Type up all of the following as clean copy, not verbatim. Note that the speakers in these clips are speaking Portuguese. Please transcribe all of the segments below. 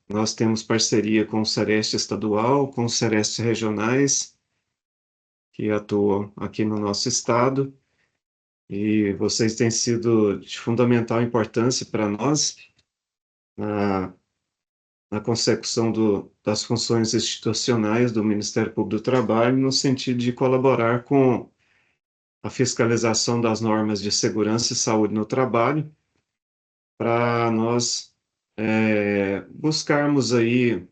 Nós temos parceria com o Sereste Estadual, com os Serestes regionais, que atuam aqui no nosso estado, e vocês têm sido de fundamental importância para nós na, na consecução das funções institucionais do Ministério Público do Trabalho, no sentido de colaborar com a fiscalização das normas de segurança e saúde no trabalho, para nós buscarmos aí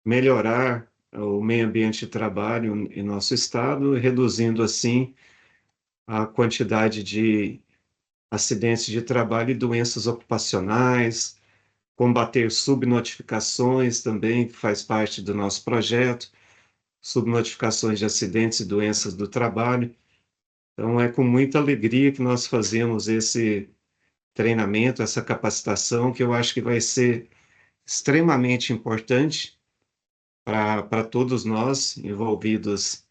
melhorar o meio ambiente de trabalho em nosso estado, reduzindo assim a quantidade de acidentes de trabalho e doenças ocupacionais, combater subnotificações também, que faz parte do nosso projeto, subnotificações de acidentes e doenças do trabalho. Então, é com muita alegria que nós fazemos esse treinamento, essa capacitação, que eu acho que vai ser extremamente importante para todos nós envolvidos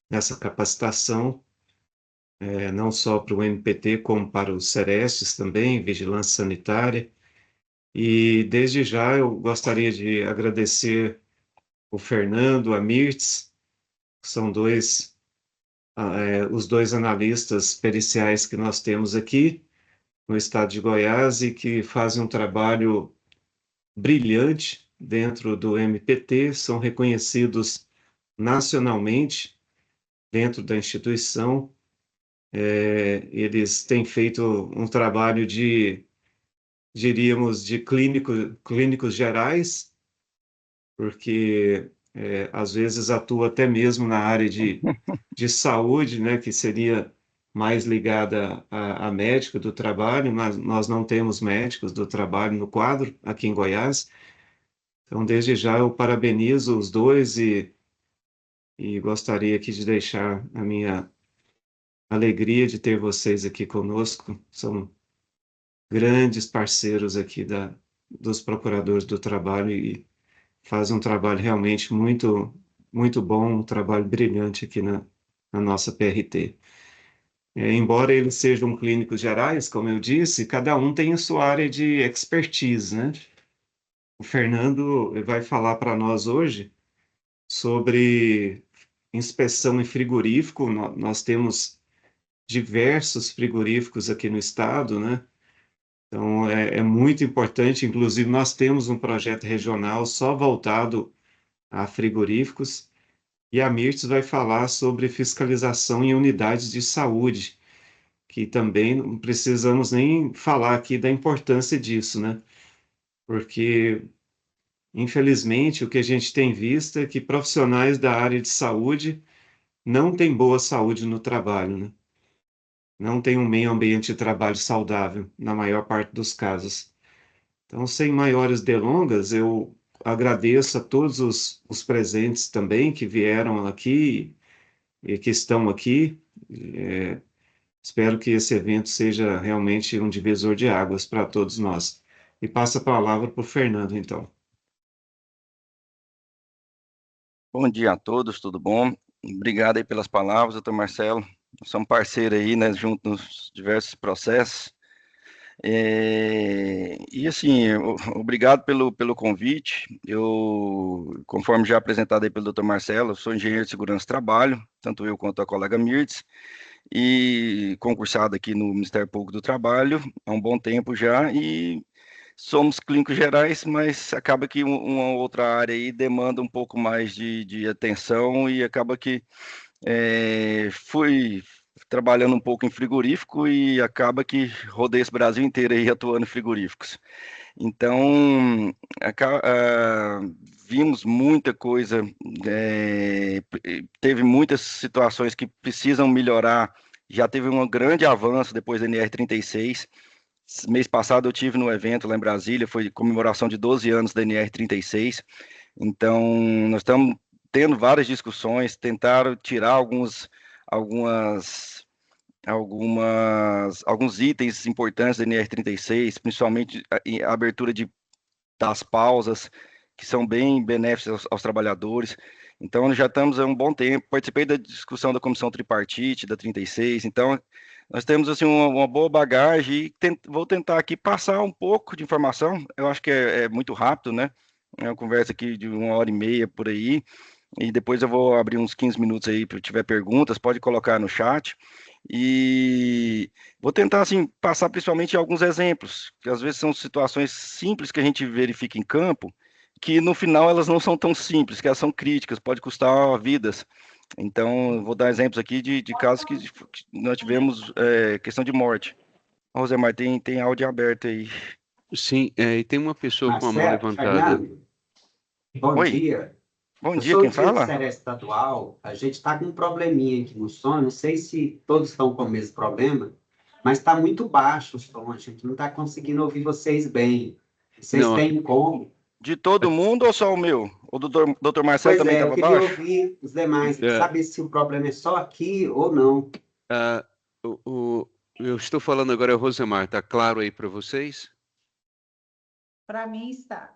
nessa capacitação, não só para o MPT, como para os Serestes também, Vigilância Sanitária. E desde já eu gostaria de agradecer o Fernando, a Mirtz, que são os dois analistas periciais que nós temos aqui no estado de Goiás e que fazem um trabalho brilhante dentro do MPT, são reconhecidos nacionalmente dentro da instituição. Eles têm feito um trabalho diríamos, de clínicos gerais, porque às vezes atua até mesmo na área de saúde, né, que seria mais ligada a médico do trabalho, mas nós não temos médicos do trabalho no quadro aqui em Goiás. Então, desde já eu parabenizo os dois e gostaria aqui de deixar a minha alegria de ter vocês aqui conosco. São grandes parceiros aqui dos procuradores do trabalho e fazem um trabalho realmente muito bom, um trabalho brilhante aqui na nossa PRT. Embora eles sejam clínicos gerais, como eu disse, cada um tem a sua área de expertise, né? O Fernando vai falar para nós hoje sobre inspeção em frigorífico. Nós temos diversos frigoríficos aqui no estado, né? Então, é muito importante. Inclusive, nós temos um projeto regional só voltado a frigoríficos. E a Mirtz vai falar sobre fiscalização em unidades de saúde, que também não precisamos nem falar aqui da importância disso, né? Porque, infelizmente, o que a gente tem visto é que profissionais da área de saúde não têm boa saúde no trabalho, né? Não têm um meio ambiente de trabalho saudável, na maior parte dos casos. Então, sem maiores delongas, eu agradeço a todos os presentes também que vieram aqui e que estão aqui. É, Espero que esse evento seja realmente um divisor de águas para todos nós. E passo a palavra para o Fernando, então. Bom dia a todos, tudo bom? Obrigado aí pelas palavras, doutor Marcelo. Nós somos parceiros aí, né, junto nos diversos processos. E assim, obrigado pelo convite. Eu, conforme já apresentado aí pelo doutor Marcelo, eu sou engenheiro de segurança do trabalho, tanto eu quanto a colega Mirtz, e concursado aqui no Ministério Público do Trabalho há um bom tempo já, e somos clínicos gerais, mas acaba que uma outra área aí demanda um pouco mais de atenção e acaba que fui trabalhando um pouco em frigorífico e acaba que rodei esse Brasil inteiro aí atuando em frigoríficos. Então, vimos muita coisa, teve muitas situações que precisam melhorar. Já teve um grande avanço depois da NR36. Mês passado eu tive no evento lá em Brasília, foi comemoração de 12 anos da NR36. Então, nós estamos tendo várias discussões, tentaram tirar algumas, alguns itens importantes da NR36, principalmente a abertura das pausas, que são bem benéficas aos trabalhadores. Então, já estamos há um bom tempo. Participei da discussão da comissão tripartite, da 36. Então, Nós temos assim uma boa bagagem e vou tentar aqui passar um pouco de informação. Eu acho que é muito rápido, né? É uma conversa aqui de 1h30 por aí. E depois eu vou abrir uns 15 minutos aí para tiver perguntas, pode colocar no chat. E vou tentar assim passar principalmente alguns exemplos, que às vezes são situações simples que a gente verifica em campo, que no final elas não são tão simples, que elas são críticas, pode custar vidas. Então, eu vou dar exemplos aqui de casos que nós tivemos questão de morte. Rosemar, tem áudio aberto aí. Sim, e tem uma pessoa com a mão Marcelo, levantada. Fernando, bom Oi, dia. bom Eu dia, sou o quem Diego fala? Seresta Estadual. A gente está com um probleminha aqui no som. Não sei se todos estão com o mesmo problema, mas está muito baixo o som. A gente não está conseguindo ouvir vocês bem. Vocês Não, têm como? De todo mundo ou só o meu? O doutor Marcelo Pois também é, eu estava queria baixo? ouvir os demais, é, saber se o problema é só aqui ou não. ah, o, o- eu estou falando agora é o Rosemar, tá claro aí para vocês? Para mim está.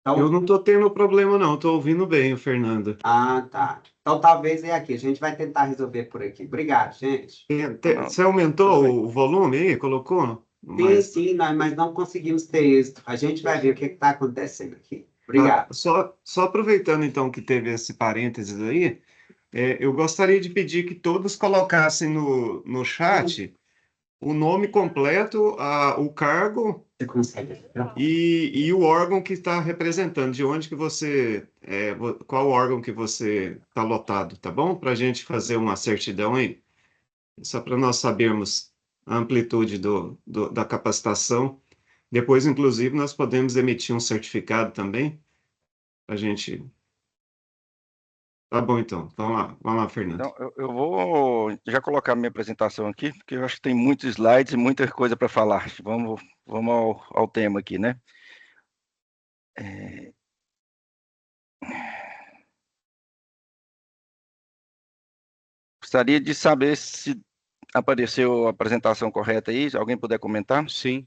Então, Eu não estou tendo problema, não. Estou ouvindo bem o Fernando. tá. Então, talvez é aqui. A gente vai tentar resolver por aqui. Obrigado, gente. Não, Você tudo bem. aumentou o volume aí? Colocou? Sim, sim, mas não conseguimos ter êxito. A gente vai ver o que está acontecendo aqui. Obrigado. Só aproveitando então que teve esse parênteses aí, eu gostaria de pedir que todos colocassem no chat o nome completo, o cargo Você consegue? e o órgão que está representando, de onde que qual órgão que você está lotado, tá bom? Para a gente fazer uma certidão aí, só para nós sabermos a amplitude da capacitação. Depois, inclusive, nós podemos emitir um certificado também, a gente. Tá bom, então. Vamos lá, Fernando. Então, eu vou já colocar minha apresentação aqui, porque eu acho que tem muitos slides e muita coisa para falar. Vamos ao tema aqui, né? Gostaria de saber se apareceu a apresentação correta aí, se alguém puder comentar. Sim,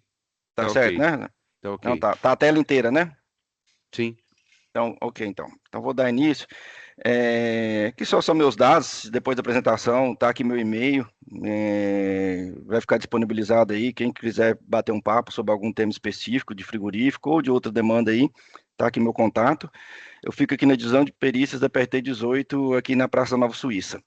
Tá tá certo, ok, né? tá Não, ok. tá a tela inteira, né? Sim, Então, ok, então. Então, vou dar início. Aqui são meus dados, depois da apresentação, tá aqui meu e-mail, vai ficar disponibilizado aí, quem quiser bater um papo sobre algum tema específico de frigorífico ou de outra demanda aí, tá aqui meu contato. Eu fico aqui na divisão de perícias da PRT 18, aqui na Praça Nova Suíça.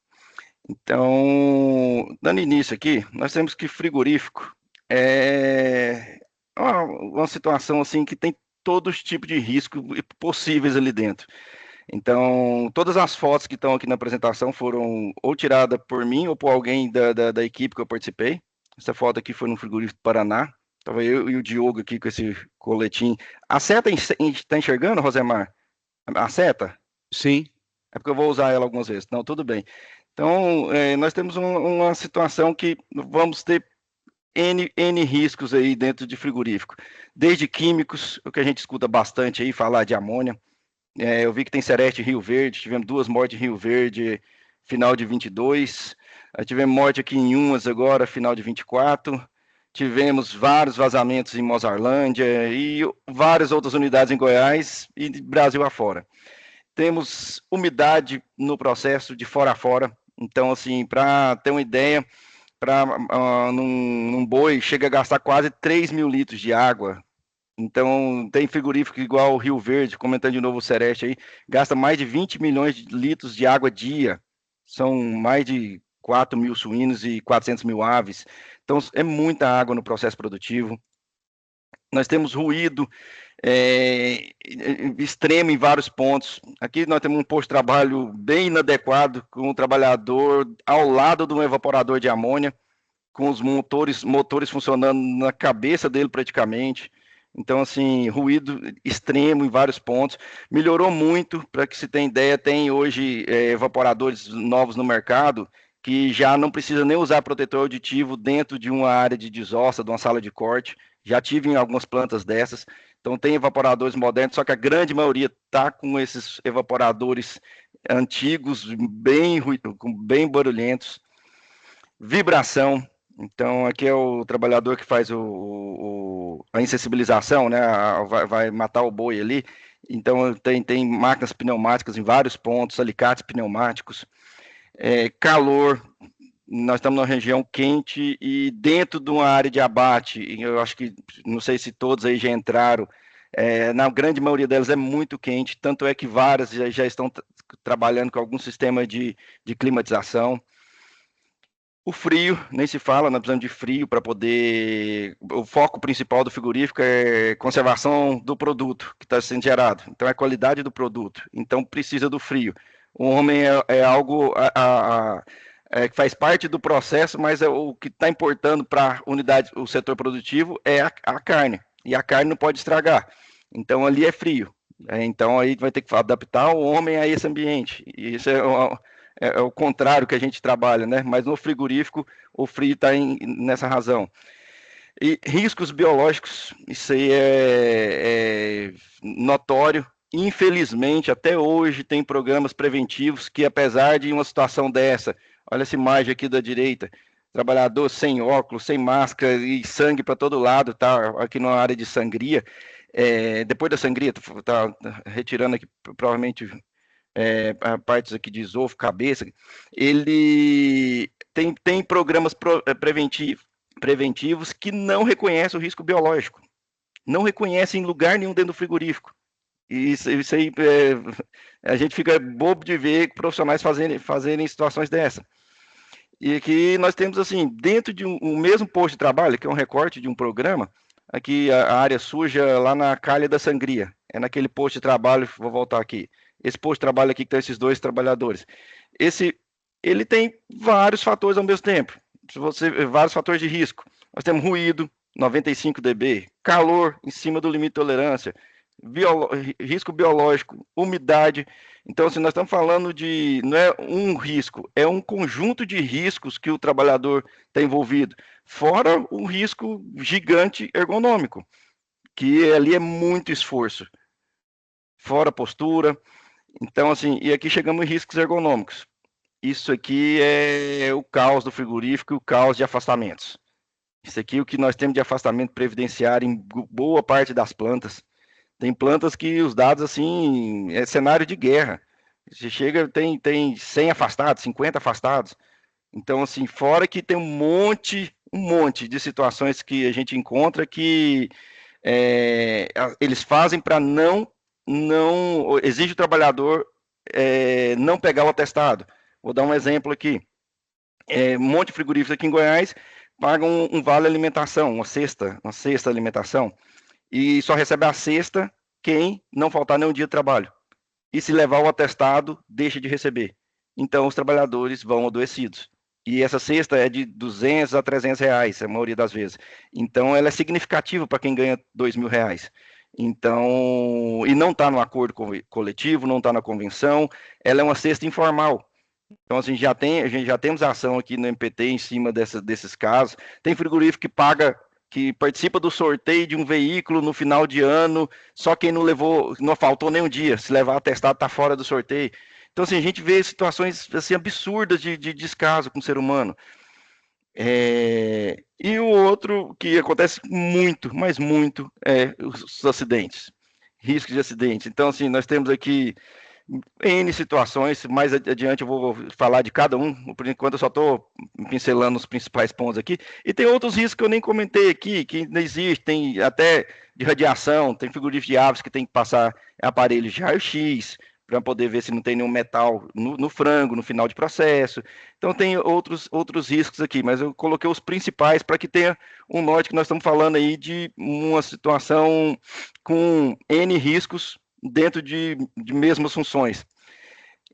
Então, dando início aqui, nós temos que frigorífico é uma situação assim que tem todos os tipos de risco possíveis ali dentro. Então, todas as fotos que estão aqui na apresentação foram ou tiradas por mim ou por alguém da equipe que eu participei. Essa foto aqui foi no frigorífico do Paraná. Estava eu e o Diogo aqui com esse coletinho. A seta está enxergando, Rosemar? A seta? sim, É porque eu vou usar ela algumas vezes. Não, tudo bem. Então, nós temos uma situação que vamos ter N riscos aí dentro de frigorífico. Desde químicos, o que a gente escuta bastante aí, falar de amônia. Eu vi que tem Sereste em Rio Verde, tivemos 2 mortes em Rio Verde, final de 22. Tivemos morte aqui em Umas agora, final de 24. Tivemos vários vazamentos em Mozarlândia e várias outras unidades em Goiás e Brasil afora. Temos umidade no processo de fora a fora. Então, assim, para ter uma ideia, num boi chega a gastar quase 3.000 litros de água. Então, tem frigorífico igual o Rio Verde, comentando de novo o Sereste aí, gasta mais de 20 milhões de litros de água dia. São mais de 4.000 suínos e 400.000 aves. Então, é muita água no processo produtivo. Nós temos ruído extremo em vários pontos. Aqui nós temos um posto de trabalho bem inadequado, com o trabalhador ao lado de um evaporador de amônia, com os motores funcionando na cabeça dele praticamente. Então, assim, ruído extremo em vários pontos. Melhorou muito, para que se tenha ideia, tem hoje evaporadores novos no mercado que já não precisa nem usar protetor auditivo dentro de uma área de desossa, de uma sala de corte. Já tive em algumas plantas dessas. Então, tem evaporadores modernos, só que a grande maioria está com esses evaporadores antigos, bem barulhentos. Vibração. Então, aqui é o trabalhador que faz a insensibilização, né? Vai matar o boi ali. Então, tem máquinas pneumáticas em vários pontos, alicates pneumáticos. Calor, nós estamos numa região quente e dentro de uma área de abate, eu acho que, não sei se todos aí já entraram, na grande maioria delas é muito quente, tanto é que várias já estão trabalhando com algum sistema de climatização. O frio, nem se fala, nós precisamos de frio para poder... O foco principal do frigorífico é conservação do produto que está sendo gerado, então é a qualidade do produto, então precisa do frio. O homem é algo que faz parte do processo, mas o que está importando para a unidade, o setor produtivo, é a carne, e a carne não pode estragar, então ali é frio. Então aí vai ter que adaptar o homem a esse ambiente, e isso é o contrário que a gente trabalha, né? Mas no frigorífico, o frio está nessa razão. E riscos biológicos, isso aí é notório. Infelizmente, até hoje, tem programas preventivos que, apesar de uma situação dessa, olha essa imagem aqui da direita, trabalhador sem óculos, sem máscara e sangue para todo lado, tá? Aqui na área de sangria. Depois da sangria, tá retirando aqui, provavelmente... partes aqui de esôfago, cabeça, ele tem programas preventivos que não reconhecem o risco biológico, não reconhecem em lugar nenhum dentro do frigorífico. E isso aí, a gente fica bobo de ver profissionais fazerem situações dessa. E aqui nós temos, assim, dentro de um mesmo posto de trabalho, que é um recorte de um programa, aqui a área suja lá na calha da sangria, é naquele posto de trabalho, vou voltar aqui, esse posto de trabalho aqui que estão esses dois trabalhadores, ele tem vários fatores ao mesmo tempo, vários fatores de risco. Nós temos ruído, 95 dB, calor em cima do limite de tolerância, risco biológico, umidade. Então, assim, nós estamos falando não é um risco, é um conjunto de riscos que o trabalhador está envolvido, fora o risco gigante ergonômico, que ali é muito esforço, fora postura. Então, assim, e aqui chegamos em riscos ergonômicos. Isso aqui é o caos do frigorífico e o caos de afastamentos. Isso aqui é o que nós temos de afastamento previdenciário em boa parte das plantas. Tem plantas que os dados, assim, é cenário de guerra. Você chega, tem 100 afastados, 50 afastados. Então, assim, fora que tem um monte de situações que a gente encontra que eles fazem para não exige o trabalhador não pegar o atestado. Vou dar um exemplo aqui. Um monte de frigoríficos aqui em Goiás pagam um vale alimentação, uma cesta alimentação, e só recebe a cesta quem não faltar nenhum dia de trabalho. E se levar o atestado, deixa de receber. Então, os trabalhadores vão adoecidos. E essa cesta é de 200 a 300 reais, a maioria das vezes. Então, ela é significativa para quem ganha 2.000 reais. Então, e não está no acordo coletivo, não está na convenção, ela é uma cesta informal. Então, assim, a gente já temos ação aqui no MPT em cima desses casos. Tem frigorífico que participa do sorteio de um veículo no final de ano, só quem não faltou nem um dia, se levar atestado está fora do sorteio. Então, assim, a gente vê situações assim, absurdas de descaso com o ser humano. E o outro que acontece muito, mas muito, é os acidentes, riscos de acidente. Então, assim, nós temos aqui N situações, mais adiante eu vou falar de cada um, por enquanto eu só estou pincelando os principais pontos aqui, e tem outros riscos que eu nem comentei aqui, que ainda existem, até de radiação, tem frigorífico de aves que tem que passar aparelhos de raio-x, para poder ver se não tem nenhum metal no frango, no final de processo. Então tem outros riscos aqui, mas eu coloquei os principais para que tenha um norte que nós estamos falando aí de uma situação com N riscos dentro de mesmas funções.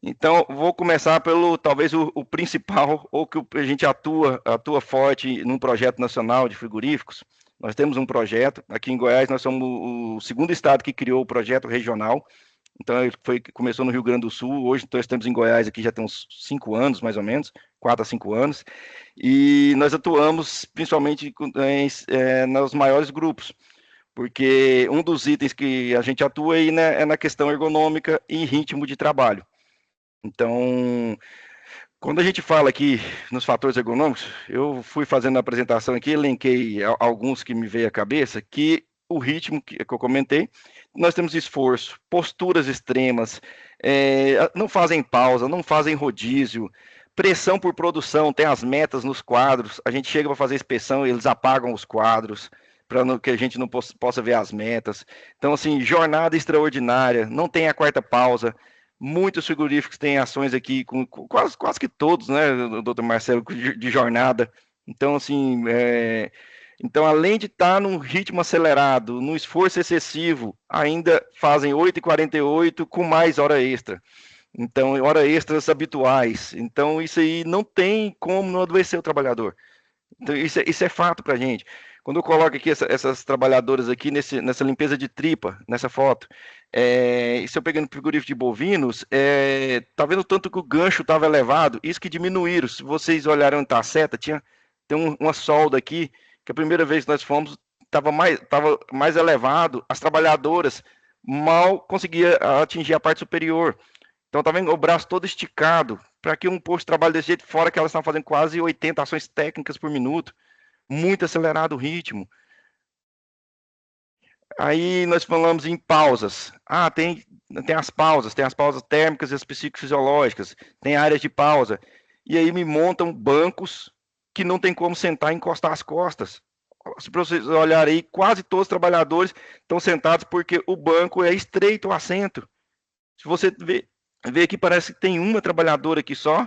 Então, vou começar pelo, talvez, o principal, ou que a gente atua forte num projeto nacional de frigoríficos. Nós temos um projeto, aqui em Goiás, nós somos o segundo estado que criou o projeto regional. Então, ele começou no Rio Grande do Sul, hoje nós estamos em Goiás, aqui já tem uns 5 anos, mais ou menos, 4 a 5 anos, e nós atuamos principalmente nos maiores grupos, porque um dos itens que a gente atua aí, né, é na questão ergonômica e ritmo de trabalho. Então, quando a gente fala aqui nos fatores ergonômicos, eu fui fazendo a apresentação aqui, elenquei alguns que me veio à cabeça, que o ritmo que eu comentei, nós temos esforço, posturas extremas, não fazem pausa, não fazem rodízio, pressão por produção, tem as metas nos quadros, a gente chega para fazer inspeção e eles apagam os quadros para que a gente não possa ver as metas. Então, assim, jornada extraordinária, não tem a quarta pausa, muitos frigoríficos têm ações aqui, com quase que todos, né, doutor Marcelo, de jornada. Então, assim, então, além de estar num ritmo acelerado, num esforço excessivo, ainda fazem 8h48 com mais hora extra. Então, hora extras habituais. Então, isso aí não tem como não adoecer o trabalhador. Então, isso é fato para a gente. Quando eu coloco aqui essas trabalhadoras aqui nessa limpeza de tripa, nessa foto, se eu peguei no frigorífico de bovinos, tá vendo tanto que o gancho estava elevado? Isso que diminuíram. Se vocês olharem onde está a seta, tem uma solda aqui, que a primeira vez que nós fomos, estava mais elevado, as trabalhadoras mal conseguiam atingir a parte superior. Então, tá vendo o braço todo esticado, para que um posto de trabalho desse jeito, fora que elas estão fazendo quase 80 ações técnicas por minuto, muito acelerado o ritmo. Aí nós falamos em pausas. Tem as pausas térmicas e as psicofisiológicas, tem áreas de pausa. E aí me montam bancos que não tem como sentar e encostar as costas. Se vocês olharem aí, quase todos os trabalhadores estão sentados porque o banco é estreito o assento. Se você vê aqui, parece que tem uma trabalhadora aqui só,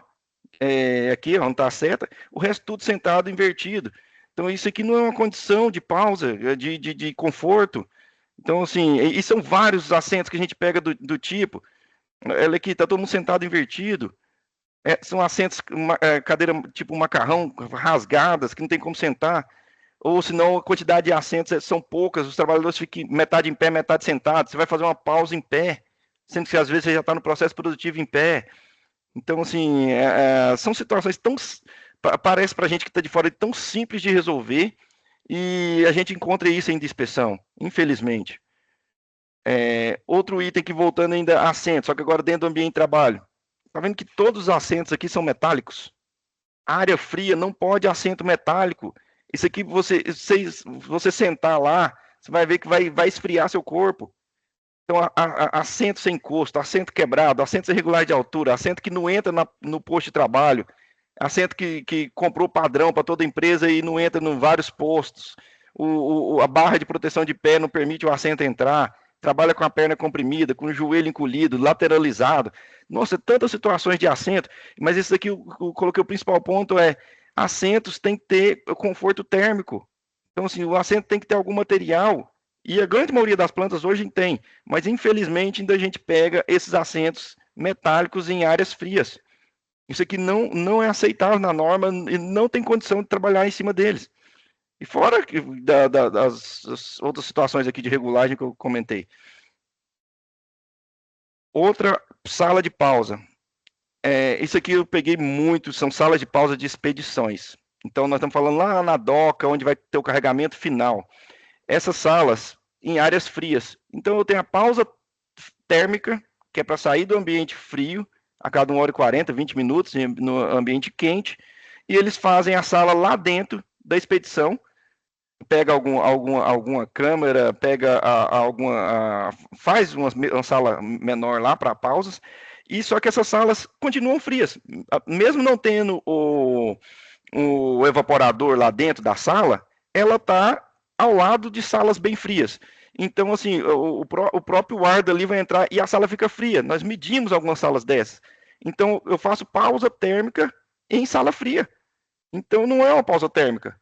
aqui onde está a seta, o resto tudo sentado invertido. Então isso aqui não é uma condição de pausa, de conforto. Então assim, e são vários assentos que a gente pega do tipo, ela aqui está todo mundo sentado invertido, são assentos, cadeira tipo macarrão, rasgadas, que não tem como sentar, ou senão a quantidade de assentos são poucas, os trabalhadores ficam metade em pé, metade sentado, você vai fazer uma pausa em pé, sendo que às vezes você já está no processo produtivo em pé. Então, assim, são situações tão, parece para a gente que está de fora, tão simples de resolver, e a gente encontra isso em inspeção, infelizmente. Outro item que, voltando ainda, assento, só que agora dentro do ambiente de trabalho. Está vendo que todos os assentos aqui são metálicos? A área fria não pode assento metálico. Isso aqui, você sentar lá, você vai ver que vai esfriar seu corpo. Então, assento sem encosto, assento quebrado, assento irregular de altura, assento que não entra no posto de trabalho, assento que comprou padrão para toda empresa e não entra em vários postos, a barra de proteção de pé não permite o assento entrar, trabalha com a perna comprimida, com o joelho encolhido, lateralizado. Nossa, tantas situações de assento, mas isso aqui eu coloquei o principal ponto assentos tem que ter conforto térmico. Então, assim, o assento tem que ter algum material. E a grande maioria das plantas hoje tem, mas infelizmente ainda a gente pega esses assentos metálicos em áreas frias. Isso aqui não é aceitável na norma e não tem condição de trabalhar em cima deles. E fora das outras situações aqui de regulagem que eu comentei. Outra sala de pausa. Isso aqui eu peguei muito, são salas de pausa de expedições. Então nós estamos falando lá na doca, onde vai ter o carregamento final. Essas salas em áreas frias. Então eu tenho a pausa térmica, que é para sair do ambiente frio, a cada 1h40, 20 minutos, no ambiente quente, e eles fazem a sala lá dentro da expedição, pega alguma câmera, faz uma sala menor lá para pausas, e só que essas salas continuam frias, mesmo não tendo o evaporador lá dentro da sala, ela está ao lado de salas bem frias. Então, assim, o próprio ar dali vai entrar e a sala fica fria. Nós medimos algumas salas dessas. Então, eu faço pausa térmica em sala fria. Então, não é uma pausa térmica.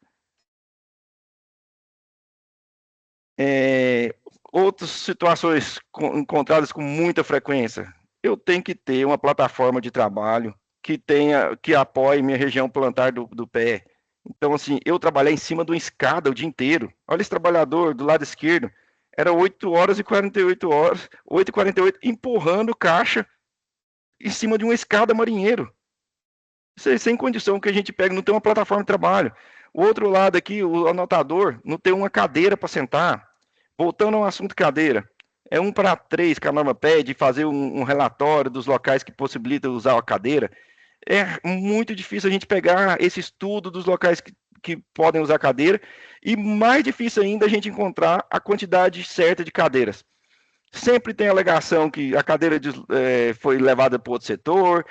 Outras situações encontradas com muita frequência. Eu tenho que ter uma plataforma de trabalho que apoie minha região plantar do pé. Então, assim, eu trabalhei em cima de uma escada o dia inteiro. Olha esse trabalhador do lado esquerdo. Era 8h48, empurrando caixa em cima de uma escada marinheiro. Isso aí, sem condição que a gente pega, não tem uma plataforma de trabalho. O outro lado aqui, o anotador, não tem uma cadeira para sentar. Voltando ao assunto cadeira. É 1:3 que a norma pede, fazer um relatório dos locais que possibilitam usar a cadeira. É muito difícil a gente pegar esse estudo dos locais que podem usar cadeira, e mais difícil ainda a gente encontrar a quantidade certa de cadeiras. Sempre tem alegação que a cadeira foi levada para outro setor,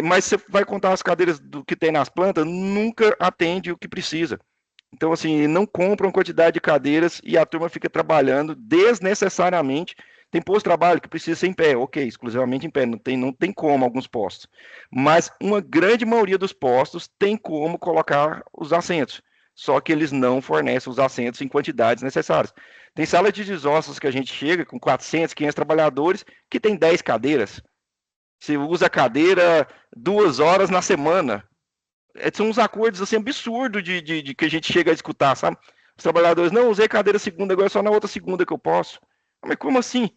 mas você vai contar as cadeiras do que tem nas plantas, nunca atende o que precisa. Então, assim, não compram quantidade de cadeiras e a turma fica trabalhando desnecessariamente. Tem posto de trabalho que precisa ser em pé, ok, exclusivamente em pé, não tem como alguns postos. Mas uma grande maioria dos postos tem como colocar os assentos, só que eles não fornecem os assentos em quantidades necessárias. Tem sala de desossas que a gente chega com 400, 500 trabalhadores que tem 10 cadeiras. Você usa a cadeira 2 horas na semana. São uns acordos assim absurdos de que a gente chega a escutar, sabe? Os trabalhadores, não, usei cadeira segunda, agora é só na outra segunda que eu posso. Mas como assim?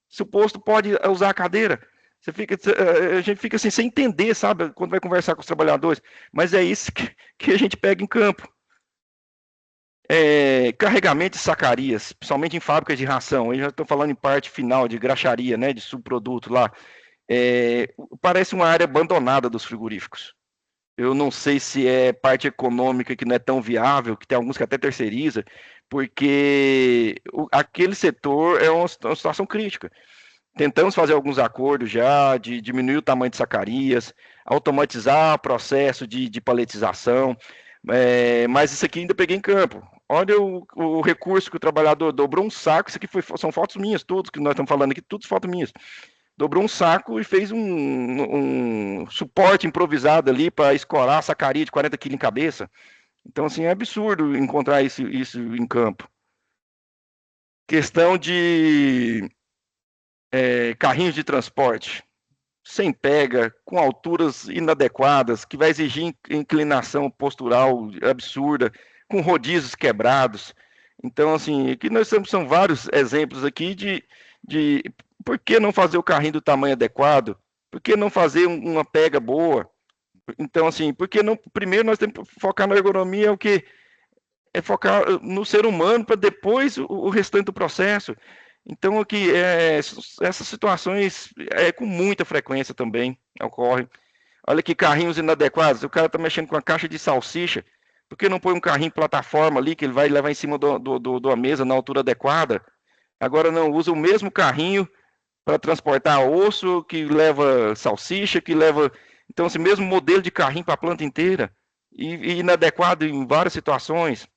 Se o posto pode usar a cadeira? A gente fica assim, sem entender, sabe? Quando vai conversar com os trabalhadores. Mas é isso que a gente pega em campo. Carregamento de sacarias, principalmente em fábricas de ração. Eu já estou falando em parte final de graxaria, né? De subproduto lá. Parece uma área abandonada dos frigoríficos. Eu não sei se é parte econômica que não é tão viável, que tem alguns que até terceiriza, porque aquele setor é uma situação crítica. Tentamos fazer alguns acordos já, de diminuir o tamanho de sacarias, automatizar o processo de paletização, mas isso aqui ainda peguei em campo. Olha o recurso que o trabalhador dobrou um saco, isso aqui são fotos minhas, todos que nós estamos falando aqui, todas fotos minhas. Dobrou um saco e fez um suporte improvisado ali para escorar a sacaria de 40 quilos em cabeça. Então, assim, é absurdo encontrar isso em campo. Questão de carrinhos de transporte, sem pega, com alturas inadequadas, que vai exigir inclinação postural absurda, com rodízios quebrados. Então, assim, aqui nós temos são vários exemplos aqui de por que não fazer o carrinho do tamanho adequado? Por que não fazer uma pega boa? Então, assim, por que não? Primeiro nós temos que focar na ergonomia, o que é focar no ser humano para depois o restante do processo. Então, aqui, essas situações com muita frequência também ocorrem. Olha aqui, carrinhos inadequados. O cara está mexendo com a caixa de salsicha. Por que não põe um carrinho plataforma ali que ele vai levar em cima da mesa na altura adequada? Agora não, usa o mesmo carrinho para transportar osso, que leva salsicha, que leva. Então, esse mesmo modelo de carrinho para a planta inteira, e inadequado em várias situações.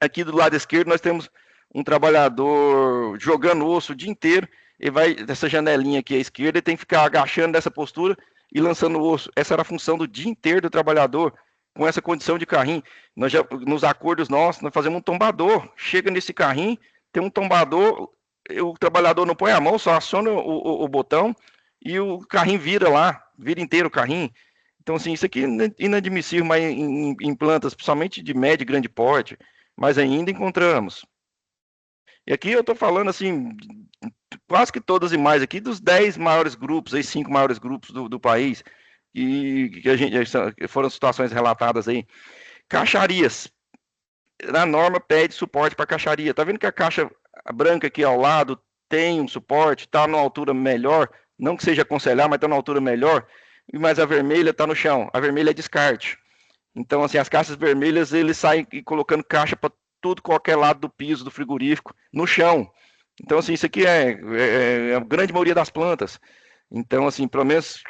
Aqui do lado esquerdo, nós temos um trabalhador jogando osso o dia inteiro, e vai dessa janelinha aqui à esquerda, ele tem que ficar agachando nessa postura e lançando o osso. Essa era a função do dia inteiro do trabalhador, com essa condição de carrinho. Nós já, nos acordos nossos, nós fazemos um tombador. Chega nesse carrinho, tem um tombador, o trabalhador não põe a mão, só aciona o botão e o carrinho vira inteiro o carrinho. Então, assim, isso aqui é inadmissível, mas em plantas, principalmente de médio e grande porte, mas ainda encontramos. E aqui eu estou falando, assim, quase que todas e mais aqui, dos 10 maiores grupos, aí, 5 maiores grupos do país, que a gente, foram situações relatadas aí. Caixarias. Na norma pede suporte para caixaria. Tá vendo que a caixa branca aqui ao lado tem um suporte, está numa altura melhor, não que seja aconselhar, mas está numa altura melhor, mas a vermelha está no chão. A vermelha é descarte. Então, assim, as caixas vermelhas, eles saem colocando caixa para tudo, qualquer lado do piso do frigorífico, no chão. Então, assim, isso aqui é a grande maioria das plantas. Então, assim, pelo menos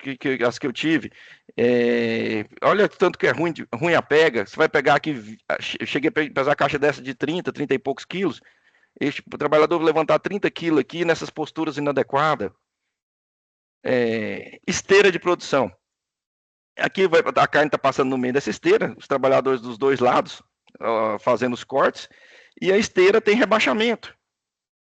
as que eu tive, olha tanto que é ruim a pega. Você vai pegar aqui, eu cheguei a pesar a caixa dessa de 30 e poucos quilos, o trabalhador vai levantar 30 quilos aqui nessas posturas inadequadas. Esteira de produção. Aqui a carne está passando no meio dessa esteira, os trabalhadores dos dois lados fazendo os cortes, e a esteira tem rebaixamento.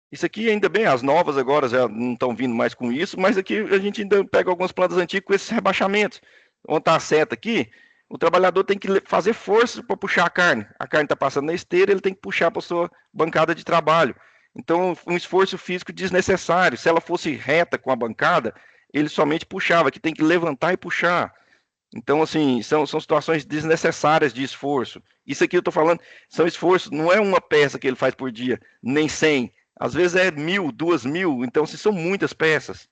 Isso aqui, ainda bem, as novas agora já não estão vindo mais com isso, mas aqui a gente ainda pega algumas plantas antigas com esses rebaixamentos. Onde está a seta aqui, o trabalhador tem que fazer força para puxar a carne. A carne está passando na esteira, ele tem que puxar para a sua bancada de trabalho. Então, um esforço físico desnecessário. Se ela fosse reta com a bancada, ele somente puxava, que tem que levantar e puxar. Então, assim, são situações desnecessárias de esforço. Isso aqui eu estou falando, são esforços, não é uma peça que ele faz por dia, nem 100. Às vezes é 1.000, 2.000, então assim, são muitas peças.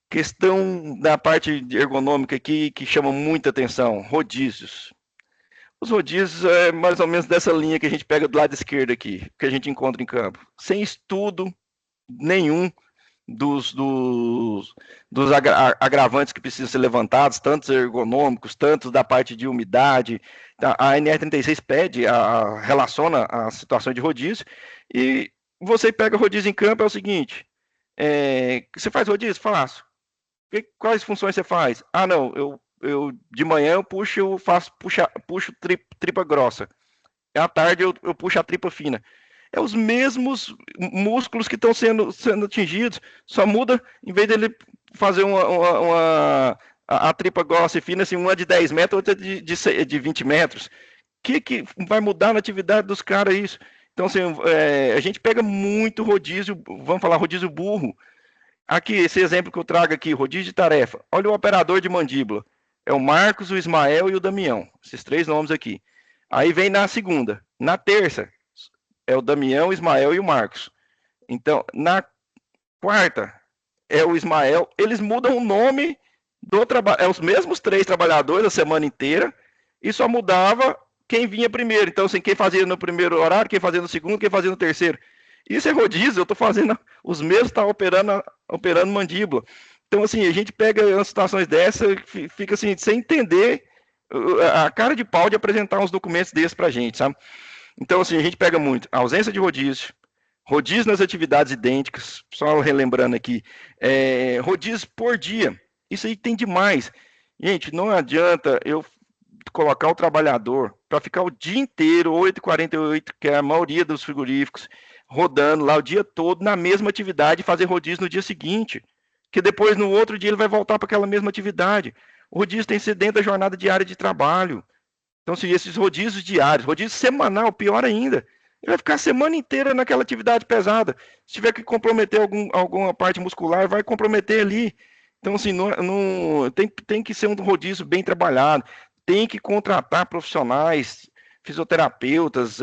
Questão da parte ergonômica aqui que chama muita atenção, rodízios. Os rodízios é mais ou menos dessa linha que a gente pega do lado esquerdo aqui, que a gente encontra em campo. Sem estudo nenhum dos agravantes que precisam ser levantados, tantos ergonômicos, tantos da parte de umidade. A NR36 relaciona a situação de rodízio, e você pega rodízio em campo, é o seguinte, você faz rodízio? Faço. Quais funções você faz? Ah, não, eu de manhã eu puxo tripa grossa. À tarde eu puxo a tripa fina. É os mesmos músculos que estão sendo atingidos, só muda, em vez dele fazer a tripa grossa e fina, assim, uma de 10 metros, outra de 20 metros. O que vai mudar na atividade dos caras isso? Então, assim, a gente pega muito rodízio, vamos falar rodízio burro. Aqui, esse exemplo que eu trago aqui, rodízio de tarefa. Olha o operador de mandíbula. É o Marcos, o Ismael e o Damião. Esses 3 nomes aqui. Aí vem na segunda. Na terça, é o Damião, o Ismael e o Marcos. Então, na quarta, é o Ismael. Eles mudam o nome do trabalho. É os mesmos 3 trabalhadores a semana inteira. E só mudava quem vinha primeiro. Então, assim, quem fazia no primeiro horário, quem fazia no segundo, quem fazia no terceiro. Isso é rodízio, eu estou fazendo, os mesmos estão operando mandíbula. Então, assim, a gente pega situações dessas, fica assim, sem entender a cara de pau de apresentar uns documentos desses para a gente, sabe? Então, assim, a gente pega muito ausência de rodízio nas atividades idênticas, só relembrando aqui, rodízio por dia, isso aí tem demais. Gente, não adianta eu colocar o trabalhador para ficar o dia inteiro, 8h48, que é a maioria dos frigoríficos, rodando lá o dia todo na mesma atividade e fazer rodízio no dia seguinte, que depois no outro dia ele vai voltar para aquela mesma atividade. O rodízio tem que ser dentro da jornada diária de trabalho. Então, se esses rodízios diários, rodízio semanal, pior ainda, ele vai ficar a semana inteira naquela atividade pesada. Se tiver que comprometer alguma parte muscular, vai comprometer ali. Então, assim, tem que ser um rodízio bem trabalhado, tem que contratar profissionais, fisioterapeutas,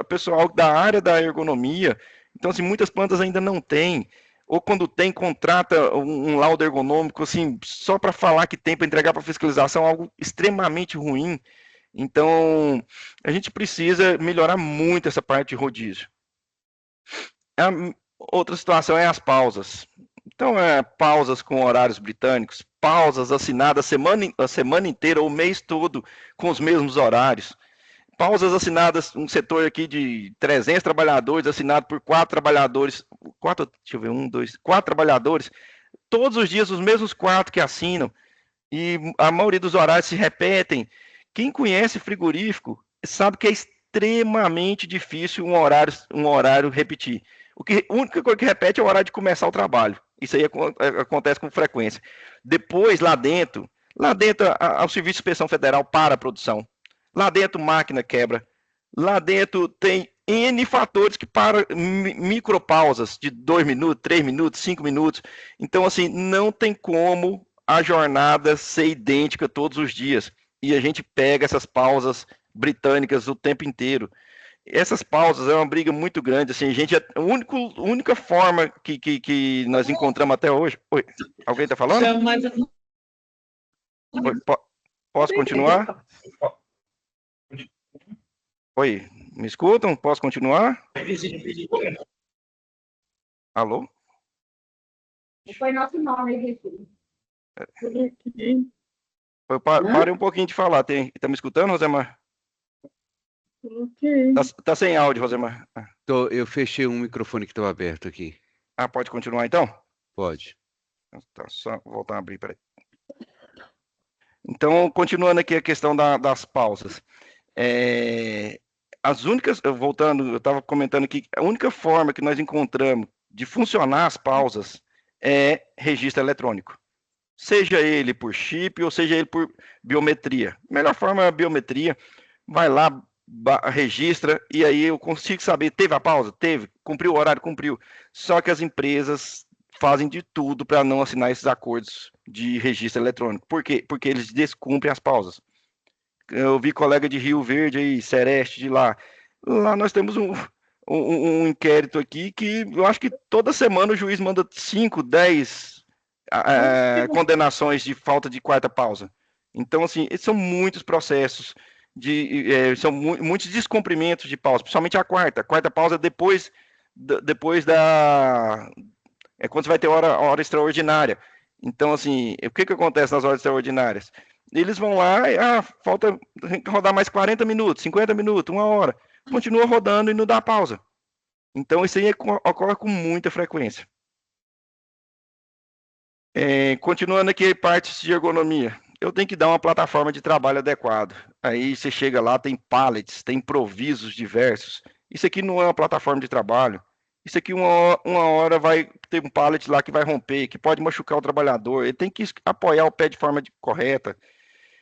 pessoal da área da ergonomia. Então, assim, muitas plantas ainda não têm. Ou quando tem, contrata um laudo ergonômico, assim, só para falar que tem, para entregar para fiscalização, algo extremamente ruim. Então, a gente precisa melhorar muito essa parte de rodízio. A outra situação é as pausas. Então, pausas com horários britânicos, pausas assinadas a semana inteira, o mês todo, com os mesmos horários. Pausas assinadas, um setor aqui de 300 trabalhadores, assinado por 4 trabalhadores, 4 trabalhadores, todos os dias os mesmos 4 que assinam, e a maioria dos horários se repetem. Quem conhece frigorífico sabe que é extremamente difícil um horário repetir. A única coisa que repete é o horário de começar o trabalho. Isso aí acontece com frequência. Depois, lá dentro o Serviço de Inspeção Federal para a produção. Lá dentro, máquina quebra. Lá dentro tem N fatores que param, micropausas de 2 minutos, 3 minutos, 5 minutos. Então, assim, não tem como a jornada ser idêntica todos os dias. E a gente pega essas pausas britânicas o tempo inteiro. Essas pausas é uma briga muito grande, assim, a única forma que nós encontramos até hoje... Oi, alguém está falando? Oi, posso continuar? Oi, me escutam? Posso continuar? Alô? Foi nosso nome, Eu parei um pouquinho de falar. Tá me escutando, Rosemar? Ok. Tá sem áudio, Rosemar. Eu fechei um microfone que estava aberto aqui. Ah, pode continuar então? Pode. Tá, só voltar a abrir, peraí. Então, continuando aqui a questão das pausas. As únicas, voltando, eu estava comentando aqui, a única forma que nós encontramos de funcionar as pausas é registro eletrônico. Seja ele por chip ou seja ele por biometria. Melhor forma é a biometria. Vai lá, registra, e aí eu consigo saber, teve a pausa? Teve. Cumpriu o horário? Cumpriu. Só que as empresas fazem de tudo para não assinar esses acordos de registro eletrônico. Por quê? Porque eles descumprem as pausas. Eu vi colega de Rio Verde aí, Sereste de lá. Lá nós temos um inquérito aqui que eu acho que toda semana o juiz manda 5, 10 condenações de falta de quarta pausa. Então, assim, são muitos processos são muitos descumprimentos de pausa, principalmente a quarta pausa depois da quando você vai ter hora extraordinária. Então, assim, o que acontece nas horas extraordinárias? Eles vão lá e falta rodar mais 40 minutos, 50 minutos, 1 hora. Continua rodando e não dá pausa. Então, isso aí ocorre com muita frequência. Continuando aqui, partes de ergonomia. Eu tenho que dar uma plataforma de trabalho adequada. Aí você chega lá, tem pallets, tem improvisos diversos. Isso aqui não é uma plataforma de trabalho. Isso aqui, uma hora vai ter um pallet lá que vai romper, que pode machucar o trabalhador. Ele tem que apoiar o pé de forma correta.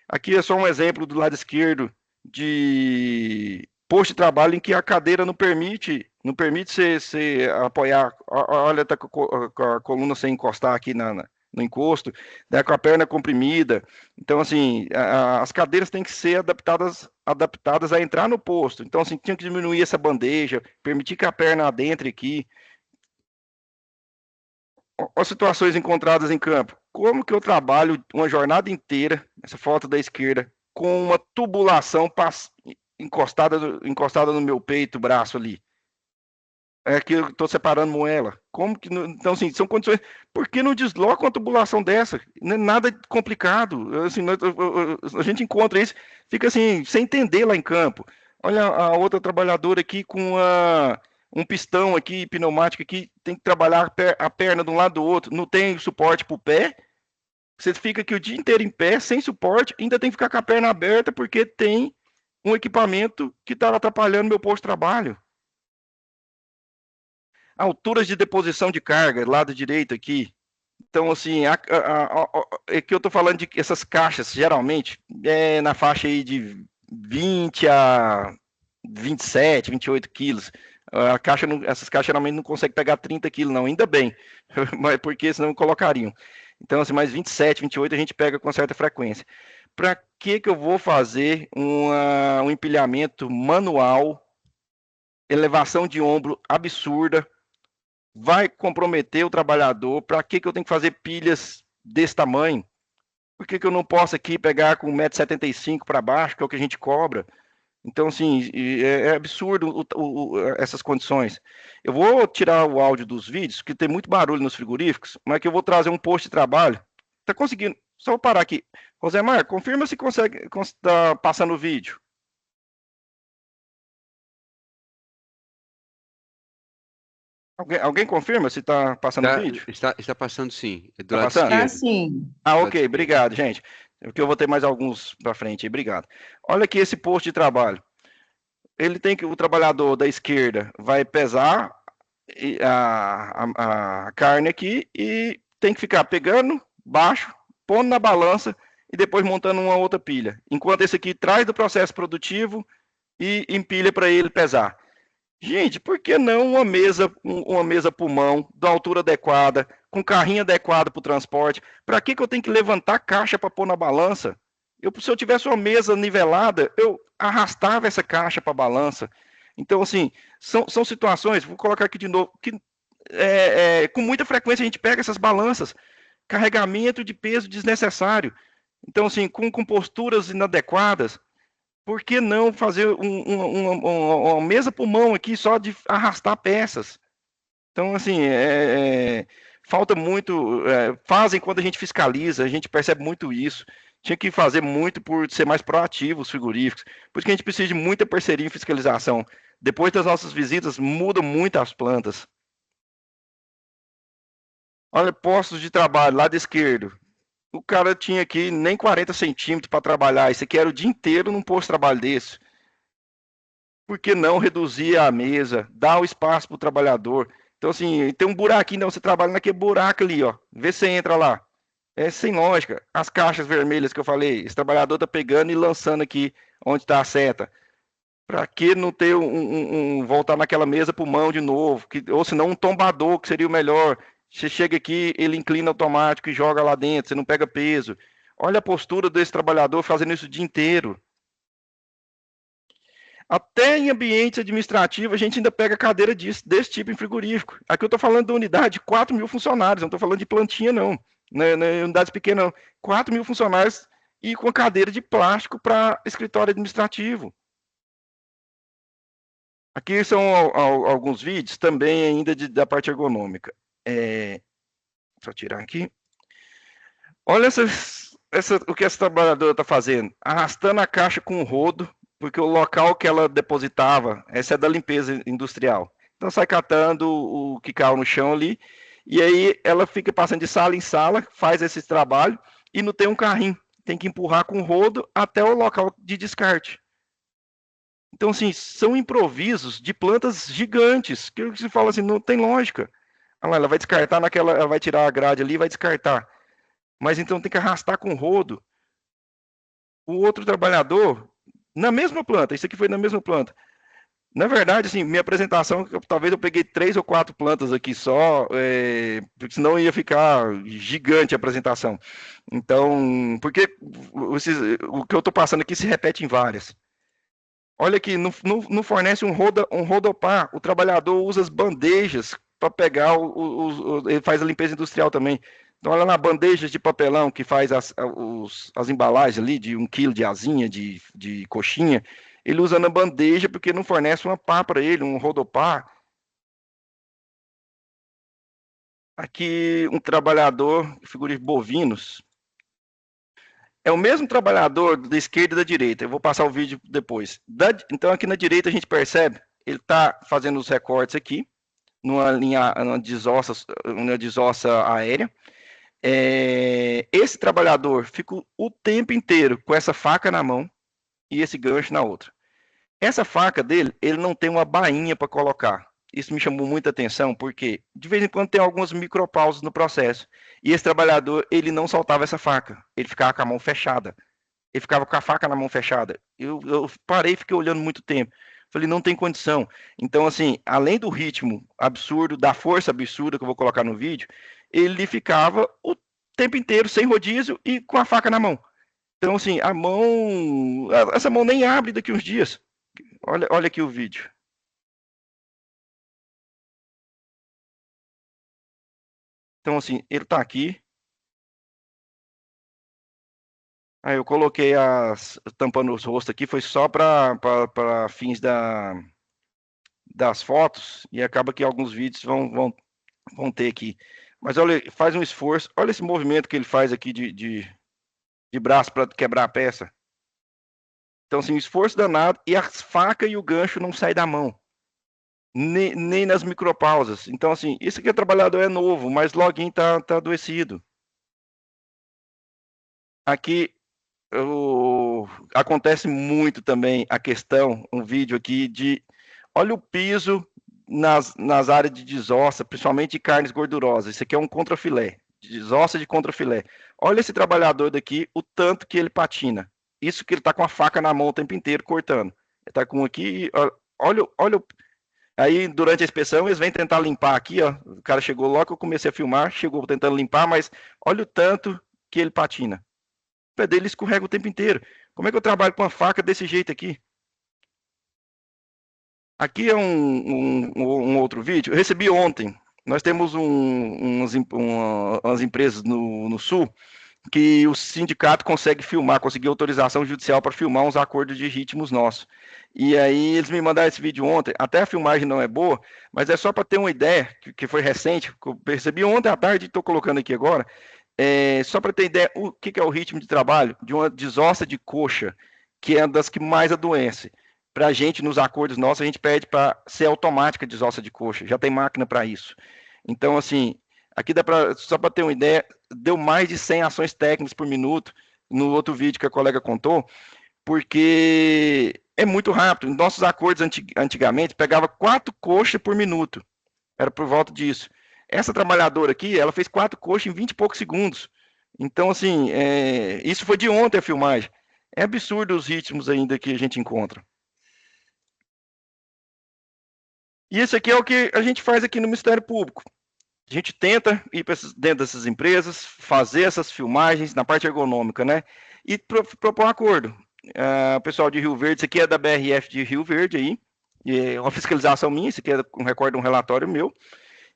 Aqui é só um exemplo do lado esquerdo de posto de trabalho em que a cadeira não permite você apoiar. Olha, tá com a coluna sem encostar aqui no encosto, né, com a perna comprimida. Então, assim, as cadeiras têm que ser adaptadas a entrar no posto. Então, assim, tinha que diminuir essa bandeja, permitir que a perna adentre aqui. As situações encontradas em campo. Como que eu trabalho uma jornada inteira, essa foto da esquerda, com uma tubulação encostada no meu peito, braço ali? É que eu estou separando moela. Como que não... Então, assim, são condições. Por que não desloca uma tubulação dessa? Não é nada complicado. Assim, a gente encontra isso, fica assim, sem entender lá em campo. Olha a outra trabalhadora aqui com um pistão aqui, pneumático aqui, tem que trabalhar a perna de um lado do outro, não tem suporte para o pé. Você fica aqui o dia inteiro em pé, sem suporte, ainda tem que ficar com a perna aberta porque tem um equipamento que está atrapalhando meu posto de trabalho. Alturas de deposição de carga, lado direito aqui. Então, assim, é que eu estou falando de essas caixas, geralmente, na faixa aí de 20 a 27, 28 quilos. Essas caixas geralmente não conseguem pegar 30 quilos, não, ainda bem, mas porque senão colocariam. Então, assim, mais 27, 28 a gente pega com certa frequência. Para que eu vou fazer um empilhamento manual, elevação de ombro absurda, vai comprometer o trabalhador? Para que eu tenho que fazer pilhas desse tamanho? Por que eu não posso aqui pegar com 1,75 m para baixo, que é o que a gente cobra? Então, assim, é absurdo essas condições. Eu vou tirar o áudio dos vídeos, que tem muito barulho nos frigoríficos, mas que eu vou trazer um post de trabalho. Tá conseguindo? Só vou parar aqui. Rosemar, confirma se consegue, tá passando o vídeo. Alguém confirma se está passando o vídeo? Está passando sim. É do Tá lado passando? esquerdo. Tá sim. Ok, obrigado, gente. Porque eu vou ter mais alguns para frente aí, obrigado. Olha aqui esse posto de trabalho. Ele tem que, o trabalhador da esquerda vai pesar a carne aqui e tem que ficar pegando baixo, pondo na balança e depois montando uma outra pilha. Enquanto esse aqui traz do processo produtivo e empilha para ele pesar. Gente, por que não uma mesa pulmão, da altura adequada, com carrinho adequado para o transporte? Para que eu tenho que levantar caixa para pôr na balança? Se eu tivesse uma mesa nivelada, eu arrastava essa caixa para a balança. Então, assim, são situações, vou colocar aqui de novo, que com muita frequência a gente pega essas balanças, carregamento de peso desnecessário. Então, assim, com posturas inadequadas. Por que não fazer uma mesa pulmão aqui só de arrastar peças? Então, assim, falta muito. Fazem quando a gente fiscaliza, a gente percebe muito isso. Tinha que fazer muito por ser mais proativo os frigoríficos. Por isso que a gente precisa de muita parceria em fiscalização. Depois das nossas visitas, mudam muito as plantas. Olha, postos de trabalho, lado esquerdo. O cara tinha aqui nem 40 centímetros para trabalhar. Isso aqui era o dia inteiro num posto de trabalho desse. Por que não reduzir a mesa, dar o espaço para o trabalhador? Então, assim, tem um buraquinho, não, você trabalha naquele buraco ali, ó. Vê se você entra lá. É sem lógica. As caixas vermelhas que eu falei, esse trabalhador tá pegando e lançando aqui onde está a seta. Para que não ter voltar naquela mesa pulmão de novo? Ou se não, um tombador, que seria o melhor. Você chega aqui, ele inclina automático e joga lá dentro, você não pega peso. Olha a postura desse trabalhador fazendo isso o dia inteiro. Até em ambiente administrativo, a gente ainda pega cadeira desse tipo em frigorífico. Aqui eu estou falando de unidade de 4 mil funcionários, não estou falando de plantinha, não. Unidades pequenas, não. 4 mil funcionários e com a cadeira de plástico para escritório administrativo. Aqui são alguns vídeos também ainda da parte ergonômica. Deixa eu tirar aqui. Olha o que essa trabalhadora está fazendo. Arrastando a caixa com o rodo, porque o local que ela depositava, essa é da limpeza industrial. Então sai catando o que caiu no chão ali, e aí ela fica passando de sala em sala, faz esse trabalho, e não tem um carrinho. Tem que empurrar com o rodo até o local de descarte. Então, assim, são improvisos de plantas gigantes, que você fala assim, não tem lógica. Ela vai descartar ela vai tirar a grade ali e vai descartar. Mas então tem que arrastar com o rodo. O outro trabalhador, na mesma planta, isso aqui foi na mesma planta. Na verdade, assim, minha apresentação, talvez eu peguei 3 ou 4 plantas aqui só, porque senão ia ficar gigante a apresentação. Então, porque o que eu estou passando aqui se repete em várias. Olha aqui, não fornece um rodopar, o trabalhador usa as bandejas para pegar, ele faz a limpeza industrial também. Então, olha lá, bandejas de papelão que faz as embalagens ali de 1 quilo de asinha, de coxinha, ele usa na bandeja porque não fornece uma pá para ele, um rodopar. Aqui, um trabalhador, figura de bovinos, é o mesmo trabalhador da esquerda e da direita. Eu vou passar o vídeo depois. Então, aqui na direita a gente percebe, ele está fazendo os recortes aqui, numa desossa aérea. Esse trabalhador fica o tempo inteiro com essa faca na mão e esse gancho na outra. Essa faca dele, ele não tem uma bainha para colocar. Isso me chamou muita atenção, porque de vez em quando tem algumas micropausas no processo. E esse trabalhador, ele não soltava essa faca. Ele ficava com a mão fechada. Ele ficava com a faca na mão fechada. Eu parei e fiquei olhando muito tempo. Falei, não tem condição. Então, assim, além do ritmo absurdo, da força absurda que eu vou colocar no vídeo, ele ficava o tempo inteiro sem rodízio e com a faca na mão. Então, assim, essa mão nem abre daqui uns dias. Olha aqui o vídeo. Então, assim, ele está aqui. Aí eu coloquei tampando os rostos aqui, foi só para fins das fotos, e acaba que alguns vídeos vão ter aqui. Mas olha, faz um esforço, olha esse movimento que ele faz aqui de braço para quebrar a peça. Então, assim, um esforço danado, e a faca e o gancho não saem da mão. Nem nas micropausas. Então, assim, esse aqui é trabalhador, é novo, mas login tá adoecido. Aqui acontece muito também a questão, um vídeo aqui olha o piso nas áreas de desossa, principalmente de carnes gordurosas. Isso aqui é um contrafilé, desossa de contrafilé. Olha esse trabalhador daqui, o tanto que ele patina. Isso que ele tá com a faca na mão o tempo inteiro cortando. Ele tá com aqui, olha. Aí, durante a inspeção, eles vêm tentar limpar aqui, ó. O cara chegou logo que eu comecei a filmar, chegou tentando limpar, mas olha o tanto que ele patina. O pé dele escorrega o tempo inteiro. Como é que eu trabalho com uma faca desse jeito aqui? Aqui é um outro vídeo. Eu recebi ontem. Nós temos umas empresas no Sul que o sindicato conseguiu autorização judicial para filmar uns acordos de ritmos nossos. E aí eles me mandaram esse vídeo ontem, até a filmagem não é boa, mas é só para ter uma ideia, que foi recente, que eu percebi ontem à tarde e estou colocando aqui agora, só para ter ideia, o que é o ritmo de trabalho de uma desossa de coxa, que é uma das que mais adoece. Para a gente, nos acordos nossos, a gente pede para ser automática a desossa de coxa, já tem máquina para isso. Então, assim, aqui só para ter uma ideia, deu mais de 100 ações técnicas por minuto, no outro vídeo que a colega contou, porque é muito rápido. Nossos acordos antigamente pegava 4 coxas por minuto, era por volta disso. Essa trabalhadora aqui, ela fez 4 coxas em 20 e poucos segundos. Então, assim, isso foi de ontem a filmagem. É absurdo os ritmos ainda que a gente encontra. E isso aqui é o que a gente faz aqui no Ministério Público. A gente tenta ir dentro dessas empresas, fazer essas filmagens na parte ergonômica, né? E propor um acordo. O pessoal de Rio Verde, isso aqui é da BRF de Rio Verde aí, é uma fiscalização minha, isso aqui é um relatório meu,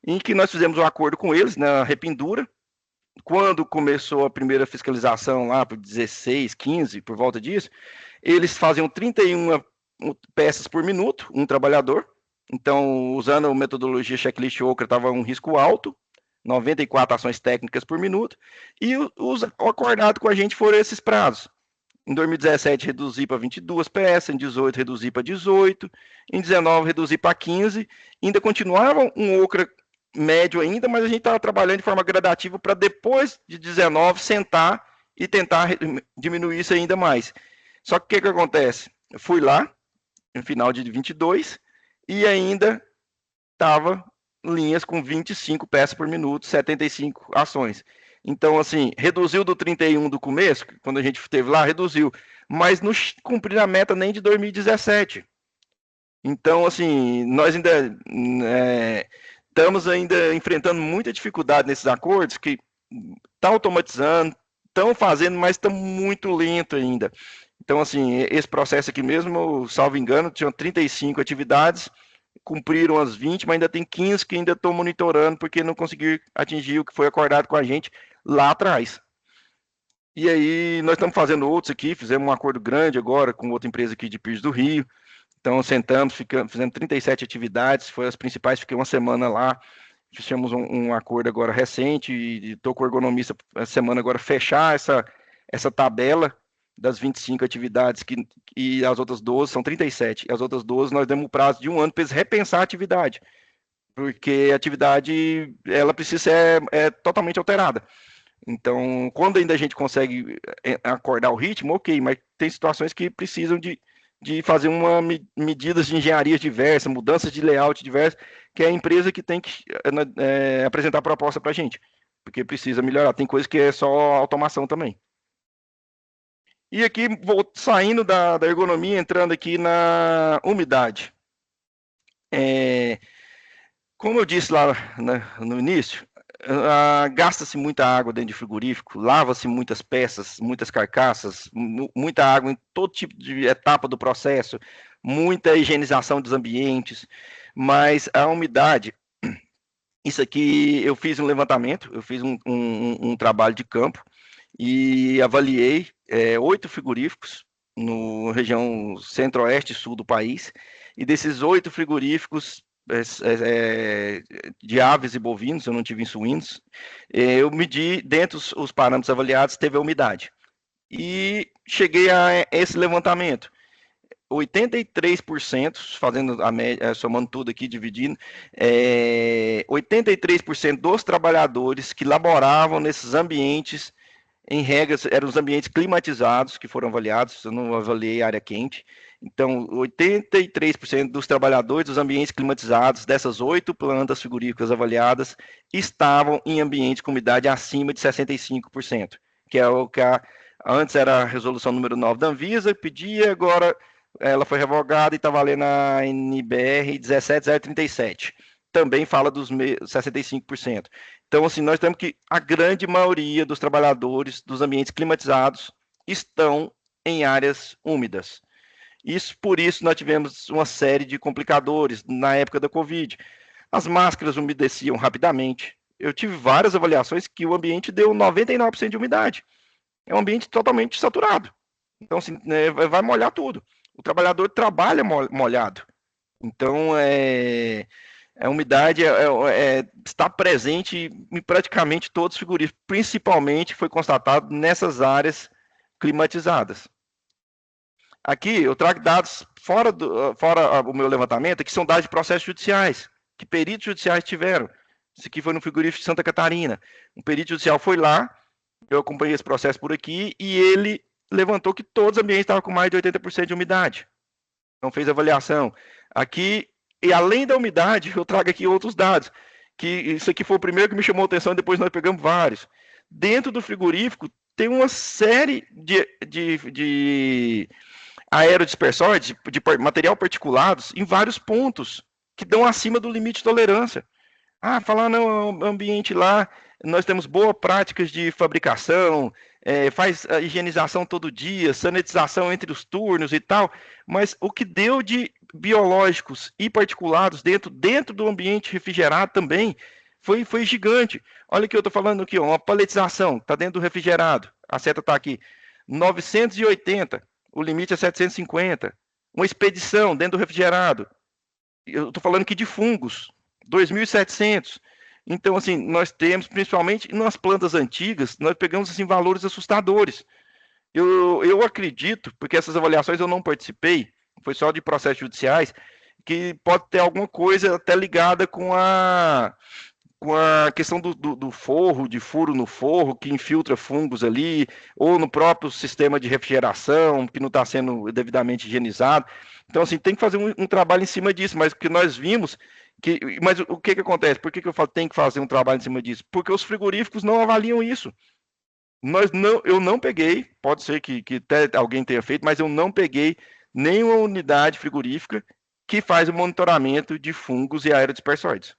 em que nós fizemos um acordo com eles na repindura, quando começou a primeira fiscalização lá por 16, 15, por volta disso, eles faziam 31 peças por minuto, um trabalhador. Então, usando a metodologia checklist Okra, estava um risco alto, 94 ações técnicas por minuto, e o acordado com a gente foram esses prazos. Em 2017, reduzi para 22 peças, em 2018, reduzi para 18, em 2019, reduzi para 15, ainda continuava um Okra médio ainda, mas a gente estava trabalhando de forma gradativa para depois de 19 sentar e tentar diminuir isso ainda mais. Só que o que acontece? Eu fui lá, no final de 22, e ainda estava linhas com 25 peças por minuto, 75 ações. Então, assim, reduziu do 31 do começo, quando a gente esteve lá, reduziu, mas não cumpriu a meta nem de 2017. Então, assim, nós ainda estamos ainda enfrentando muita dificuldade nesses acordos, que está automatizando, estão fazendo, mas está muito lento ainda. Então, assim, esse processo aqui mesmo, salvo engano, tinham 35 atividades, cumpriram as 20, mas ainda tem 15 que ainda estão monitorando, porque não conseguiram atingir o que foi acordado com a gente lá atrás. E aí, nós estamos fazendo outros aqui, fizemos um acordo grande agora com outra empresa aqui de Pires do Rio. Então, sentamos, fizemos 37 atividades, foi as principais, fiquei uma semana lá, fizemos um acordo agora recente, e estou com o ergonomista essa semana agora fechar essa tabela das 25 atividades, e as outras 12, são 37, e as outras 12 nós demos um prazo de 1 ano para eles repensar a atividade, porque a atividade, ela precisa ser totalmente alterada. Então, quando ainda a gente consegue acordar o ritmo, ok, mas tem situações que precisam de fazer medidas de engenharia diversas, mudanças de layout diversas, que é a empresa que tem que apresentar a proposta para a gente, porque precisa melhorar. Tem coisa que é só automação também. E aqui, vou saindo da ergonomia, entrando aqui na umidade. Como eu disse lá no início, gasta-se muita água dentro de frigorífico, lava-se muitas peças, muitas carcaças, muita água em todo tipo de etapa do processo, muita higienização dos ambientes, mas a umidade, isso aqui eu fiz um levantamento, eu fiz um trabalho de campo e avaliei 8 frigoríficos na região centro-oeste e sul do país, e desses 8 frigoríficos de aves e bovinos, eu não tive em suínos, eu medi, dentro dos parâmetros avaliados, teve a umidade. E cheguei a esse levantamento. 83%, fazendo a média, somando tudo aqui, dividindo, 83% dos trabalhadores que laboravam nesses ambientes, em regras, eram os ambientes climatizados que foram avaliados, eu não avaliei área quente. Então, 83% dos trabalhadores dos ambientes climatizados, dessas 8 plantas frigoríficas avaliadas, estavam em ambientes com umidade acima de 65%, que é o que antes era a resolução número 9 da Anvisa, pedia, agora ela foi revogada e está valendo a NBR 17037. Também fala dos 65%. Então, assim, nós temos que a grande maioria dos trabalhadores dos ambientes climatizados estão em áreas úmidas. Por isso, nós tivemos uma série de complicadores na época da Covid. As máscaras umedeciam rapidamente. Eu tive várias avaliações que o ambiente deu 99% de umidade. É um ambiente totalmente saturado. Então, assim, vai molhar tudo. O trabalhador trabalha molhado. Então, a umidade está presente em praticamente todos os frigoríficos, principalmente foi constatado nessas áreas climatizadas. Aqui eu trago dados fora o meu levantamento, que são dados de processos judiciais, que peritos judiciais tiveram. Isso aqui foi no frigorífico de Santa Catarina. Um perito judicial foi lá, eu acompanhei esse processo por aqui, e ele levantou que todos os ambientes estavam com mais de 80% de umidade. Então fez avaliação. Aqui, e além da umidade, eu trago aqui outros dados, que isso aqui foi o primeiro que me chamou a atenção, depois nós pegamos vários. Dentro do frigorífico, tem uma série de aerodispersóides, de material particulados, em vários pontos, que dão acima do limite de tolerância. Falar, não, o ambiente lá, nós temos boas práticas de fabricação, faz a higienização todo dia, sanitização entre os turnos e tal, mas o que deu de biológicos e particulados dentro do ambiente refrigerado também foi gigante. Olha que eu estou falando aqui, ó, uma paletização, está dentro do refrigerado, a seta está aqui, 980, o limite é 750. Uma expedição dentro do refrigerado, eu estou falando aqui de fungos, 2.700. Então, assim, nós temos, principalmente nas plantas antigas, nós pegamos assim, valores assustadores. Eu acredito, porque essas avaliações eu não participei, foi só de processos judiciais, que pode ter alguma coisa até ligada com a questão do forro, de furo no forro, que infiltra fungos ali, ou no próprio sistema de refrigeração, que não está sendo devidamente higienizado. Então, assim, tem que fazer um trabalho em cima disso, mas o que nós vimos, mas o que acontece? Por que eu falo que tem que fazer um trabalho em cima disso? Porque os frigoríficos não avaliam isso. Eu não peguei, pode ser que até alguém tenha feito, mas eu não peguei nenhuma unidade frigorífica que faz o monitoramento de fungos e aerodispersóides.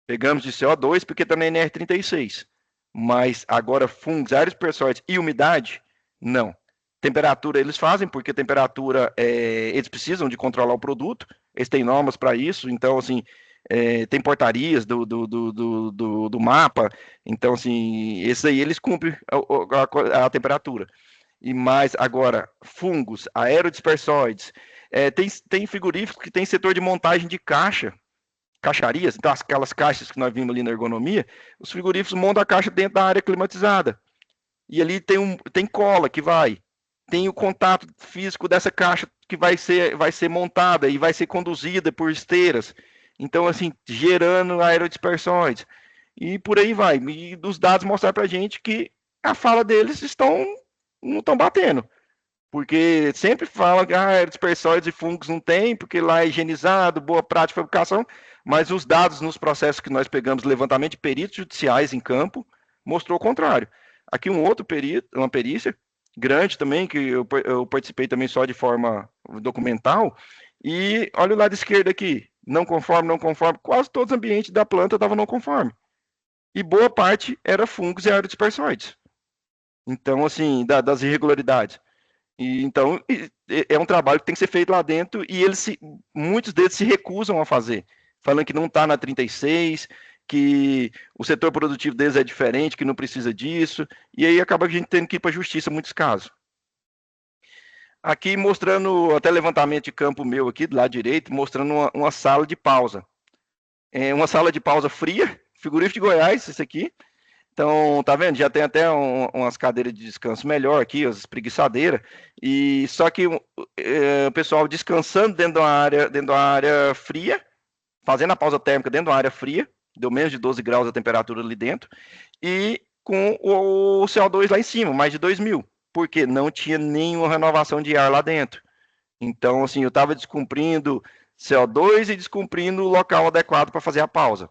Pegamos de CO2 porque também é NR36, mas agora fungos, aerodispersóides e umidade, não. Temperatura eles fazem, porque temperatura, eles precisam de controlar o produto, eles têm normas para isso, então, assim, tem portarias do mapa, então, assim, esses aí eles cumprem a temperatura. E mais, agora, fungos, aerodispersóides, tem frigoríficos que tem setor de montagem de caixarias, então aquelas caixas que nós vimos ali na ergonomia, os frigoríficos montam a caixa dentro da área climatizada. E ali tem cola que tem o contato físico dessa caixa que vai ser montada e vai ser conduzida por esteiras. Então, assim, gerando aerodispersões. E por aí vai. E os dados mostram para a gente que a fala deles não estão batendo. Porque sempre fala que aerodispersóides e fungos não tem, porque lá é higienizado, boa prática de fabricação, mas os dados nos processos que nós pegamos, levantamento de peritos judiciais em campo, mostrou o contrário. Aqui um outro perito, uma perícia grande também, que eu participei também só de forma documental, e olha o lado esquerdo aqui, não conforme, quase todos os ambientes da planta estavam não conforme. E boa parte era fungos e aerodispersóides. Então, assim, das irregularidades. Então, é um trabalho que tem que ser feito lá dentro e muitos deles se recusam a fazer, falando que não está na 36, que o setor produtivo deles é diferente, que não precisa disso, e aí acaba a gente tendo que ir para a justiça em muitos casos. Aqui mostrando até levantamento de campo meu aqui, do lado direito, mostrando uma sala de pausa. Uma sala de pausa fria, frigorífico de Goiás, isso aqui. Então, tá vendo? Já tem até umas cadeiras de descanso melhor aqui, as espreguiçadeiras. E só que o pessoal descansando dentro da área fria, fazendo a pausa térmica dentro da área fria, deu menos de 12 graus a temperatura ali dentro, e com o CO2 lá em cima, mais de 2.000, porque não tinha nenhuma renovação de ar lá dentro. Então, assim, eu estava descumprindo CO2 e descumprindo o local adequado para fazer a pausa.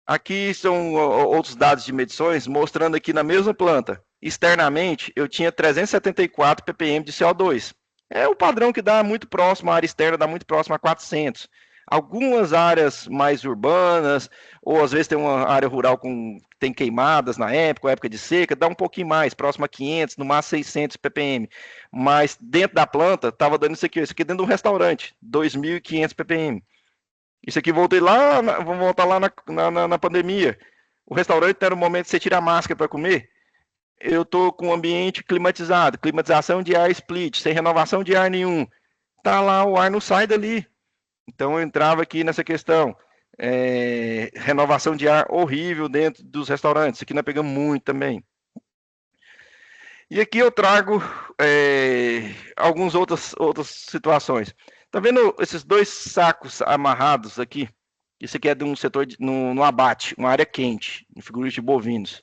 Aqui são outros dados de medições, mostrando aqui na mesma planta, externamente, eu tinha 374 ppm de CO2. É o padrão que dá muito próximo, a área externa dá muito próximo a 400. Algumas áreas mais urbanas, ou às vezes tem uma área rural tem queimadas na época de seca, dá um pouquinho mais, próximo a 500, no máximo 600 ppm. Mas dentro da planta, estava dando isso aqui dentro de um restaurante, 2.500 ppm. Isso aqui vamos voltar lá na pandemia. O restaurante era o momento que você tira a máscara para comer. Eu estou com um ambiente climatizado, climatização de ar split, sem renovação de ar nenhum. Tá lá, o ar não sai dali. Então eu entrava aqui nessa questão. Renovação de ar horrível dentro dos restaurantes. Isso aqui nós pegamos muito também. E aqui eu trago algumas outras situações. Tá vendo esses dois sacos amarrados aqui? Isso aqui é de um setor no abate, uma área quente, em frigorífico de bovinos.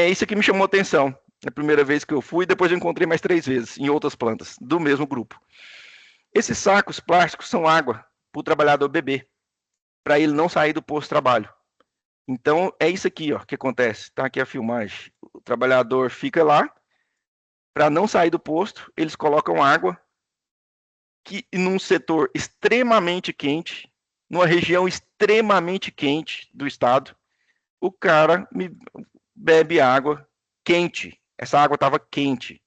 Isso aqui me chamou atenção. É a primeira vez que eu fui, depois eu encontrei mais 3 vezes em outras plantas do mesmo grupo. Esses sacos plásticos são água para o trabalhador beber, para ele não sair do posto de trabalho. Então é isso aqui, ó, que acontece. Tá aqui a filmagem. O trabalhador fica lá, para não sair do posto, eles colocam água que num setor extremamente quente, numa região extremamente quente do estado, o cara bebe água quente. Essa água estava quente.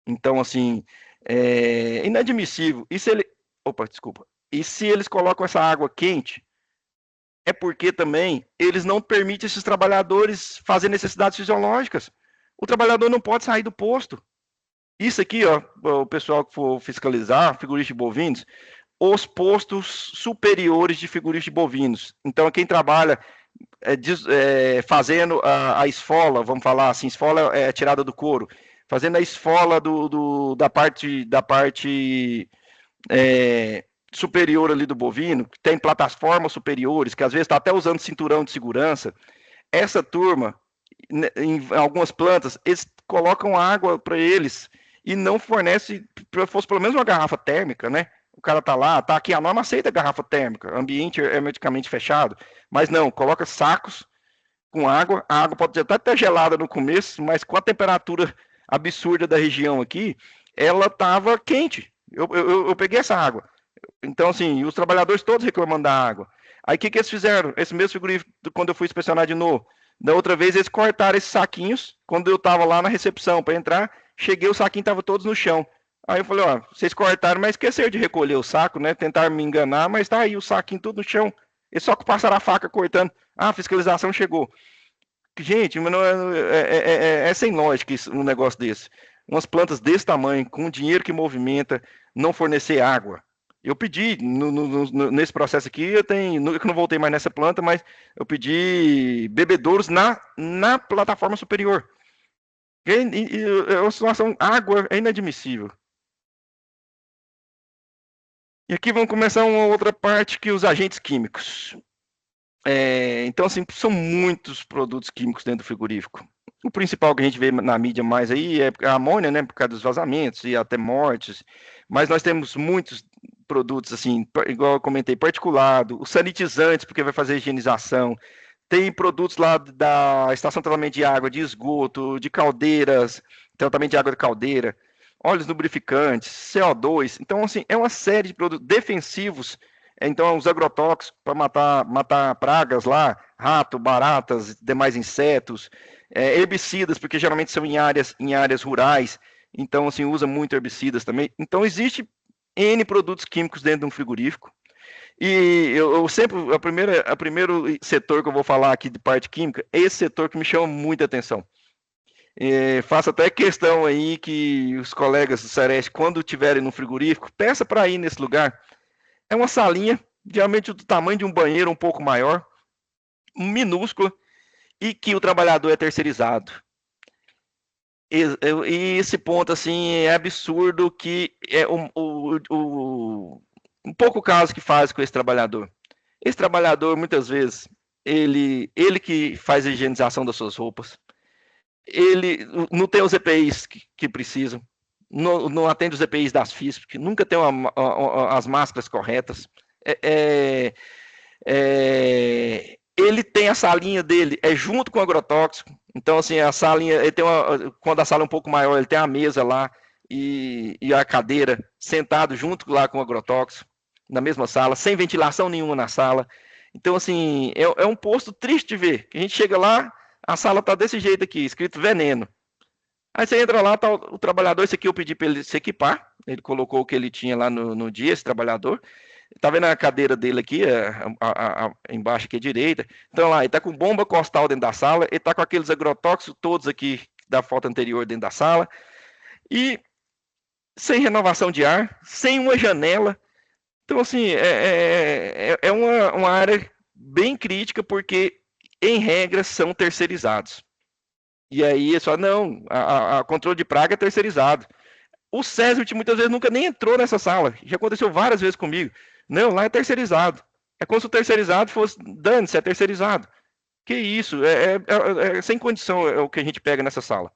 Então, assim, é inadmissível. E se eles colocam essa água quente, é porque também eles não permitem esses trabalhadores fazer necessidades fisiológicas. O trabalhador não pode sair do posto. Isso aqui, ó, o pessoal que for fiscalizar, frigorífico de bovinos, os postos superiores de frigorífico de bovinos. Então, quem trabalha fazendo a esfola, vamos falar assim, esfola é tirada do couro, fazendo a esfola da parte superior ali do bovino, que tem plataformas superiores, que às vezes está até usando cinturão de segurança. Essa turma, em algumas plantas, eles colocam água para eles e não fornece, fosse pelo menos uma garrafa térmica, né? O cara tá lá, tá aqui, a norma aceita garrafa térmica, ambiente hermeticamente fechado, mas não, coloca sacos com água, a água pode até estar gelada no começo, mas com a temperatura absurda da região aqui, ela estava quente. Eu peguei essa água. Então, assim, os trabalhadores todos reclamando da água. Aí, o que eles fizeram? Esse mesmo frigorífico, quando eu fui inspecionar de novo, da outra vez, eles cortaram esses saquinhos, quando eu estava lá na recepção para entrar, cheguei, os saquinhos estavam todos no chão. Aí eu falei, ó, vocês cortaram, mas esqueceram de recolher o saco, né? Tentaram me enganar, mas tá aí o saquinho tudo no chão. Eles só passaram a faca cortando. Ah, a fiscalização chegou. Gente, mas não é sem lógica isso, um negócio desse. Umas plantas desse tamanho, com dinheiro que movimenta, não fornecer água. Eu pedi, nesse processo aqui, eu não voltei mais nessa planta, mas eu pedi bebedouros na plataforma superior. É uma situação, água é inadmissível. E aqui vamos começar uma outra parte, que os agentes químicos. Então, assim, são muitos produtos químicos dentro do frigorífico. O principal que a gente vê na mídia mais aí é a amônia, né, por causa dos vazamentos e até mortes. Mas nós temos muitos produtos, assim, igual eu comentei, particulado, os sanitizantes, porque vai fazer higienização. Tem produtos lá da estação de tratamento de água, de esgoto, de caldeiras, tratamento de água de caldeira, óleos lubrificantes, CO2. Então, assim, é uma série de produtos defensivos. Então, os agrotóxicos para matar pragas lá, rato, baratas, demais insetos, herbicidas, porque geralmente são em áreas rurais, então, assim, usa muito herbicidas também. Então, existe N produtos químicos dentro de um frigorífico. E eu sempre, o primeiro setor que eu vou falar aqui de parte química, é esse setor que me chama muita atenção. Faço até questão aí que os colegas do Sereste, quando estiverem no frigorífico, peça para ir nesse lugar. É uma salinha, geralmente do tamanho de um banheiro, um pouco maior, minúscula, e que o trabalhador é terceirizado. E esse ponto, assim, é absurdo, que é um pouco caso que faz com esse trabalhador. Esse trabalhador, muitas vezes, ele que faz a higienização das suas roupas, ele não tem os EPIs que precisam, não atende os EPIs das FISP, nunca tem as máscaras corretas. Ele tem a salinha dele, junto com o agrotóxico. Então, assim, a salinha, quando a sala é um pouco maior, ele tem a mesa lá e a cadeira sentado junto lá com o agrotóxico, na mesma sala, sem ventilação nenhuma na sala. Então, assim, é um posto triste de ver. A gente chega lá, a sala tá desse jeito aqui, escrito veneno. Aí você entra lá, tá o trabalhador, esse aqui eu pedi para ele se equipar, ele colocou o que ele tinha lá no dia, esse trabalhador. Tá vendo a cadeira dele aqui, embaixo aqui à direita? Então lá, ele tá com bomba costal dentro da sala, ele tá com aqueles agrotóxicos todos aqui da foto anterior dentro da sala, e sem renovação de ar, sem uma janela. Então, assim, é uma área bem crítica, porque, em regra, são terceirizados. E aí, é só, não, a controle de praga é terceirizado. O César, muitas vezes, nunca nem entrou nessa sala. Já aconteceu várias vezes comigo. Não, lá é terceirizado. É como se o terceirizado fosse, dane-se, é terceirizado. Que isso, sem condição é o que a gente pega nessa sala.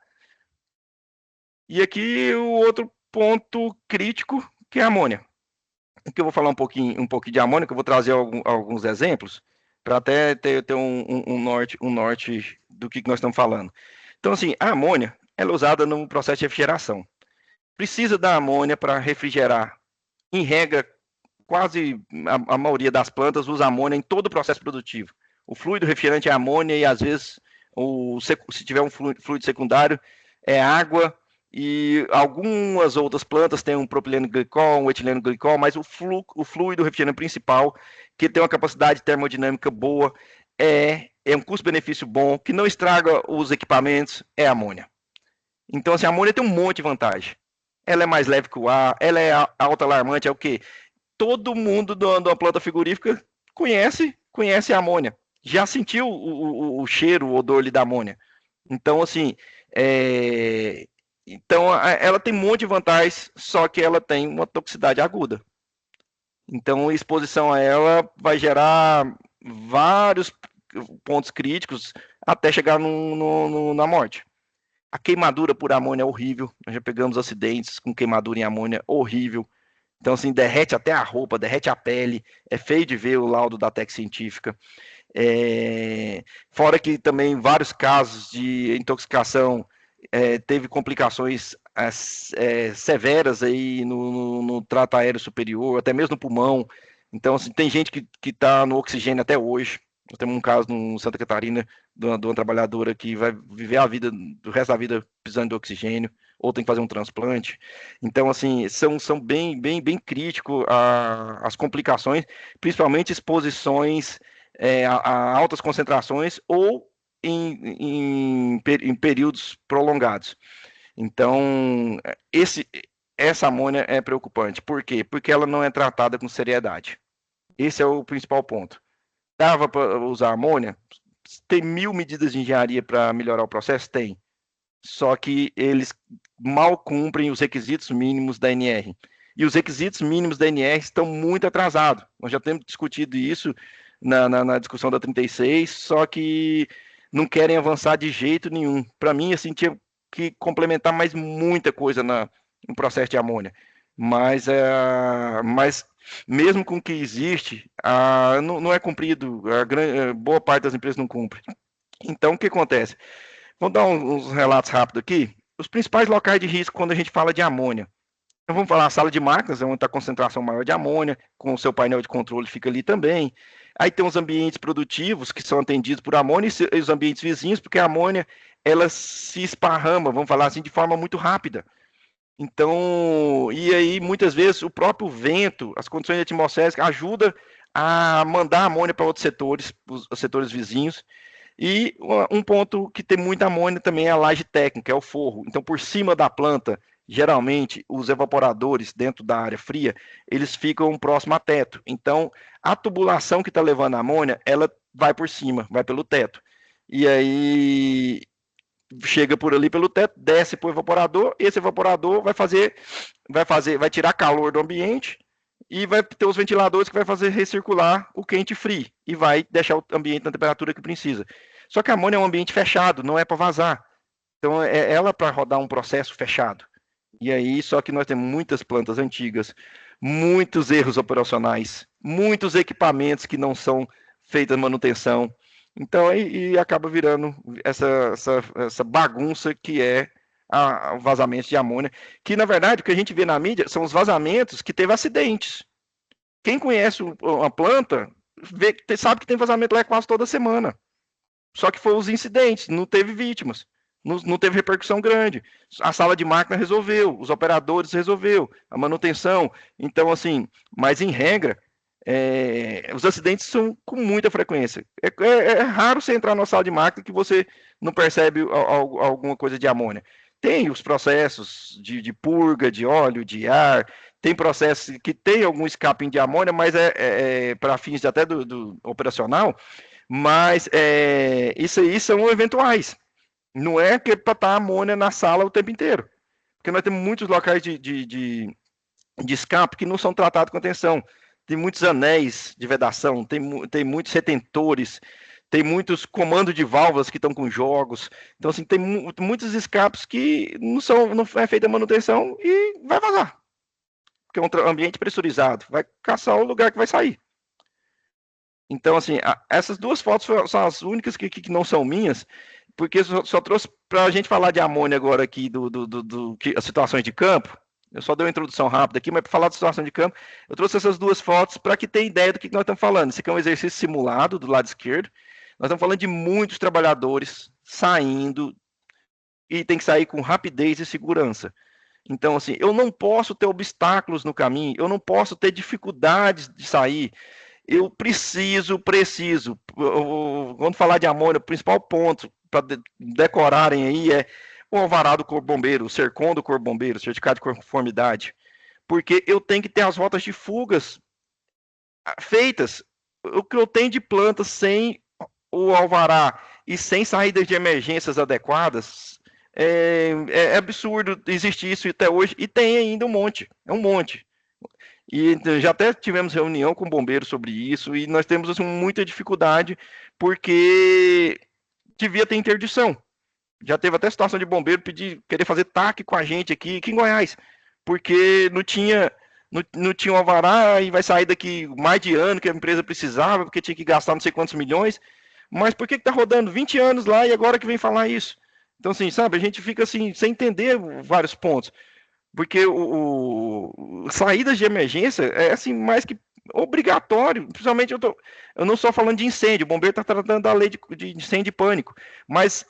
E aqui o outro ponto crítico, que é a amônia. Aqui eu vou falar um pouquinho de amônia, que eu vou trazer alguns exemplos, para até ter um norte do que nós estamos falando. Então, assim, a amônia, ela é usada no processo de refrigeração. Precisa da amônia para refrigerar. Em regra, quase a maioria das plantas usa amônia em todo o processo produtivo. O fluido refrigerante é amônia, e às vezes, se tiver um fluido secundário, é água e algumas outras plantas têm um propileno glicol, um etileno glicol, mas o fluido refrigerante principal, que tem uma capacidade termodinâmica boa, é um custo-benefício bom, que não estraga os equipamentos, é a amônia. Então, assim, a amônia tem um monte de vantagem. Ela é mais leve que o ar, ela é autoalarmante, é o quê? Todo mundo da planta frigorífica conhece a amônia. Já sentiu o cheiro, o odor ali da amônia. Então, assim, então ela tem um monte de vantagens, só que ela tem uma toxicidade aguda. Então, a exposição a ela vai gerar vários pontos críticos até chegar na morte. A queimadura por amônia é horrível. Nós já pegamos acidentes com queimadura em amônia horrível. Então, assim, derrete até a roupa, derrete a pele. É feio de ver o laudo da Tec Científica. Fora que também vários casos de intoxicação teve complicações severas aí no trato aéreo superior, até mesmo no pulmão. Então, assim, tem gente que está no oxigênio até hoje. Nós temos um caso no Santa Catarina de uma trabalhadora que vai viver a vida, do resto da vida precisando de oxigênio, ou tem que fazer um transplante. Então, assim, são bem críticos as complicações, principalmente exposições a altas concentrações ou em períodos prolongados. Então, essa amônia é preocupante. Por quê? Porque ela não é tratada com seriedade. Esse é o principal ponto. Dava para usar amônia? Tem 1000 medidas de engenharia para melhorar o processo? Tem. Só que eles mal cumprem os requisitos mínimos da NR. E os requisitos mínimos da NR estão muito atrasados. Nós já temos discutido isso na discussão da 36, só que não querem avançar de jeito nenhum. Para mim, assim, tinha que complementar mais muita coisa no processo de amônia. Mas mesmo com o que existe, não é cumprido, boa parte das empresas não cumpre. Então, o que acontece? Vou dar uns relatos rápidos aqui. Os principais locais de risco quando a gente fala de amônia. Então, vamos falar a sala de máquinas, onde está a concentração maior de amônia, com o seu painel de controle fica ali também. Aí tem os ambientes produtivos, que são atendidos por amônia, e os ambientes vizinhos, porque a amônia ela se esparrama, vamos falar assim, de forma muito rápida. Então, e aí muitas vezes o próprio vento, as condições atmosféricas ajudam a mandar amônia para outros setores, os setores vizinhos. E um ponto que tem muita amônia também é a laje técnica, é o forro. Então, por cima da planta, geralmente, os evaporadores dentro da área fria, eles ficam próximo a teto. Então, a tubulação que está levando a amônia, ela vai por cima, vai pelo teto. E aí chega por ali pelo teto, desce para o evaporador, esse evaporador vai tirar calor do ambiente e vai ter os ventiladores que vai fazer recircular o quente frio e vai deixar o ambiente na temperatura que precisa. Só que a amônia é um ambiente fechado, não é para vazar. Então, é ela para rodar um processo fechado. E aí, só que nós temos muitas plantas antigas, muitos erros operacionais, muitos equipamentos que não são feitos manutenção. Então, aí acaba virando essa bagunça que é o vazamento de amônia, que, na verdade, o que a gente vê na mídia são os vazamentos que teve acidentes. Quem conhece uma planta sabe que tem vazamento lá quase toda semana. Só que foram os incidentes, não teve vítimas, não teve repercussão grande. A sala de máquina resolveu, os operadores resolveu, a manutenção. Então, assim, mas em regra, os acidentes são com muita frequência. É raro você entrar numa sala de máquina que você não percebe alguma coisa de amônia. Tem os processos de purga, de óleo, de ar, tem processos que tem algum escape de amônia, mas para fins até do operacional, mas isso aí são eventuais. Não é que é para estar amônia na sala o tempo inteiro. Porque nós temos muitos locais de escape que não são tratados com atenção. Tem muitos anéis de vedação, tem muitos retentores, tem muitos comandos de válvulas que estão com jogos. Então, assim, tem muitos escapes que não é feita a manutenção e vai vazar. Porque é um ambiente pressurizado. Vai caçar o lugar que vai sair. Então, assim, essas duas fotos são as únicas que não são minhas, porque só trouxe para a gente falar de amônia agora aqui, as situações de campo. Eu só dei uma introdução rápida aqui, mas para falar de situação de campo, eu trouxe essas duas fotos para que tenha ideia do que nós estamos falando. Esse aqui é um exercício simulado do lado esquerdo. Nós estamos falando de muitos trabalhadores saindo e tem que sair com rapidez e segurança. Então, assim, eu não posso ter obstáculos no caminho, eu não posso ter dificuldades de sair. Eu preciso. Quando falar de amônia, o principal ponto para decorarem aí é o alvará do Corpo Bombeiro, o SERCON do Corpo Bombeiro, certificado de conformidade. Porque eu tenho que ter as rotas de fugas feitas. O que eu tenho de plantas sem o alvará e sem saídas de emergências adequadas, é absurdo existir isso até hoje, e tem ainda um monte, é um monte. E já até tivemos reunião com bombeiros sobre isso, e nós temos assim, muita dificuldade, porque devia ter interdição. Já teve até situação de bombeiro querer fazer TAC com a gente aqui em Goiás, porque não tinha um alvará e vai sair daqui mais de ano que a empresa precisava, porque tinha que gastar não sei quantos milhões. Mas por que está rodando 20 anos lá e agora que vem falar isso? Então, assim, sabe, a gente fica assim, sem entender vários pontos. Porque saídas de emergência é assim, mais que obrigatório. Principalmente eu não estou falando de incêndio, o bombeiro está tratando da lei de incêndio e pânico. Mas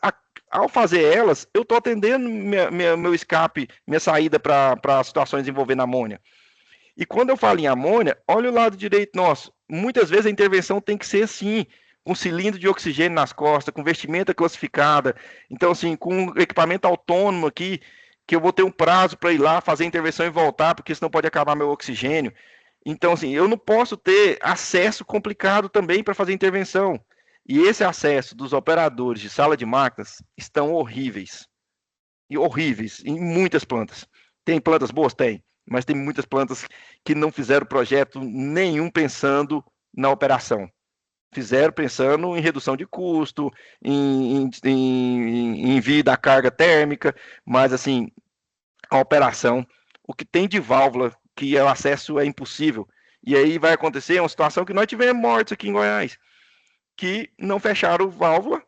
ao fazer elas, eu estou atendendo meu escape, minha saída para situações envolvendo amônia. E quando eu falo em amônia, olha o lado direito nosso. Muitas vezes a intervenção tem que ser assim, com cilindro de oxigênio nas costas, com vestimenta classificada. Então, assim, com equipamento autônomo aqui, que eu vou ter um prazo para ir lá fazer a intervenção e voltar, porque senão pode acabar meu oxigênio. Então, assim, eu não posso ter acesso complicado também para fazer intervenção. E esse acesso dos operadores de sala de máquinas estão horríveis. E horríveis em muitas plantas. Tem plantas boas? Tem. Mas tem muitas plantas que não fizeram projeto nenhum pensando na operação. Fizeram pensando em redução de custo, em envio da carga térmica, mas assim, a operação, o que tem de válvula, que o acesso é impossível. E aí vai acontecer uma situação que nós tivemos mortes aqui em Goiás, que não fecharam válvula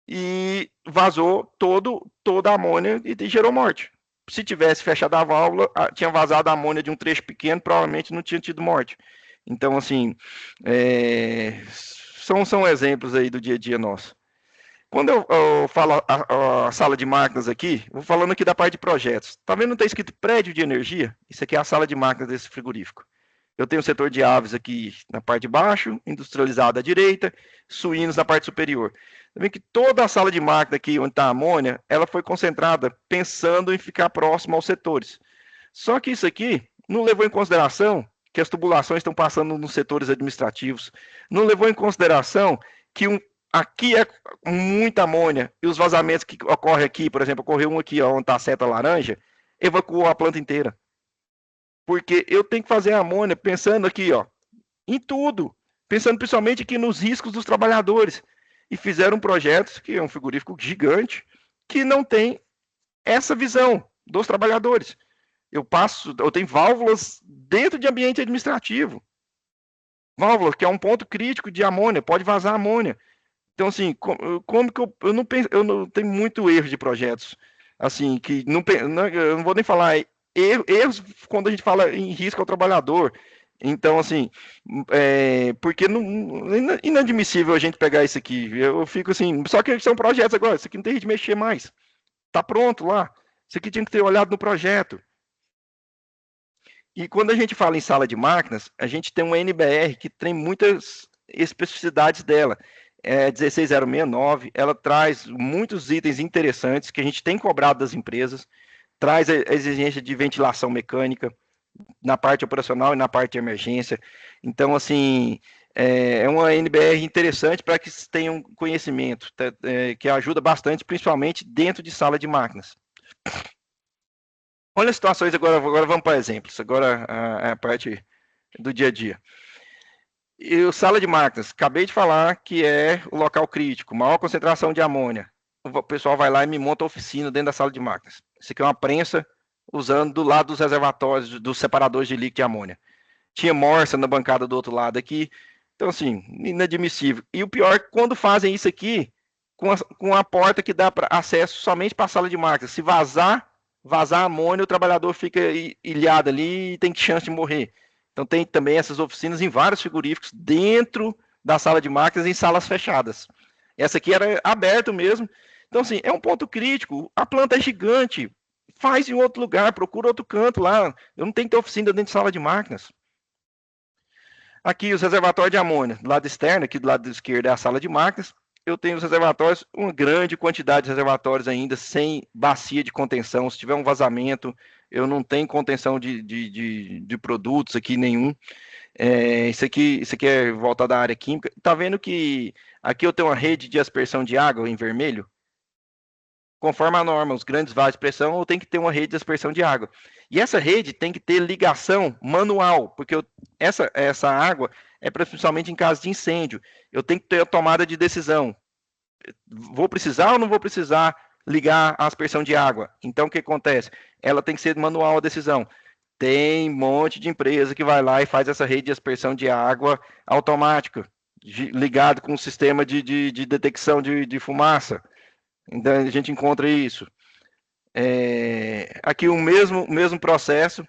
e vazou toda a amônia e gerou morte. Se tivesse fechado a válvula, tinha vazado a amônia de um trecho pequeno, provavelmente não tinha tido morte. Então, assim, são exemplos aí do dia a dia nosso. Quando eu falo a sala de máquinas aqui, vou falando aqui da parte de projetos. Tá vendo? Não está escrito prédio de energia? Isso aqui é a sala de máquinas desse frigorífico. Eu tenho o setor de aves aqui na parte de baixo, industrializado à direita, suínos na parte superior. Tá vendo que toda a sala de máquina aqui, onde está a amônia, ela foi concentrada pensando em ficar próximo aos setores. Só que isso aqui não levou em consideração que as tubulações estão passando nos setores administrativos, não levou em consideração que aqui é muita amônia, e os vazamentos que ocorrem aqui, por exemplo, ocorreu um aqui, ó, onde está a seta laranja, evacuou a planta inteira. Porque eu tenho que fazer a amônia pensando aqui, ó, em tudo, pensando principalmente aqui nos riscos dos trabalhadores. E fizeram um projeto, que é um frigorífico gigante, que não tem essa visão dos trabalhadores. Eu tenho válvulas dentro de ambiente administrativo. Válvula, que é um ponto crítico de amônia, pode vazar amônia. Então, assim, como que eu não tenho muito erro de projetos, assim, que eu não vou nem falar erros quando a gente fala em risco ao trabalhador. Então, assim, porque é inadmissível a gente pegar isso aqui. Eu fico assim, só que são projetos agora, isso aqui não tem jeito de mexer mais. Tá pronto lá. Isso aqui tinha que ter olhado no projeto. E quando a gente fala em sala de máquinas, a gente tem uma NBR que tem muitas especificidades dela. 16069, ela traz muitos itens interessantes que a gente tem cobrado das empresas, traz a exigência de ventilação mecânica na parte operacional e na parte de emergência. Então, assim, é uma NBR interessante para que tenham conhecimento, que ajuda bastante, principalmente dentro de sala de máquinas. Olha as situações agora vamos para exemplos, agora a parte do dia a dia. E o sala de máquinas, acabei de falar que é o local crítico, maior concentração de amônia. O pessoal vai lá e me monta a oficina dentro da sala de máquinas. Isso aqui é uma prensa usando do lado dos reservatórios, dos separadores de líquido de amônia. Tinha morsa na bancada do outro lado aqui. Então, assim, inadmissível. E o pior é que quando fazem isso aqui, com a porta que dá acesso somente para a sala de máquinas. Se vazar amônia, o trabalhador fica ilhado ali e tem chance de morrer. Então tem também essas oficinas em vários frigoríficos dentro da sala de máquinas, em salas fechadas. Essa aqui era aberto mesmo, Então, assim, é um ponto crítico. A planta é gigante, faz em outro lugar, procura outro canto lá. Eu não tenho que ter oficina dentro de sala de máquinas. Aqui, os reservatórios de amônia, do lado externo, aqui do lado esquerdo é a sala de máquinas. Eu tenho os reservatórios, uma grande quantidade de reservatórios ainda, sem bacia de contenção. Se tiver um vazamento, eu não tenho contenção de produtos aqui nenhum. Isso aqui é voltado à área química. Tá vendo que aqui eu tenho uma rede de aspersão de água em vermelho? Conforme a norma, os grandes vasos de pressão, eu tenho que ter uma rede de aspersão de água. E essa rede tem que ter ligação manual, porque essa água é principalmente em caso de incêndio. Eu tenho que ter a tomada de decisão. Vou precisar ou não vou precisar ligar a aspersão de água? Então, o que acontece? Ela tem que ser manual a decisão. Tem um monte de empresa que vai lá e faz essa rede de aspersão de água automática, ligado com um sistema de detecção de fumaça. Então, a gente encontra isso. Aqui o mesmo processo,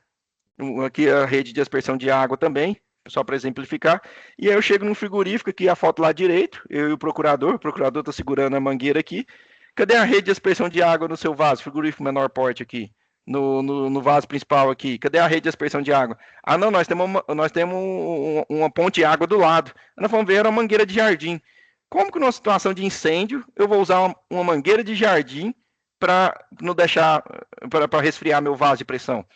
aqui a rede de aspersão de água também, só para exemplificar. E aí eu chego no frigorífico, aqui a foto lá direito, eu e o procurador está segurando a mangueira aqui. Cadê a rede de aspersão de água no seu vaso? Frigorífico menor porte aqui, no vaso principal aqui. Cadê a rede de aspersão de água? Ah, não, nós temos uma ponte de água do lado. Nós vamos ver, era uma mangueira de jardim. Como que numa situação de incêndio eu vou usar uma mangueira de jardim para não deixar, para resfriar meu vaso de pressão?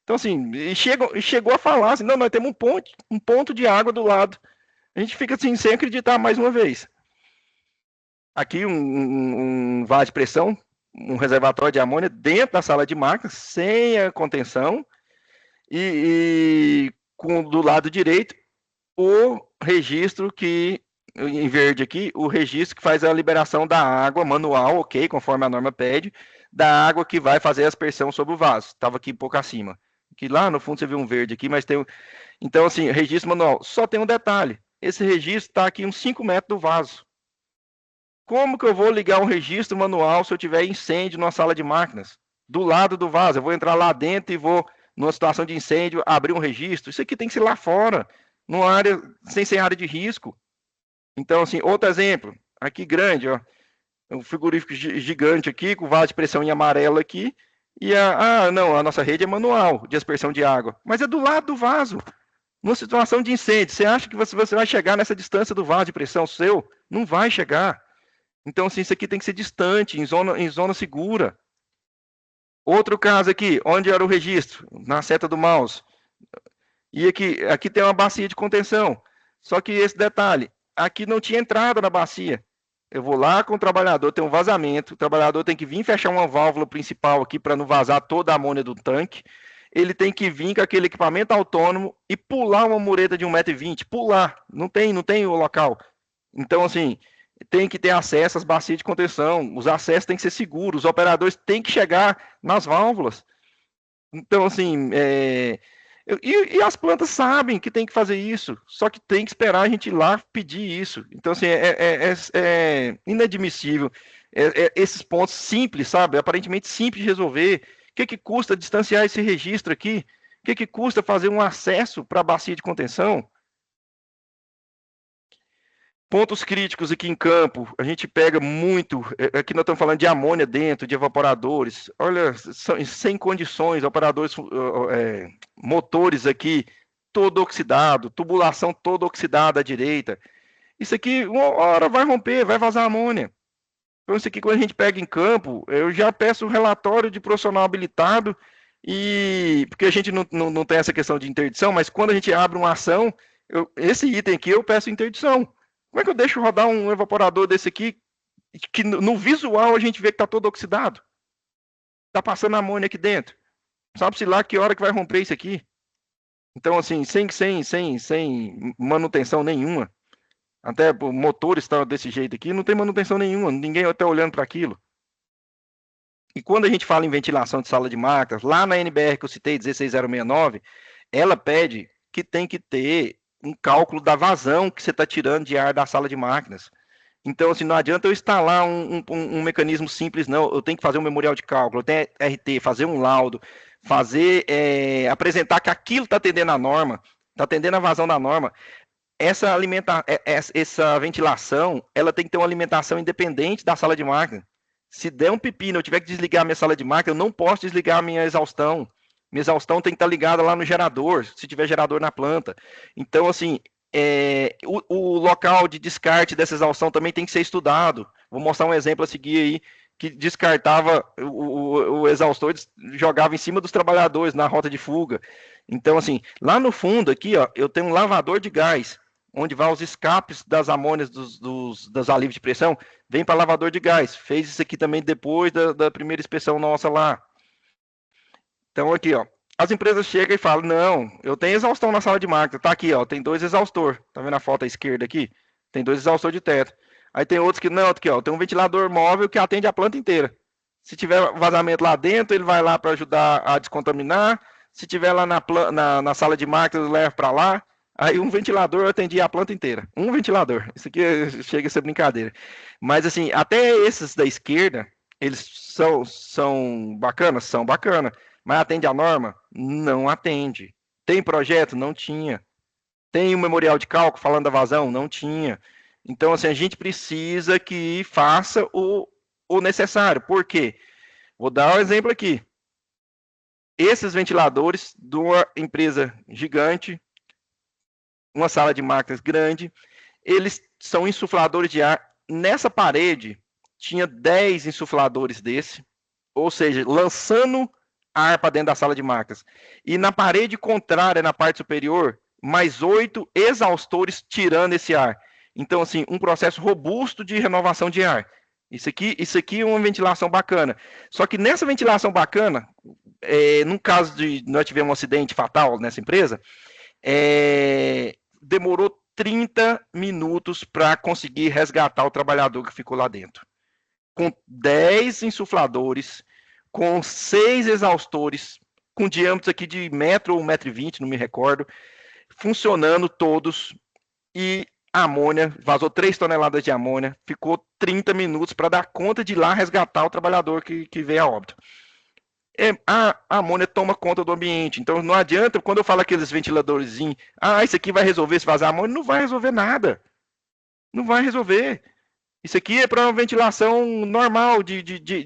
Então, assim, chegou a falar assim, não, nós temos um ponto de água do lado. A gente fica assim, sem acreditar mais uma vez. Aqui um vaso de pressão, um reservatório de amônia dentro da sala de máquinas, sem a contenção, e do lado direito, o registro que, em verde aqui, o registro que faz a liberação da água manual, ok, conforme a norma pede, da água que vai fazer a aspersão sobre o vaso. Estava aqui um pouco acima. Aqui lá no fundo você viu um verde aqui, mas tem... Então, assim, registro manual. Só tem um detalhe. Esse registro está aqui uns 5 metros do vaso. Como que eu vou ligar um registro manual se eu tiver incêndio numa sala de máquinas? Do lado do vaso. Eu vou entrar lá dentro e vou, numa situação de incêndio, abrir um registro. Isso aqui tem que ser lá fora, numa área, sem ser área de risco. Então, assim, outro exemplo. Aqui grande, ó. Um frigorífico gigante aqui, com vaso de pressão em amarelo aqui. E não, a nossa rede é manual de aspersão de água. Mas é do lado do vaso. Numa situação de incêndio, você acha que você vai chegar nessa distância do vaso de pressão seu? Não vai chegar. Então, assim, isso aqui tem que ser distante, em zona segura. Outro caso aqui, onde era o registro? Na seta do mouse. E aqui tem uma bacia de contenção. Só que esse detalhe, aqui não tinha entrada na bacia. Eu vou lá com o trabalhador, tem um vazamento, o trabalhador tem que vir fechar uma válvula principal aqui para não vazar toda a amônia do tanque. Ele tem que vir com aquele equipamento autônomo e pular uma mureta de 1,20 m. Pular, não tem o local. Então, assim, tem que ter acesso às bacias de contenção, os acessos têm que ser seguros, os operadores têm que chegar nas válvulas. Então, assim, e as plantas sabem que tem que fazer isso, só que tem que esperar a gente ir lá pedir isso. Então, assim, é inadmissível esses pontos simples, sabe? Aparentemente simples de resolver. O que custa distanciar esse registro aqui? O que custa fazer um acesso para a bacia de contenção? Pontos críticos aqui em campo, a gente pega muito, aqui nós estamos falando de amônia dentro, de evaporadores, olha, sem condições, operadores, motores aqui, todo oxidado, tubulação toda oxidada à direita. Isso aqui, uma hora vai romper, vai vazar amônia. Então, isso aqui, quando a gente pega em campo, eu já peço um relatório de profissional habilitado, porque a gente não tem essa questão de interdição, mas quando a gente abre uma ação, esse item aqui eu peço interdição. Como é que eu deixo rodar um evaporador desse aqui, que no visual a gente vê que está todo oxidado? Está passando amônia aqui dentro. Sabe-se lá que hora que vai romper isso aqui? Então, assim, sem manutenção nenhuma. Até o motor está desse jeito aqui, não tem manutenção nenhuma, ninguém está olhando para aquilo. E quando a gente fala em ventilação de sala de máquinas, lá na NBR que eu citei, 16069, ela pede que tem que ter um cálculo da vazão que você está tirando de ar da sala de máquinas. Então, assim, não adianta eu instalar um mecanismo simples, não. Eu tenho que fazer um memorial de cálculo, eu tenho RT, fazer um laudo, apresentar que aquilo está atendendo a norma, está atendendo a vazão da norma. Essa ventilação, ela tem que ter uma alimentação independente da sala de máquina. Se der um pepino, eu tiver que desligar a minha sala de máquina, eu não posso desligar a minha exaustão. Minha exaustão tem que estar ligada lá no gerador, se tiver gerador na planta. Então, assim, o local de descarte dessa exaustão também tem que ser estudado. Vou mostrar um exemplo a seguir aí, que descartava o exaustor, jogava em cima dos trabalhadores na rota de fuga. Então, assim, lá no fundo aqui, ó, eu tenho um lavador de gás, onde vai os escapes das amônias das alívios de pressão, vem para lavador de gás. Fez isso aqui também depois da primeira inspeção nossa lá. Então, aqui, ó, as empresas chegam e falam, não, eu tenho exaustão na sala de máquina, tá aqui, ó, tem 2 exaustor, tá vendo a foto à esquerda aqui? Tem 2 exaustor de teto. Aí tem outros que, não, aqui, ó, tem um ventilador móvel que atende a planta inteira. Se tiver vazamento lá dentro, ele vai lá para ajudar a descontaminar. Se tiver lá na sala de máquinas, leva para lá. Aí um ventilador atendia a planta inteira. Um ventilador. Isso aqui chega a ser brincadeira. Mas, assim, até esses da esquerda, eles são bacanas? São bacanas. Mas atende a norma? Não atende. Tem projeto? Não tinha. Tem um memorial de cálculo falando da vazão? Não tinha. Então, assim, a gente precisa que faça o necessário. Por quê? Vou dar um exemplo aqui. Esses ventiladores de uma empresa gigante, uma sala de máquinas grande, eles são insufladores de ar. Nessa parede, tinha 10 insufladores desse, ou seja, lançando ar para dentro da sala de máquinas. E na parede contrária, na parte superior, mais 8 exaustores tirando esse ar. Então, assim, um processo robusto de renovação de ar. Isso aqui é uma ventilação bacana. Só que nessa ventilação bacana, no caso de nós tivemos um acidente fatal nessa empresa, demorou 30 minutos para conseguir resgatar o trabalhador que ficou lá dentro. Com 10 insufladores, com 6 exaustores, com diâmetros aqui de 1 metro ou 1,20 m, não me recordo, funcionando todos, e a amônia, vazou 3 toneladas de amônia, ficou 30 minutos para dar conta de ir lá resgatar o trabalhador que veio a óbito. A amônia toma conta do ambiente, então não adianta, quando eu falo aqueles ventiladores, isso aqui vai resolver se vazar amônia, não vai resolver nada. Não vai resolver. Isso aqui é para uma ventilação normal,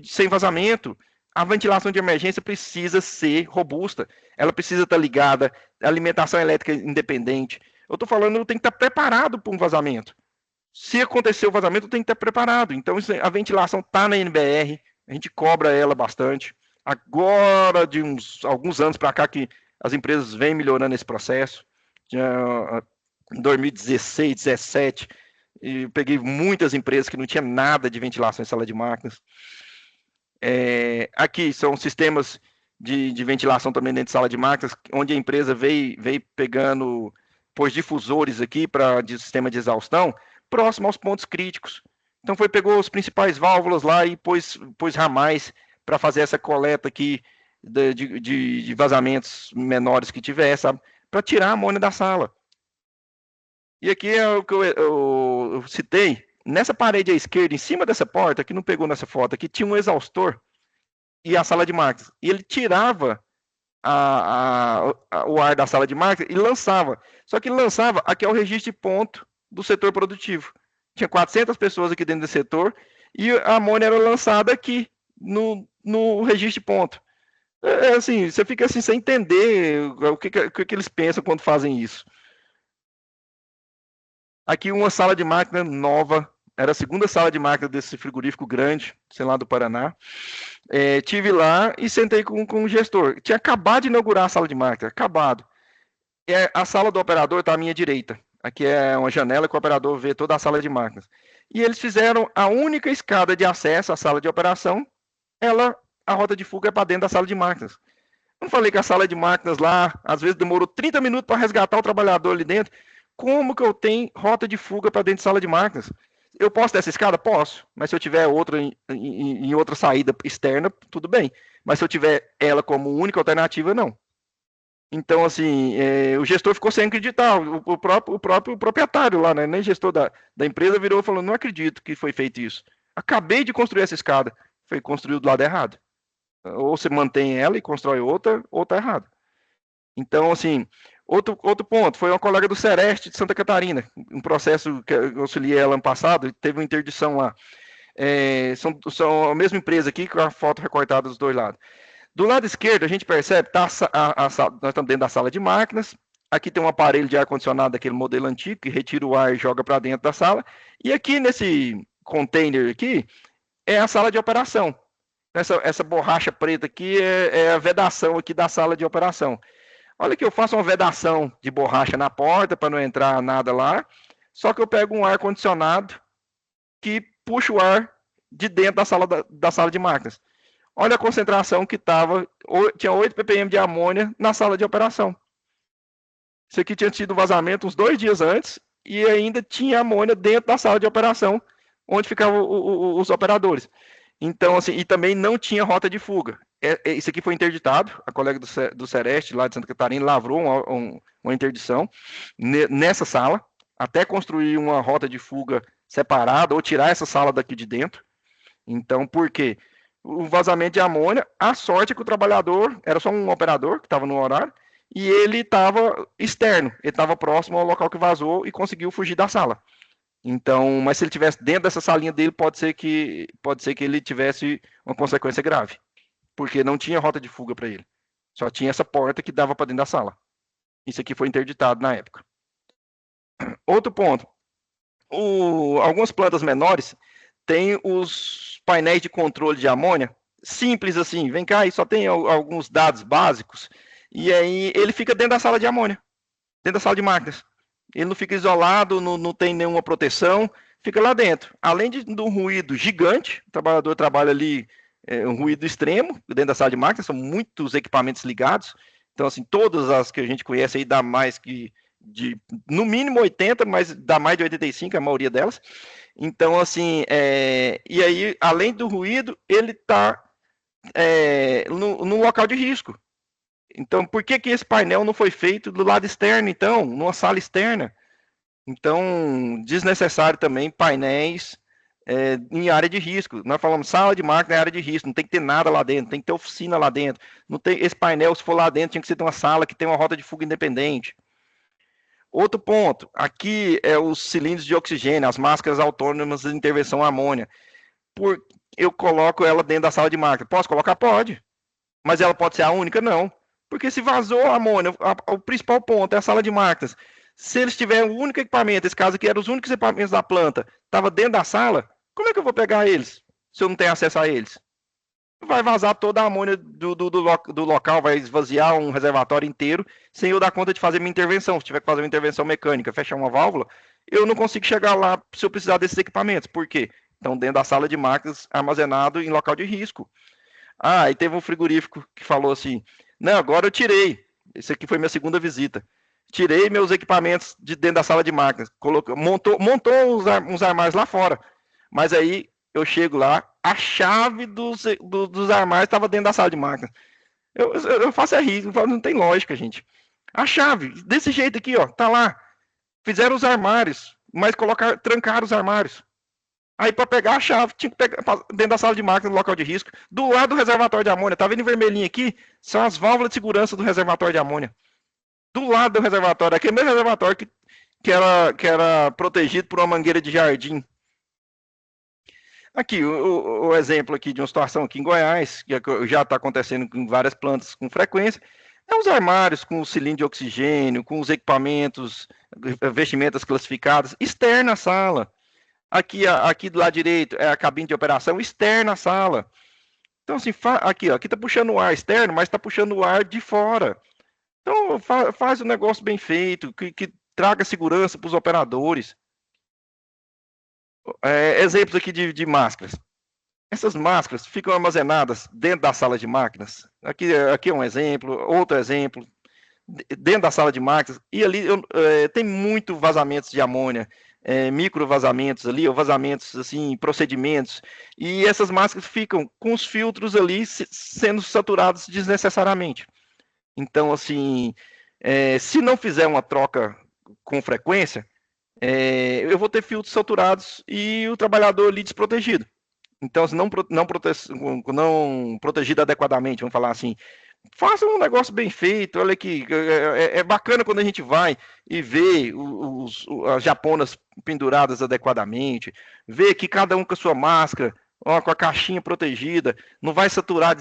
sem vazamento. A ventilação de emergência precisa ser robusta, ela precisa estar ligada, alimentação elétrica independente. Eu estou falando, tem que estar preparado para um vazamento. Se acontecer o vazamento, tem que estar preparado. Então, a ventilação está na NBR, a gente cobra ela bastante. Agora, de alguns anos para cá, que as empresas vêm melhorando esse processo. Em 2016, 2017, eu peguei muitas empresas que não tinham nada de ventilação em sala de máquinas. Aqui são sistemas de ventilação também dentro de sala de máquinas, onde a empresa veio pegando difusores aqui de sistema de exaustão, próximo aos pontos críticos. Então pegou as principais válvulas lá e pôs ramais para fazer essa coleta aqui de vazamentos menores que tiver, sabe? Para tirar a amônia da sala. E aqui é o que eu citei, nessa parede à esquerda, em cima dessa porta, que não pegou nessa foto, aqui tinha um exaustor e a sala de máquinas. E ele tirava o ar da sala de máquinas e lançava. Só que ele lançava, aqui é o registro de ponto do setor produtivo. Tinha 400 pessoas aqui dentro do setor e a amônia era lançada aqui no registro de ponto. Assim, você fica assim sem entender o que eles pensam quando fazem isso. Aqui uma sala de máquina nova, era a segunda sala de máquina desse frigorífico grande, sei lá, do Paraná. Tive lá e sentei com o gestor. Tinha acabado de inaugurar a sala de máquina, acabado. A sala do operador está à minha direita. Aqui é uma janela que o operador vê toda a sala de máquinas. E eles fizeram a única escada de acesso à sala de operação, a rota de fuga é para dentro da sala de máquinas. Não falei que a sala de máquinas lá, às vezes demorou 30 minutos para resgatar o trabalhador ali dentro. Como que eu tenho rota de fuga para dentro de sala de máquinas? Eu posso ter essa escada? Posso. Mas se eu tiver outra em outra saída externa, tudo bem. Mas se eu tiver ela como única alternativa, não. Então, assim, o gestor ficou sem acreditar. O próprio proprietário lá, né? Nem gestor da empresa virou e falou, não acredito que foi feito isso. Acabei de construir essa escada. Foi construído do lado errado. Ou você mantém ela e constrói outra, ou tá errado. Então, assim, outro ponto, foi uma colega do Sereste de Santa Catarina, um processo que eu auxiliei ela ano passado, teve uma interdição lá. são a mesma empresa aqui, com a foto recortada dos dois lados. Do lado esquerdo, a gente percebe, nós estamos dentro da sala de máquinas, aqui tem um aparelho de ar-condicionado daquele modelo antigo, que retira o ar e joga para dentro da sala, e aqui nesse container aqui, é a sala de operação. Essa borracha preta aqui é a vedação aqui da sala de operação. Olha que eu faço uma vedação de borracha na porta, para não entrar nada lá, só que eu pego um ar-condicionado que puxa o ar de dentro da sala de máquinas. Olha a concentração que tinha 8 ppm de amônia na sala de operação. Isso aqui tinha tido vazamento uns 2 dias antes e ainda tinha amônia dentro da sala de operação, onde ficavam os operadores. Então, assim, e também não tinha rota de fuga. Isso aqui foi interditado, a colega do Sereste, lá de Santa Catarina, lavrou uma interdição nessa sala, até construir uma rota de fuga separada, ou tirar essa sala daqui de dentro. Então, por quê? O vazamento de amônia, a sorte é que o trabalhador, era só um operador que estava no horário, e ele estava externo, ele estava próximo ao local que vazou e conseguiu fugir da sala. Então, mas se ele tivesse dentro dessa salinha dele, pode ser que ele tivesse uma consequência grave, porque não tinha rota de fuga para ele. Só tinha essa porta que dava para dentro da sala. Isso aqui foi interditado na época. Outro ponto. Algumas plantas menores têm os painéis de controle de amônia, simples assim, vem cá e só tem alguns dados básicos, e aí ele fica dentro da sala de amônia, dentro da sala de máquinas. Ele não fica isolado, não tem nenhuma proteção, fica lá dentro. Além de um ruído gigante, o trabalhador trabalha ali, um ruído extremo, dentro da sala de máquinas, são muitos equipamentos ligados, então assim, todas as que a gente conhece aí dá mais que no mínimo 80, mas dá mais de 85, a maioria delas. Então, assim, e aí, além do ruído, ele está no local de risco. Então, por que esse painel não foi feito do lado externo, então, numa sala externa? Então, desnecessário também painéis em área de risco. Nós falamos sala de máquina é área de risco, não tem que ter nada lá dentro, tem que ter oficina lá dentro. Não tem, esse painel, se for lá dentro, tinha que ser uma sala que tem uma rota de fuga independente. Outro ponto, aqui é os cilindros de oxigênio, as máscaras autônomas de intervenção amônia. Eu coloco ela dentro da sala de máquina. Posso colocar? Pode. Mas ela pode ser a única? Não. Porque se vazou a amônia, o principal ponto é a sala de máquinas. Se eles tiverem o único equipamento, esse caso aqui era os únicos equipamentos da planta, estava dentro da sala, como é que eu vou pegar eles, se eu não tenho acesso a eles? Vai vazar toda a amônia do local, vai esvaziar um reservatório inteiro, sem eu dar conta de fazer minha intervenção. Se tiver que fazer uma intervenção mecânica, fechar uma válvula, eu não consigo chegar lá se eu precisar desses equipamentos. Por quê? Estão dentro da sala de máquinas, armazenado em local de risco. E teve um frigorífico que falou assim, não, agora eu tirei, esse aqui foi minha segunda visita, tirei meus equipamentos de dentro da sala de máquinas, montou uns armários lá fora, mas aí eu chego lá, a chave dos armários estava dentro da sala de máquinas. Eu faço rir, não tem lógica, gente. A chave, desse jeito aqui, ó, tá lá. Fizeram os armários, mas trancaram os armários. Aí, para pegar a chave, tinha que pegar dentro da sala de máquinas, no local de risco. Do lado do reservatório de amônia, tá vendo em vermelhinho aqui? São as válvulas de segurança do reservatório de amônia. Do lado do reservatório, aquele mesmo reservatório que era protegido por uma mangueira de jardim. Aqui, o exemplo aqui de uma situação aqui em Goiás, que já está acontecendo em várias plantas com frequência, é os armários com o cilindro de oxigênio, com os equipamentos, vestimentas classificadas, externa à sala. Aqui do lado direito é a cabine de operação externa à sala. Então, assim, aqui está puxando o ar externo, mas está puxando o ar de fora. Então, faz um negócio bem feito, que traga segurança para os operadores. Exemplos aqui de máscaras. Essas máscaras ficam armazenadas dentro da sala de máquinas. Aqui é um exemplo, outro exemplo, dentro da sala de máquinas. E ali tem muito vazamentos de amônia, micro vazamentos ali, ou vazamentos, assim, procedimentos. E essas máscaras ficam com os filtros ali sendo saturados desnecessariamente. Então, assim, se não fizer uma troca com frequência, eu vou ter filtros saturados e o trabalhador ali desprotegido. Então, se não protegido adequadamente, vamos falar assim, Faça um negócio bem feito. Olha aqui, é bacana quando a gente vai e vê as japonas penduradas adequadamente, vê que cada um com a sua máscara, ó, com a caixinha protegida, não vai saturar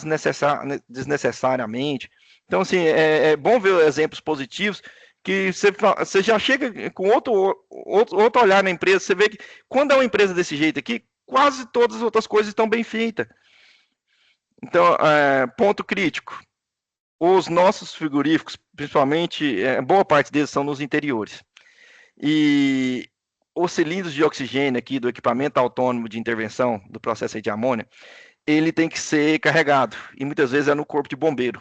desnecessariamente. Então, assim, é bom ver exemplos positivos, que você já chega com outro olhar na empresa. Você vê que quando é uma empresa desse jeito aqui, quase todas as outras coisas estão bem feitas. Então, ponto crítico. Os nossos frigoríficos, principalmente, boa parte deles são nos interiores. E os cilindros de oxigênio aqui do equipamento autônomo de intervenção do processo de amônia, ele tem que ser carregado. E muitas vezes é no corpo de bombeiro.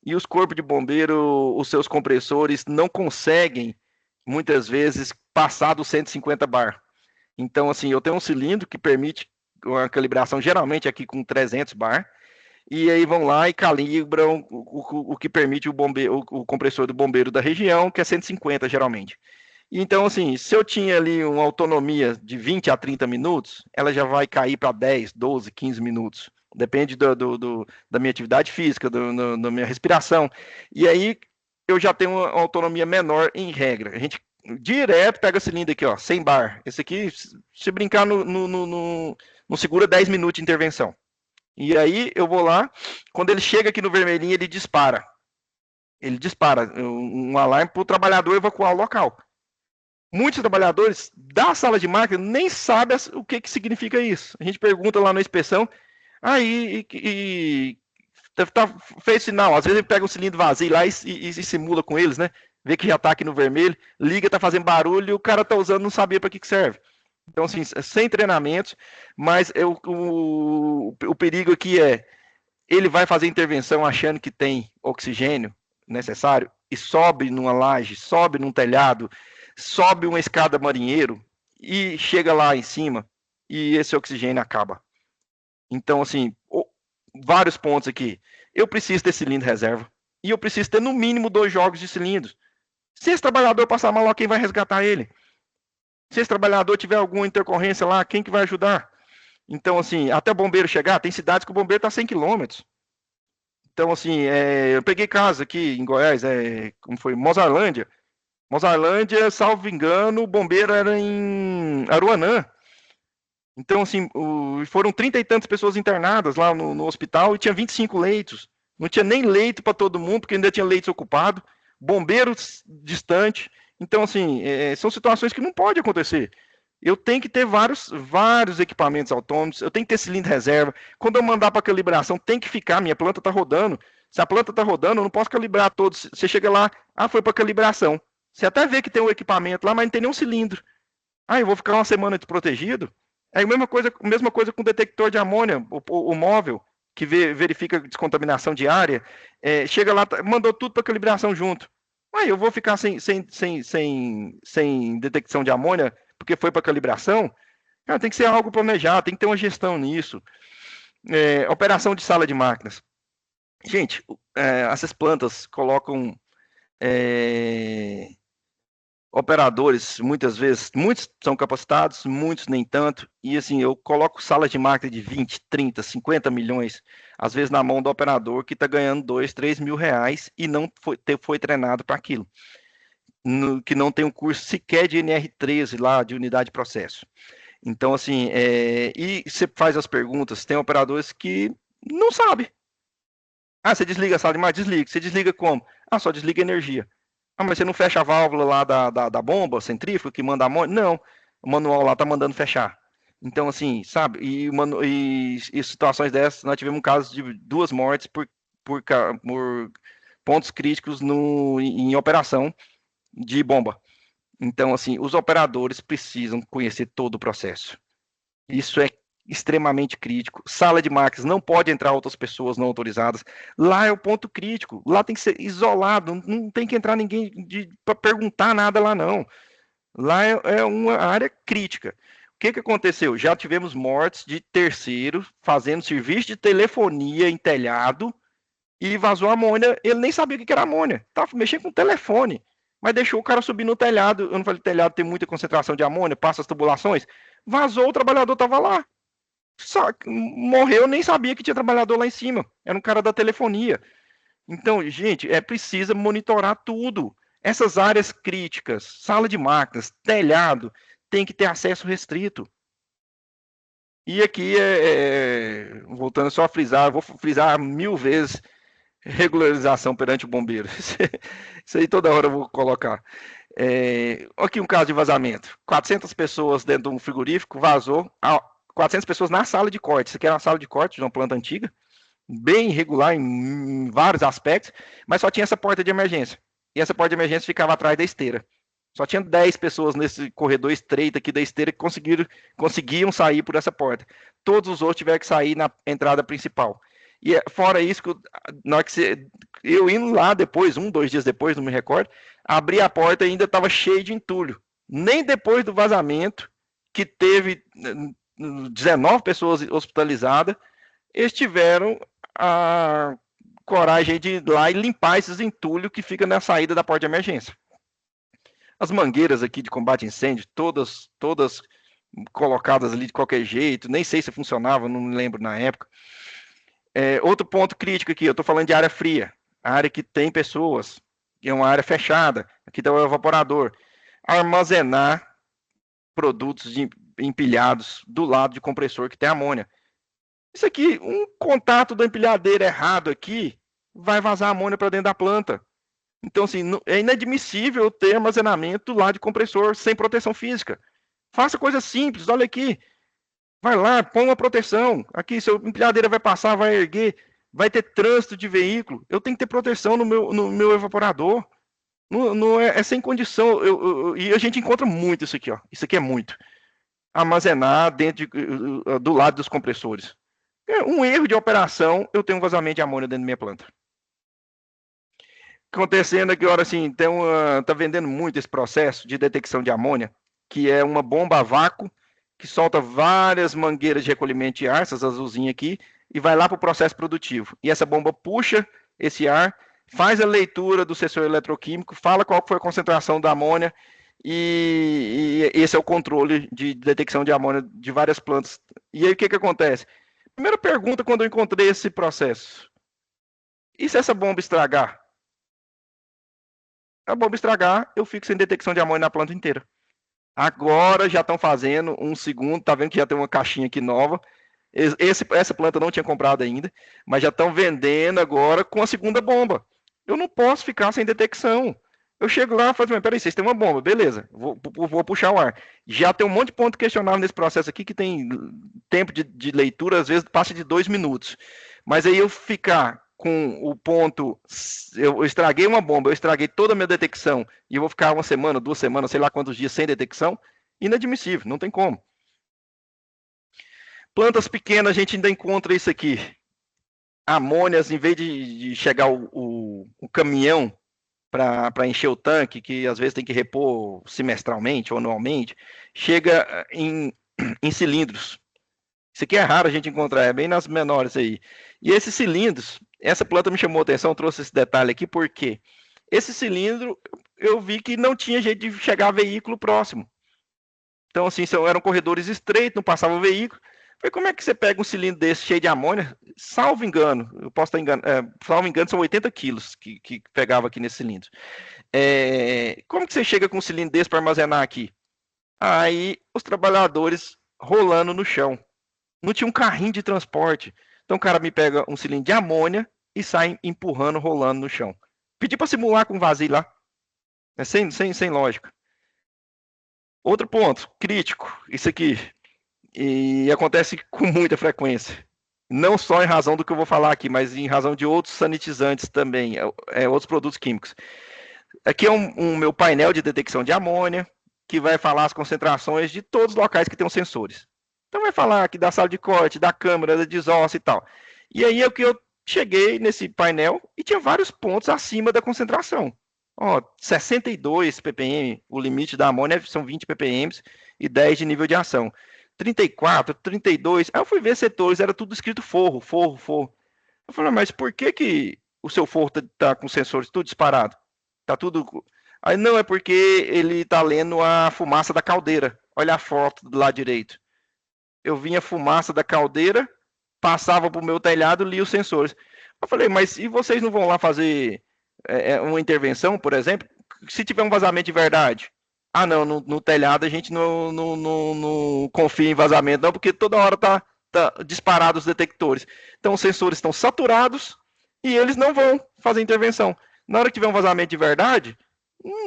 E os corpos de bombeiro, os seus compressores não conseguem, muitas vezes, passar dos 150 bar. Então, assim, eu tenho um cilindro que permite uma calibração, geralmente aqui com 300 bar, e aí vão lá e calibram o que permite o compressor do bombeiro da região, que é 150 geralmente. Então, assim, se eu tinha ali uma autonomia de 20 a 30 minutos, ela já vai cair para 10, 12, 15 minutos. Depende da minha atividade física, da minha respiração. E aí eu já tenho uma autonomia menor em regra. A gente direto pega o cilindro aqui, ó, 100 bar. Esse aqui, se brincar, não segura 10 minutos de intervenção. E aí eu vou lá, quando ele chega aqui no vermelhinho, ele dispara. Ele dispara um alarme para o trabalhador evacuar o local. Muitos trabalhadores da sala de máquina nem sabem o que significa isso. A gente pergunta lá na inspeção, fez sinal. Às vezes ele pega um cilindro vazio lá e simula com eles, né? Vê que já está aqui no vermelho, liga, está fazendo barulho e o cara está usando, não sabia para que serve. Então, assim, sem treinamentos, mas o perigo aqui ele vai fazer intervenção achando que tem oxigênio necessário e sobe numa laje, sobe num telhado, sobe uma escada marinheiro e chega lá em cima e esse oxigênio acaba. Então, assim, vários pontos aqui. Eu preciso ter cilindro reserva e eu preciso ter no mínimo 2 jogos de cilindros. Se esse trabalhador passar mal, quem vai resgatar ele? Se esse trabalhador tiver alguma intercorrência lá, quem que vai ajudar? Então, assim, até o bombeiro chegar, tem cidades que o bombeiro está a 100 quilômetros. Então, assim, eu peguei casa aqui em Goiás, como foi? Mozarlândia, salvo engano, o bombeiro era em Aruanã. Então, assim, foram 30 e tantas pessoas internadas lá no hospital e tinha 25 leitos. Não tinha nem leito para todo mundo, porque ainda tinha leitos ocupados, bombeiros distantes. Então, assim, são situações que não pode acontecer. Eu tenho que ter vários equipamentos autônomos, eu tenho que ter cilindro reserva. Quando eu mandar para calibração, tem que ficar, minha planta está rodando. Se a planta está rodando, eu não posso calibrar todos. Você chega lá, foi para calibração. Você até vê que tem um equipamento lá, mas não tem nenhum cilindro. Eu vou ficar uma semana desprotegido? É a mesma coisa com o detector de amônia, o móvel, que verifica descontaminação diária. Chega lá, mandou tudo para calibração junto. Eu vou ficar sem detecção de amônia porque foi para calibração? Cara, tem que ser algo planejado, tem que ter uma gestão nisso. Operação de sala de máquinas. Gente, essas plantas colocam operadores, muitas vezes, muitos são capacitados, muitos nem tanto, e assim, eu coloco sala de máquina de 20, 30, 50 milhões, às vezes na mão do operador que está ganhando 2, 3 mil reais e não foi treinado para aquilo, que não tem um curso sequer de NR13 lá, de unidade de processo. Então, assim, e você faz as perguntas, tem operadores que não sabem. Você desliga a sala de máquina? Desliga. Você desliga como? Só desliga a energia. Mas você não fecha a válvula lá da bomba centrífuga que manda amônia? Não, o manual lá tá mandando fechar. Então, assim, sabe? E situações dessas, nós tivemos um caso de 2 mortes por pontos críticos em operação de bomba. Então, assim, os operadores precisam conhecer todo o processo. Isso é extremamente crítico. Sala de máquinas, não pode entrar outras pessoas não autorizadas. Lá é o ponto crítico. Lá tem que ser isolado. Não tem que entrar ninguém para perguntar nada lá, não. Lá é uma área crítica. O que aconteceu? Já tivemos mortes de terceiros fazendo serviço de telefonia em telhado e vazou amônia. Ele nem sabia o que era amônia. Estava mexendo com o telefone. Mas deixou o cara subir no telhado. Eu não falei, telhado tem muita concentração de amônia, passa as tubulações. Vazou, o trabalhador estava lá. Morreu, nem sabia que tinha trabalhador lá em cima. Era um cara da telefonia. Então, gente, precisa monitorar tudo. Essas áreas críticas, sala de máquinas, telhado, tem que ter acesso restrito. E aqui, voltando só a frisar, vou frisar 1000 vezes, regularização perante o bombeiro. Isso aí toda hora eu vou colocar. Aqui um caso de vazamento. 400 pessoas dentro de um frigorífico, vazou. 400 pessoas na sala de corte. Isso aqui era uma sala de corte de uma planta antiga, bem irregular em vários aspectos, mas só tinha essa porta de emergência. E essa porta de emergência ficava atrás da esteira. Só tinha 10 pessoas nesse corredor estreito aqui da esteira que conseguiam sair por essa porta. Todos os outros tiveram que sair na entrada principal. E fora isso, na hora que eu indo lá depois, 2 dias depois, não me recordo, abri a porta e ainda estava cheio de entulho. Nem depois do vazamento, que teve 19 pessoas hospitalizadas, eles tiveram a coragem de ir lá e limpar esses entulhos que ficam na saída da porta de emergência. As mangueiras aqui de combate a incêndio, todas colocadas ali de qualquer jeito, nem sei se funcionava, não me lembro na época. Outro ponto crítico aqui, eu estou falando de área fria, a área que tem pessoas, que é uma área fechada, aqui está o evaporador. Armazenar produtos empilhados do lado de compressor que tem amônia. Isso aqui, um contato da empilhadeira errado aqui, vai vazar amônia para dentro da planta. Então, assim, é inadmissível ter armazenamento lá de compressor sem proteção física. Faça coisa simples, olha aqui. Vai lá, põe uma proteção. Aqui, se a empilhadeira vai passar, vai erguer, vai ter trânsito de veículo. Eu tenho que ter proteção no meu evaporador. Não é sem condição. E a gente encontra muito isso aqui, ó. Isso aqui é muito. Armazenar do lado dos compressores. Um erro de operação, eu tenho um vazamento de amônia dentro da minha planta. Acontecendo aqui, agora assim, tá vendendo muito esse processo de detecção de amônia, que é uma bomba a vácuo, que solta várias mangueiras de recolhimento de ar, essas azulzinhas aqui, e vai lá para o processo produtivo. E essa bomba puxa esse ar, faz a leitura do sensor eletroquímico, fala qual foi a concentração da amônia, e esse é o controle de detecção de amônia de várias plantas. E aí o que acontece? Primeira pergunta quando eu encontrei esse processo: e se essa bomba estragar? A bomba estragar, eu fico sem detecção de amônia na planta inteira. Agora já estão fazendo um segundo, tá vendo que já tem uma caixinha aqui nova. Essa planta não tinha comprado ainda, mas já estão vendendo agora com a segunda bomba. Eu não posso ficar sem detecção. Eu chego lá e falo, mas peraí, vocês têm uma bomba, beleza, vou puxar o ar. Já tem um monte de ponto questionável nesse processo aqui, que tem tempo de leitura, às vezes passa de 2 minutos. Mas aí eu ficar com o ponto, eu estraguei uma bomba, eu estraguei toda a minha detecção, e eu vou ficar 1 semana, 2 semanas, sei lá quantos dias sem detecção, inadmissível, não tem como. Plantas pequenas, a gente ainda encontra isso aqui. Amônias, em vez de chegar o caminhão para encher o tanque, que às vezes tem que repor semestralmente ou anualmente, chega em cilindros. Isso aqui é raro a gente encontrar, é bem nas menores aí. E esses cilindros, essa planta me chamou a atenção, trouxe esse detalhe aqui, porque esse cilindro, eu vi que não tinha jeito de chegar veículo próximo. Então, assim, eram corredores estreitos, não passava veículo. Falei, como é que você pega um cilindro desse cheio de amônia? Salvo engano, eu posso estar enganado, salvo engano, são 80 quilos que pegava aqui nesse cilindro. Como que você chega com um cilindro desse para armazenar aqui? Aí, os trabalhadores rolando no chão. Não tinha um carrinho de transporte. Então, o cara me pega um cilindro de amônia e sai empurrando, rolando no chão. Pedi para simular com vazio lá. Sem lógica. Outro ponto, crítico, isso aqui. E acontece com muita frequência. Não só em razão do que eu vou falar aqui, mas em razão de outros sanitizantes também, outros produtos químicos. Aqui é um meu painel de detecção de amônia, que vai falar as concentrações de todos os locais que tem os sensores. Então vai falar aqui da sala de corte, da câmara, da desossa e tal. E aí é o que eu cheguei nesse painel e tinha vários pontos acima da concentração. 62 ppm, o limite da amônia são 20 ppm e 10 de nível de ação. 34, 32, aí eu fui ver setores, era tudo escrito forro. Eu falei, mas por que o seu forro tá com sensores tudo disparado? Tá tudo... Aí não, é porque ele tá lendo a fumaça da caldeira. Olha a foto do lado direito. Eu vinha a fumaça da caldeira, passava pro meu telhado, lia os sensores. Eu falei, mas e vocês não vão lá fazer uma intervenção, por exemplo, se tiver um vazamento de verdade? Ah, não, no telhado a gente não confia em vazamento, não, porque toda hora tá disparado os detectores. Então, os sensores estão saturados e eles não vão fazer intervenção. Na hora que tiver um vazamento de verdade,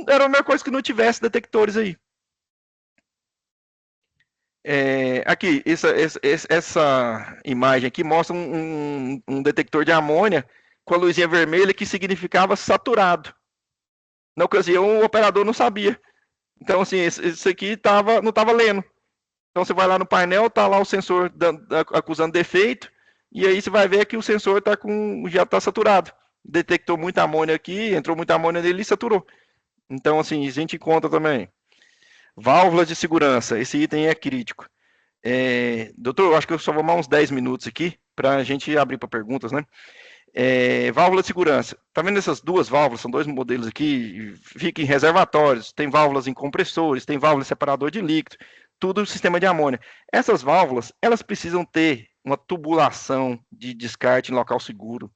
era a mesma coisa que não tivesse detectores aí. Aqui, essa imagem aqui mostra um detector de amônia com a luzinha vermelha que significava saturado. Na ocasião, o operador não sabia. Então, assim, isso aqui não estava lendo. Então, você vai lá no painel, está lá o sensor acusando defeito, e aí você vai ver que o sensor já está saturado. Detectou muita amônia aqui, entrou muita amônia nele e saturou. Então, assim, a gente encontra também. Válvulas de segurança, esse item é crítico. Doutor, eu acho que eu só vou mais uns 10 minutos aqui, para a gente abrir para perguntas, né? Válvula de segurança. Tá vendo essas duas válvulas? São dois modelos aqui. Fica em reservatórios. Tem válvulas em compressores, tem válvula em separador de líquido. Tudo sistema de amônia. Essas válvulas, elas precisam ter uma tubulação de descarte em local seguro.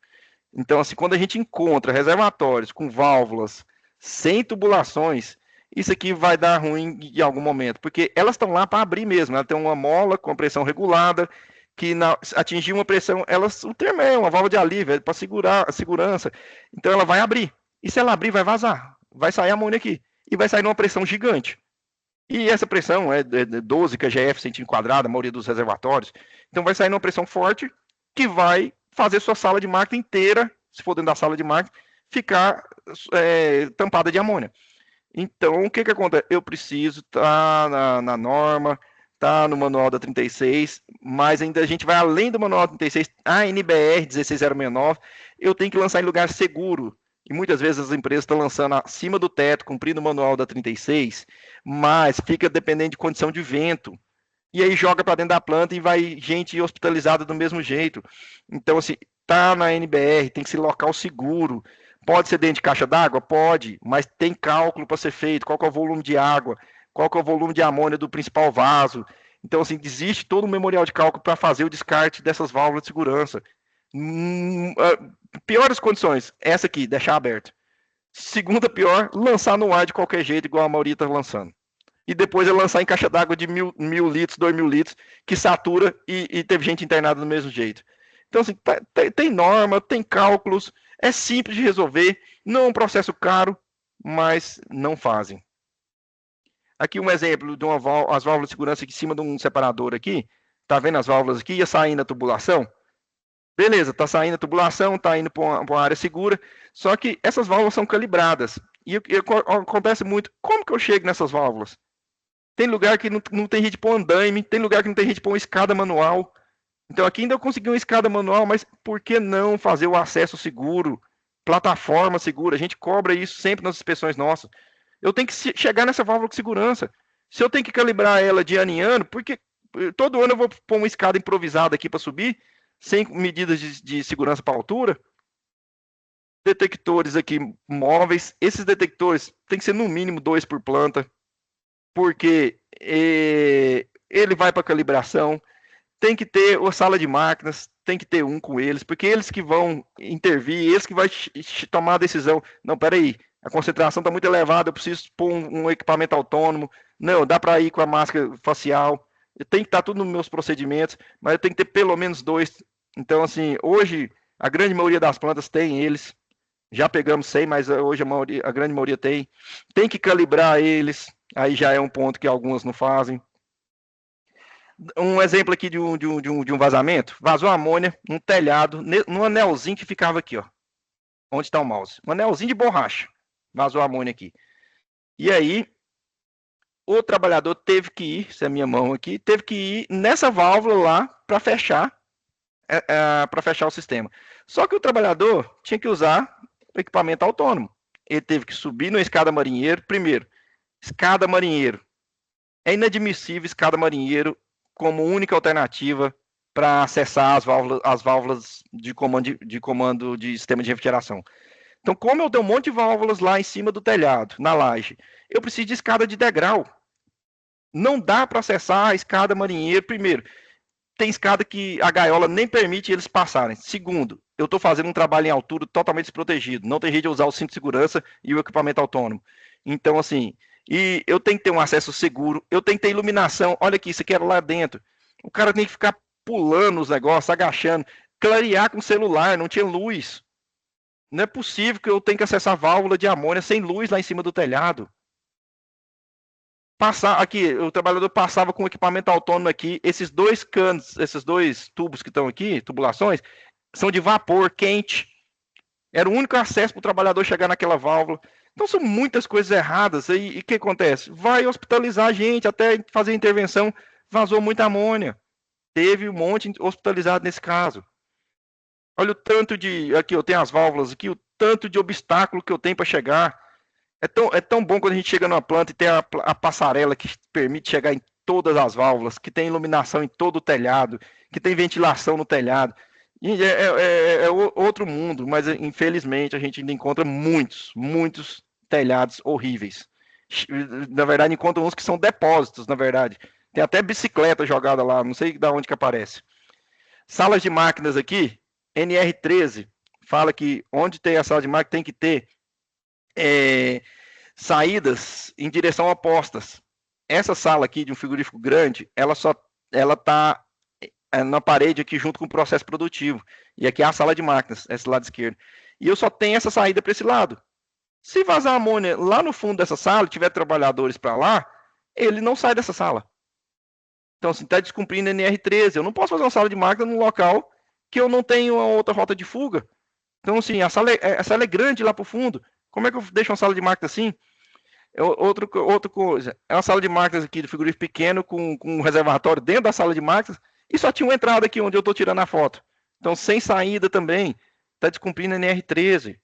Então, assim, quando a gente encontra reservatórios com válvulas sem tubulações, isso aqui vai dar ruim em algum momento, porque elas estão lá para abrir mesmo. Ela tem uma mola com pressão regulada, que atingir uma pressão, o termo é uma válvula de alívio, para segurar a segurança. Então ela vai abrir. E se ela abrir, vai vazar. Vai sair amônia aqui. E vai sair numa pressão gigante. E essa pressão é 12 kgf centímetro quadrado, a maioria dos reservatórios. Então vai sair numa pressão forte que vai fazer sua sala de máquina inteira, se for dentro da sala de máquina, ficar tampada de amônia. Então, o que acontece? Eu preciso estar na norma, tá no manual da 36, mas ainda a gente vai além do manual da 36, a NBR 16069, eu tenho que lançar em lugar seguro. E muitas vezes as empresas estão lançando acima do teto, cumprindo o manual da 36, mas fica dependendo de condição de vento. E aí joga para dentro da planta e vai gente hospitalizada do mesmo jeito. Então, assim, tá na NBR, tem que ser local seguro. Pode ser dentro de caixa d'água? Pode, mas tem cálculo para ser feito. Qual que é o volume de água? Qual que é o volume de amônia do principal vaso? Então, assim, existe todo um memorial de cálculo para fazer o descarte dessas válvulas de segurança. Piores condições, essa aqui, deixar aberto. Segunda pior, lançar no ar de qualquer jeito, igual a maioria está lançando. E depois é lançar em caixa d'água de 1.000 litros, 2.000 litros, que satura e teve gente internada do mesmo jeito. Então, assim, tem norma, tem cálculos, é simples de resolver, não é um processo caro, mas não fazem. Aqui um exemplo de as válvulas de segurança aqui em cima de um separador aqui. Tá vendo as válvulas aqui? Ia saindo a tubulação. Beleza, tá saindo a tubulação, tá indo para uma área segura. Só que essas válvulas são calibradas. E acontece muito. Como que eu chego nessas válvulas? Tem lugar que não tem jeito de pôr andaime, tem lugar que não tem jeito de pôr uma escada manual. Então aqui ainda eu consegui uma escada manual, mas por que não fazer o acesso seguro? Plataforma segura, a gente cobra isso sempre nas inspeções nossas. Eu tenho que chegar nessa válvula de segurança. Se eu tenho que calibrar ela de ano em ano, porque todo ano eu vou pôr uma escada improvisada aqui para subir, sem medidas de segurança para altura. Detectores aqui móveis. Esses detectores tem que ser no mínimo 2 por planta, porque ele vai para calibração. Tem que ter a sala de máquinas, tem que ter um com eles, porque eles que vão intervir, eles que vão tomar a decisão. Não, peraí, a concentração está muito elevada, eu preciso pôr um equipamento autônomo. Não, dá para ir com a máscara facial. Tem que estar tudo nos meus procedimentos, mas eu tenho que ter pelo menos 2. Então, assim, hoje a grande maioria das plantas tem eles. Já pegamos 100, mas hoje a grande maioria tem. Tem que calibrar eles, aí já é um ponto que algumas não fazem. Um exemplo aqui de um vazamento. Vazou amônia num telhado, num anelzinho que ficava aqui, ó. Onde está o mouse? Um anelzinho de borracha. Vazou amônia aqui. E aí, o trabalhador teve que ir, essa é a minha mão aqui, teve que ir nessa válvula lá para fechar o sistema. Só que o trabalhador tinha que usar o equipamento autônomo. Ele teve que subir na escada marinheiro. Primeiro, escada marinheiro. É inadmissível escada marinheiro como única alternativa para acessar as válvulas de comando de sistema de refrigeração. Então, como eu tenho um monte de válvulas lá em cima do telhado, na laje, eu preciso de escada de degrau. Não dá para acessar a escada marinheiro primeiro. tem escada que a gaiola nem permite eles passarem. Segundo, eu estou fazendo um trabalho em altura totalmente desprotegido. Não tem jeito de usar o cinto de segurança e o equipamento autônomo. Então, assim, e eu tenho que ter um acesso seguro, eu tenho que ter iluminação. Olha aqui, isso aqui era lá dentro. O cara tem que ficar pulando os negócios, agachando, clarear com o celular, não tinha luz. Não é possível que eu tenha que acessar a válvula de amônia sem luz lá em cima do telhado. Passar aqui, o trabalhador passava com o equipamento autônomo aqui, esses dois canos, esses dois tubos que estão aqui, tubulações, são de vapor quente. Era o único acesso para o trabalhador chegar naquela válvula. Então são muitas coisas erradas. E o que acontece? Vai hospitalizar a gente, até fazer intervenção, vazou muita amônia. Teve um monte hospitalizado nesse caso. Olha o tanto de... Aqui eu tenho as válvulas aqui, o tanto de obstáculo que eu tenho para chegar. É tão bom quando a gente chega numa planta e tem a passarela que permite chegar em todas as válvulas, que tem iluminação em todo o telhado, que tem ventilação no telhado. E é outro mundo, mas infelizmente a gente ainda encontra muitos telhados horríveis. Na verdade, encontra uns que são depósitos, na verdade. Tem até bicicleta jogada lá, não sei de onde que aparece. Salas de máquinas aqui, NR13, fala que onde tem a sala de máquina tem que ter saídas em direção opostas. Essa sala aqui de um frigorífico grande, ela está na parede aqui junto com o processo produtivo. E aqui é a sala de máquinas, esse lado esquerdo. E eu só tenho essa saída para esse lado. Se vazar amônia lá no fundo dessa sala, tiver trabalhadores para lá, ele não sai dessa sala. Então, assim, está descumprindo NR13. Eu não posso fazer uma sala de máquina num local que eu não tenho uma outra rota de fuga. Então, assim, a sala é grande lá para o fundo. Como é que eu deixo uma sala de máquina assim? Outra coisa, é uma sala de máquinas aqui do frigorífico pequeno com um reservatório dentro da sala de máquinas e só tinha uma entrada aqui onde eu estou tirando a foto. Então, sem saída também, está descumprindo NR13.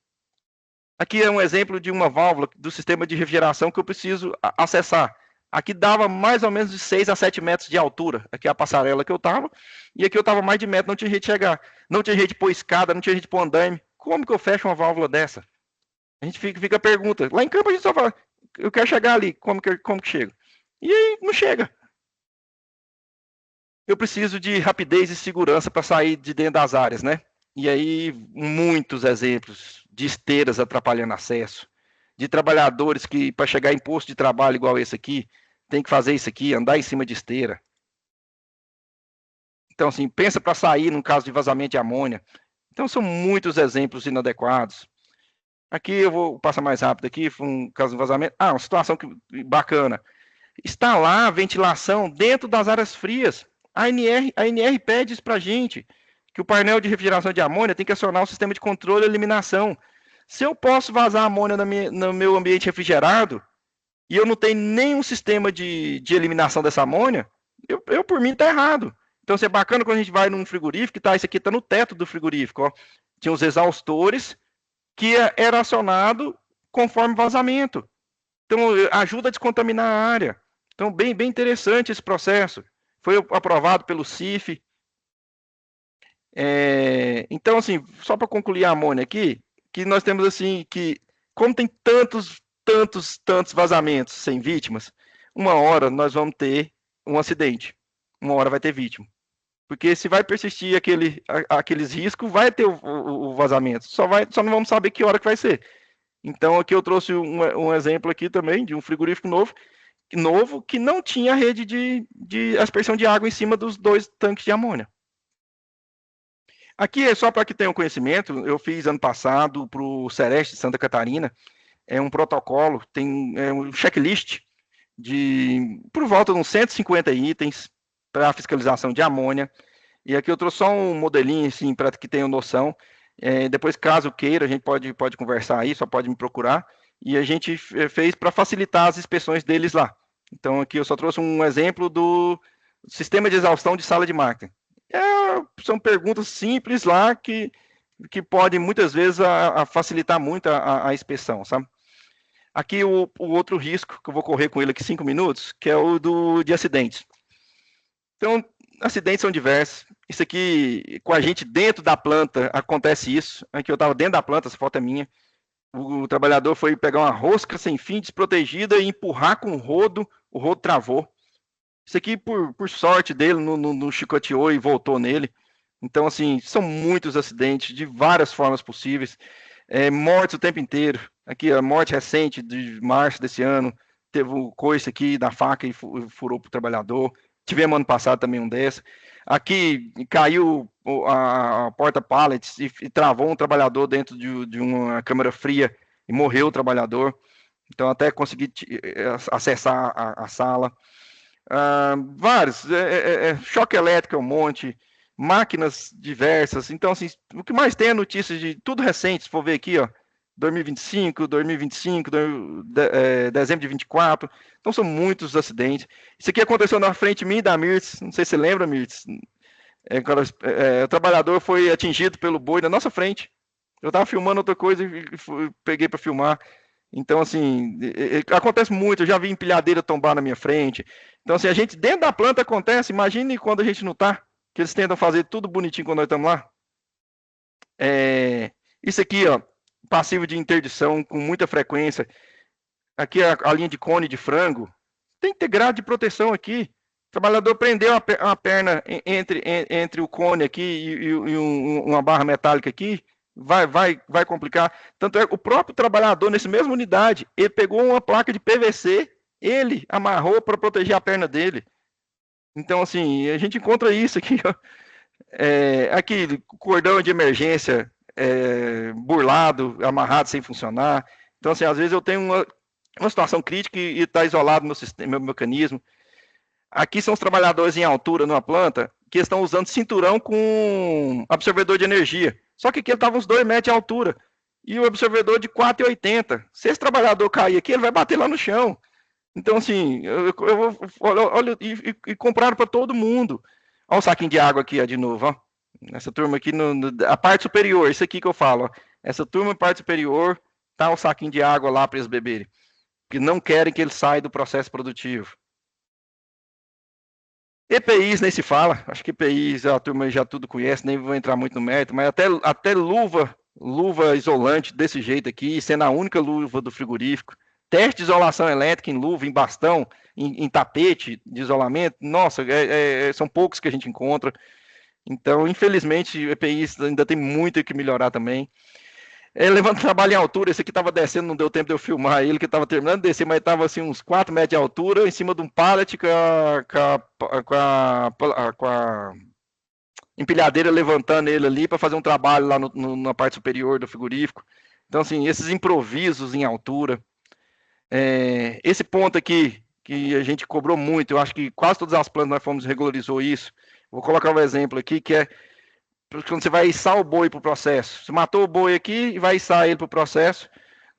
Aqui é um exemplo de uma válvula do sistema de refrigeração que eu preciso acessar. Aqui dava mais ou menos de 6 a 7 metros de altura. Aqui é a passarela que eu estava. E aqui eu estava mais de metro, não tinha jeito de chegar. Não tinha jeito de pôr escada, não tinha jeito de pôr andaime. Como que eu fecho uma válvula dessa? A gente fica a pergunta. Lá em campo a gente só fala, eu quero chegar ali, como que chego? E aí não chega. Eu preciso de rapidez e segurança para sair de dentro das áreas, né? E aí muitos exemplos de esteiras atrapalhando acesso, de trabalhadores que para chegar em posto de trabalho igual esse aqui, tem que fazer isso aqui, andar em cima de esteira. Então assim, pensa para sair num caso de vazamento de amônia. Então são muitos exemplos inadequados. Aqui eu vou passar mais rápido aqui, foi um caso de vazamento. Uma situação bacana. Instalar a ventilação dentro das áreas frias. A ANR pede isso para a gente, que o painel de refrigeração de amônia tem que acionar o sistema de controle e eliminação. Se eu posso vazar amônia no meu ambiente refrigerado, e eu não tenho nenhum sistema de eliminação dessa amônia, eu por mim, está errado. Então, isso é bacana quando a gente vai num frigorífico, isso aqui está no teto do frigorífico. Ó. Tinha os exaustores, que era acionado conforme vazamento. Então, ajuda a descontaminar a área. Então, bem interessante esse processo. Foi aprovado pelo CIF. Então, assim, só para concluir a amônia aqui, que nós temos assim, que como tem tantos vazamentos sem vítimas, uma hora nós vamos ter um acidente. Uma hora vai ter vítima. Porque se vai persistir aqueles riscos, vai ter o vazamento. Só não vamos saber que hora que vai ser. Então, aqui eu trouxe um exemplo aqui também de um frigorífico novo que não tinha rede de aspersão de água em cima dos 2 tanques de amônia. Aqui é só para que tenham conhecimento, eu fiz ano passado para o Sereste de Santa Catarina, é um protocolo, tem um checklist por volta de uns 150 itens para fiscalização de amônia. E aqui eu trouxe só um modelinho, assim, para que tenham noção. Depois, caso queira, a gente pode conversar aí, só pode me procurar. E a gente fez para facilitar as inspeções deles lá. Então, aqui eu só trouxe um exemplo do sistema de exaustão de sala de máquina. São perguntas simples lá que podem, muitas vezes, facilitar muito a inspeção, sabe? Aqui o outro risco, que eu vou correr com ele aqui 5 minutos, que é o de acidentes. Então, acidentes são diversos. Isso aqui, com a gente dentro da planta, acontece isso. Aqui eu estava dentro da planta, essa foto é minha. O trabalhador foi pegar uma rosca sem fim, desprotegida, e empurrar com o rodo travou. Isso aqui, por sorte dele, não chicoteou e voltou nele. Então, assim, são muitos acidentes de várias formas possíveis. Mortes o tempo inteiro. Aqui, a morte recente de março desse ano, teve um coice aqui da faca e furou para o trabalhador. Tivemos ano passado também um dessa. Aqui caiu a porta-pallets e travou um trabalhador dentro de uma câmara fria e morreu o trabalhador. Então, até consegui acessar a sala. Vários. Choque elétrico é um monte. Máquinas diversas. Então, assim, o que mais tem é notícias de tudo recente. Se for ver aqui, ó, 2025, dezembro de 24. Então, são muitos acidentes. Isso aqui aconteceu na frente de mim e da Mirtz. Não sei se você lembra, Mirtz. O trabalhador foi atingido pelo boi na nossa frente. Eu estava filmando outra coisa e peguei para filmar. Então, assim, acontece muito. Eu já vi empilhadeira tombar na minha frente. Então, assim, a gente dentro da planta acontece. Imagine quando a gente não está. Que eles tentam fazer tudo bonitinho quando nós estamos lá. Isso aqui, ó, passivo de interdição com muita frequência. Aqui a linha de cone de frango. Tem que ter grade de proteção aqui. O trabalhador prendeu a perna entre o cone aqui e uma barra metálica aqui. Vai complicar. Tanto é que o próprio trabalhador, nessa mesma unidade, ele pegou uma placa de PVC, ele amarrou para proteger a perna dele. Então, assim, a gente encontra isso aqui, ó. Aqui, cordão de emergência burlado, amarrado sem funcionar. Então, assim, às vezes eu tenho uma situação crítica e está isolado meu mecanismo. Aqui são os trabalhadores em altura numa planta que estão usando cinturão com absorvedor de energia. Só que aqui ele estava uns 2 metros de altura e o absorvedor de 4,80. Se esse trabalhador cair aqui, ele vai bater lá no chão. Então, assim, olha, e compraram para todo mundo. Olha o saquinho de água aqui, ó, de novo, ó. Essa turma aqui, a parte superior, isso aqui que eu falo, ó. Essa turma, parte superior, tá o saquinho de água lá para eles beberem. Que não querem que ele saia do processo produtivo. EPIs nem se fala, acho que EPIs a turma já tudo conhece, nem vou entrar muito no mérito, mas até luva isolante desse jeito aqui, sendo a única luva do frigorífico. Teste de isolação elétrica em luva, em bastão, em tapete de isolamento, nossa, são poucos que a gente encontra. Então, infelizmente, o EPI ainda tem muito que melhorar também. Levando trabalho em altura, esse aqui estava descendo, não deu tempo de eu filmar ele, que estava terminando de descer, mas estava assim, uns 4 metros de altura, em cima de um pallet com a empilhadeira levantando ele ali para fazer um trabalho lá na parte superior do frigorífico. Então, assim, esses improvisos em altura. Esse ponto aqui, que a gente cobrou muito, eu acho que quase todas as plantas nós fomos regularizou isso. Vou colocar um exemplo aqui, que é quando você vai içar o boi para o processo. Você matou o boi aqui e vai içar ele para o processo.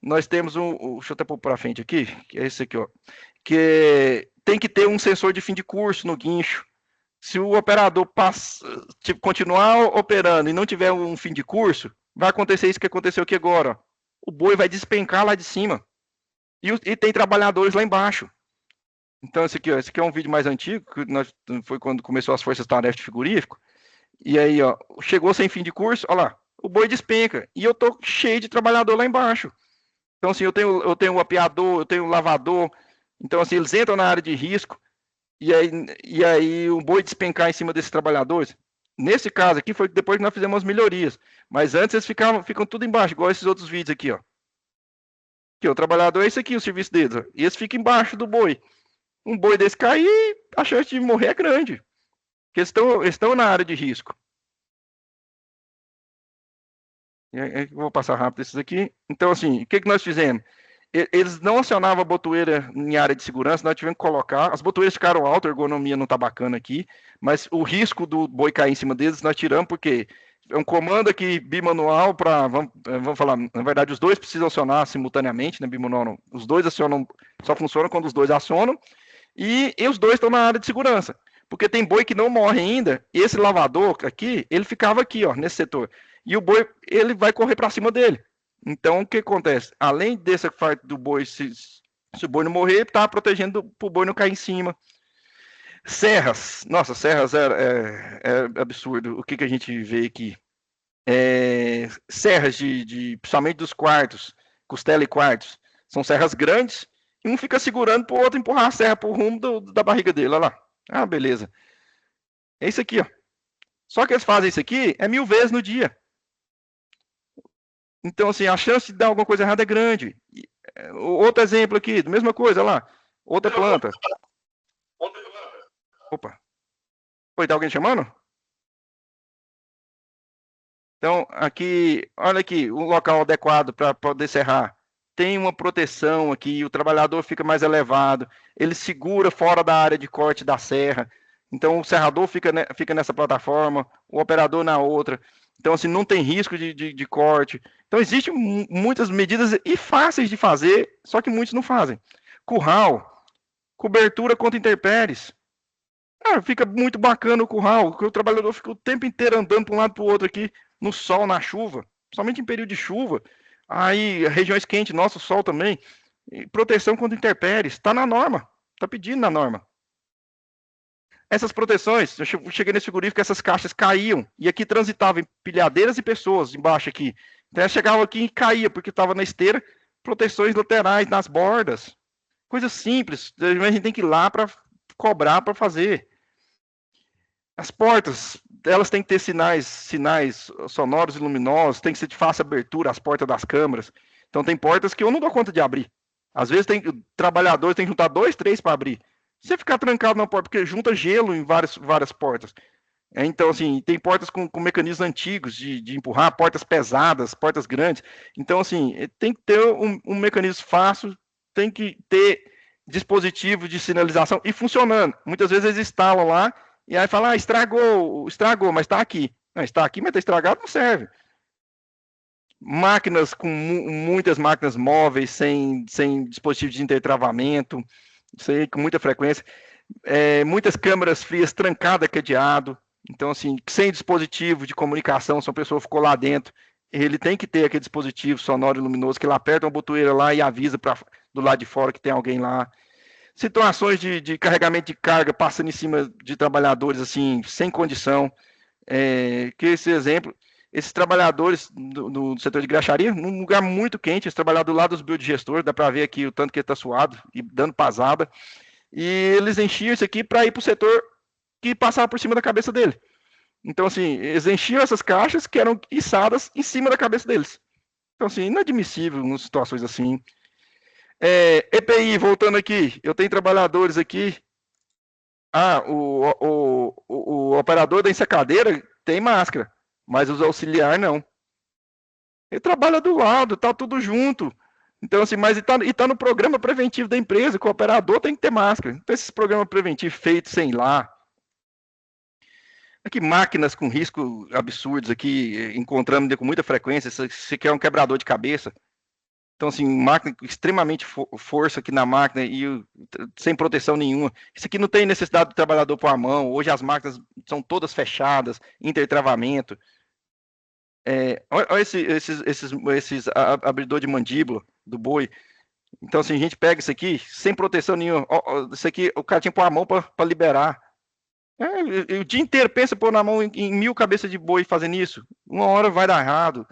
Nós temos deixa eu até pôr para frente aqui, que é esse aqui, ó. Que tem que ter um sensor de fim de curso no guincho. Se o operador continuar operando e não tiver um fim de curso, vai acontecer isso que aconteceu aqui agora. Ó. O boi vai despencar lá de cima. E tem trabalhadores lá embaixo. Então, esse aqui é um vídeo mais antigo, que foi quando começou as forças-tarefas de frigorífico. E aí, ó, chegou sem fim de curso, olha lá, o boi despenca. E eu tô cheio de trabalhador lá embaixo. Então, assim, eu tenho um apiador, eu tenho um lavador. Então, assim, eles entram na área de risco. E aí o boi despencar em cima desses trabalhadores. Nesse caso aqui, foi depois que nós fizemos as melhorias. Mas antes eles ficam tudo embaixo, igual esses outros vídeos aqui, ó. Aqui, o trabalhador é esse aqui, o serviço deles. Ó. E eles ficam embaixo do boi. Um boi desse cair, a chance de morrer é grande. Porque eles estão na área de risco. Vou passar rápido esses aqui. Então, assim, o que nós fizemos? Eles não acionavam a botoeira em área de segurança, nós tivemos que colocar. As botoeiras ficaram altas, a ergonomia não está bacana aqui, mas o risco do boi cair em cima deles nós tiramos, porque é um comando aqui bimanual para, vamos falar, na verdade os dois precisam acionar simultaneamente, né, bimanual não. Os dois acionam, só funciona quando os dois acionam, e os dois estão na área de segurança, porque tem boi que não morre ainda, esse lavador aqui, ele ficava aqui, ó, nesse setor, e o boi, ele vai correr para cima dele. Então, o que acontece? Além dessa parte do boi, se o boi não morrer, está protegendo para o boi não cair em cima. Serras. Nossa, serras é absurdo. O que a gente vê aqui? Serras principalmente dos quartos, costela e quartos. São serras grandes, e um fica segurando para o outro empurrar a serra para o rumo da barriga dele. Olha lá. Ah, beleza. É isso aqui, ó. Só que eles fazem isso aqui 1000 vezes no dia. Então, assim, a chance de dar alguma coisa errada é grande. Outro exemplo aqui, mesma coisa, olha lá. Outra planta. Opa. Oi, tá alguém chamando? Então, aqui, olha aqui, um local adequado para poder serrar. Tem uma proteção aqui, o trabalhador fica mais elevado, ele segura fora da área de corte da serra. Então, o serrador fica nessa plataforma, o operador na outra. Então, assim, não tem risco de corte. Então, existem muitas medidas e fáceis de fazer, só que muitos não fazem. Curral, cobertura contra intempéries. Fica muito bacana o curral, porque o trabalhador fica o tempo inteiro andando para um lado para o outro aqui, no sol, na chuva, somente em período de chuva. Aí, regiões quentes, nosso sol também. E proteção contra intempéries, está na norma, está pedindo na norma. Essas proteções, eu cheguei nesse frigorífico, essas caixas caíam, e aqui transitavam empilhadeiras e pessoas embaixo aqui. Então, elas chegavam aqui e caía, porque estava na esteira, proteções laterais nas bordas. Coisas simples, a gente tem que ir lá para cobrar para fazer. As portas, elas têm que ter sinais sonoros e luminosos, tem que ser de fácil abertura, as portas das câmaras. Então, tem portas que eu não dou conta de abrir. Às vezes, trabalhadores têm que juntar 2, 3 para abrir. Se você ficar trancado na porta, porque junta gelo em várias portas. Então, assim, tem portas com mecanismos antigos de empurrar, portas pesadas, portas grandes. Então, assim, tem que ter um mecanismo fácil, tem que ter dispositivo de sinalização e funcionando. Muitas vezes eles instalam lá e aí fala, estragou, mas está aqui. Não, está aqui, mas está estragado, não serve. Máquinas muitas máquinas móveis, sem dispositivo de intertravamento, isso aí com muita frequência. Muitas câmeras frias trancadas, cadeado. Então, assim, sem dispositivo de comunicação, se uma pessoa ficou lá dentro, ele tem que ter aquele dispositivo sonoro e luminoso, que ele aperta uma botoeira lá e avisa do lado de fora que tem alguém lá. Situações de carregamento de carga passando em cima de trabalhadores, assim, sem condição. Que esse exemplo, esses trabalhadores do setor de graxaria, num lugar muito quente, eles trabalham do lado dos biodigestores, dá para ver aqui o tanto que ele está suado e dando pasada. E eles enchiam isso aqui para ir para o setor que passava por cima da cabeça dele. Então, assim, eles enchiam essas caixas que eram içadas em cima da cabeça deles. Então, assim, inadmissível em situações assim. EPI, voltando aqui, eu tenho trabalhadores aqui. O operador da ensacadeira tem máscara, mas os auxiliares não. Ele trabalha do lado, tá tudo junto. Então, assim, mas tá no programa preventivo da empresa, que o operador tem que ter máscara. Então, esses programas preventivos feitos sem lá. Aqui, máquinas com risco absurdos aqui, encontramos com muita frequência. Isso aqui é um quebrador de cabeça. Então, assim, máquina extremamente força aqui na máquina e sem proteção nenhuma. Isso aqui não tem necessidade do trabalhador pôr a mão. Hoje as máquinas são todas fechadas, intertravamento. Olha esses abridor de mandíbula do boi. Então, assim, a gente pega isso aqui sem proteção nenhuma. Isso aqui, o cara tinha que pôr a mão para liberar. O dia inteiro pensa pôr na mão em 1000 cabeças de boi fazendo isso. Uma hora vai dar errado.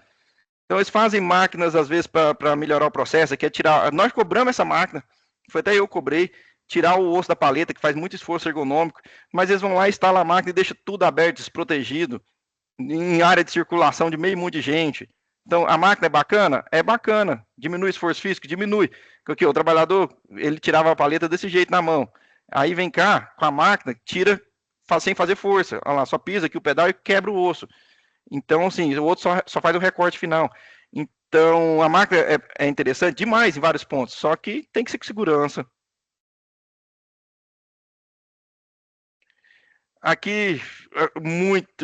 Então, eles fazem máquinas, às vezes, para melhorar o processo, que é tirar... Nós cobramos essa máquina, foi até eu cobrei, tirar o osso da paleta, que faz muito esforço ergonômico, mas eles vão lá, instalam a máquina e deixam tudo aberto, desprotegido, em área de circulação de meio mundo de gente. Então, a máquina é bacana? É bacana. Diminui o esforço físico? Diminui. Porque o trabalhador, ele tirava a paleta desse jeito na mão. Aí vem cá, com a máquina, tira sem fazer força. Olha lá, só pisa aqui o pedal e quebra o osso. Então, assim, o outro só faz o recorte final. Então, a máquina é interessante demais em vários pontos, só que tem que ser com segurança. Aqui,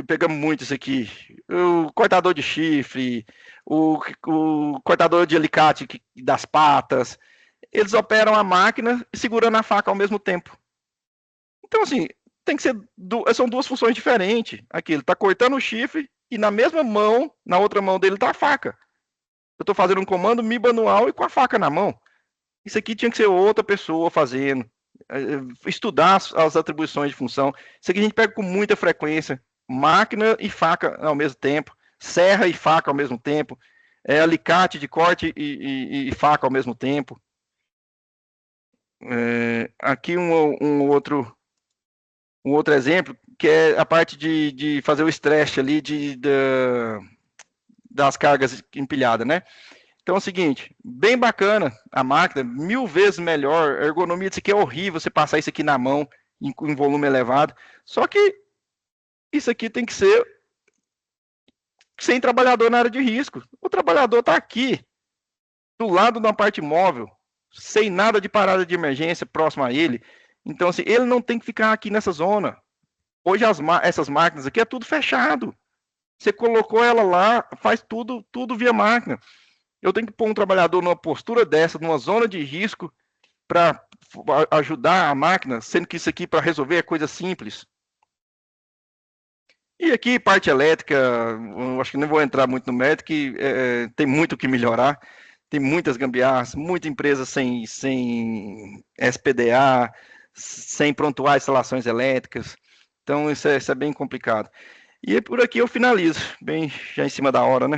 pegamos muito isso aqui. O cortador de chifre, o cortador de alicate das patas, eles operam a máquina e segurando a faca ao mesmo tempo. Então, assim, tem que ser são duas funções diferentes. Aqui, ele está cortando o chifre e na mesma mão, na outra mão dele está a faca. Eu estou fazendo um comando Mi manual e com a faca na mão. Isso aqui tinha que ser outra pessoa fazendo. Estudar as atribuições de função. Isso aqui a gente pega com muita frequência. Máquina e faca ao mesmo tempo. Serra e faca ao mesmo tempo. Alicate de corte e faca ao mesmo tempo. Aqui um outro um outro exemplo, que é a parte de fazer o estresse ali das cargas empilhadas, né? Então é o seguinte, bem bacana a máquina, 1000 vezes melhor, a ergonomia disso aqui é horrível, você passar isso aqui na mão em volume elevado, só que isso aqui tem que ser sem trabalhador na área de risco. O trabalhador está aqui, do lado da parte móvel, sem nada de parada de emergência próximo a ele. Então, assim, ele não tem que ficar aqui nessa zona. Hoje, essas máquinas aqui é tudo fechado. Você colocou ela lá, faz tudo via máquina. Eu tenho que pôr um trabalhador numa postura dessa, numa zona de risco, para ajudar a máquina, sendo que isso aqui, para resolver, é coisa simples. E aqui, parte elétrica, eu acho que não vou entrar muito no mérito, que tem muito o que melhorar. Tem muitas gambiarras, muita empresa sem SPDA, sem prontuar instalações elétricas. Então, isso é bem complicado. E por aqui eu finalizo, bem já em cima da hora, né?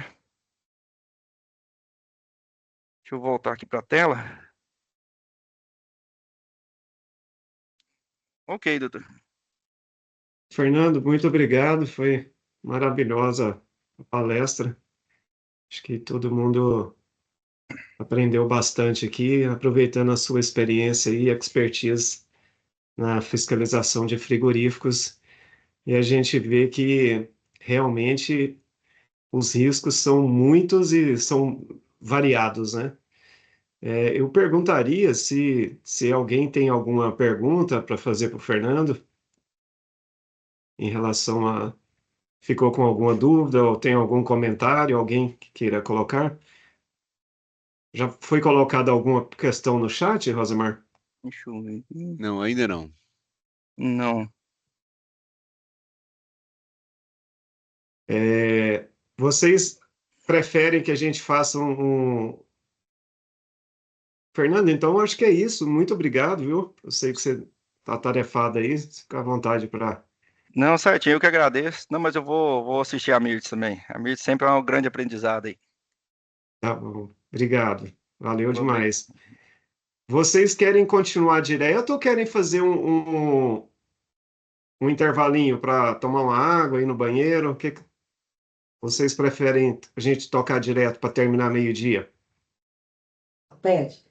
Deixa eu voltar aqui para a tela. Ok, doutor. Fernando, muito obrigado. Foi maravilhosa a palestra. Acho que todo mundo aprendeu bastante aqui, aproveitando a sua experiência e expertise na fiscalização de frigoríficos. E a gente vê que realmente os riscos são muitos e são variados, né? Eu perguntaria se alguém tem alguma pergunta para fazer para o Fernando em relação a ficou com alguma dúvida ou tem algum comentário, alguém que queira colocar? Já foi colocada alguma questão no chat, Rosemar? Deixa eu ver. Não, ainda não. Não. Vocês preferem que a gente faça Fernando, então acho que é isso. Muito obrigado, viu? Eu sei que você está atarefado aí, fica à vontade para. Não, certinho, eu que agradeço. Não, mas eu vou assistir a Mirtz também. A Mirtz sempre é um grande aprendizado aí. Tá bom, obrigado. Valeu demais. Vocês querem continuar direto ou querem fazer um intervalinho para tomar uma água, ir no banheiro? O que vocês preferem a gente tocar direto para terminar meio-dia? Pede.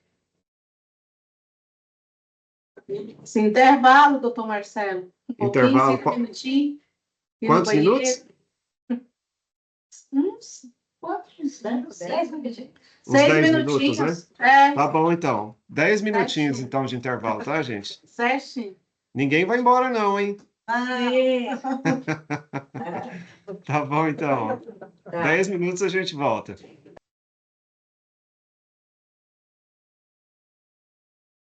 Esse intervalo, doutor Marcelo. Intervalo, 5 minutinhos. quantos minutos? Uns 10 minutinhos. Uns 10 minutos, né? É. Tá bom, então. 10 minutinhos, então, de intervalo, tá, gente? Certinho. Ninguém vai embora, não, hein? Ah, Tá bom, então. 10 minutos a gente volta.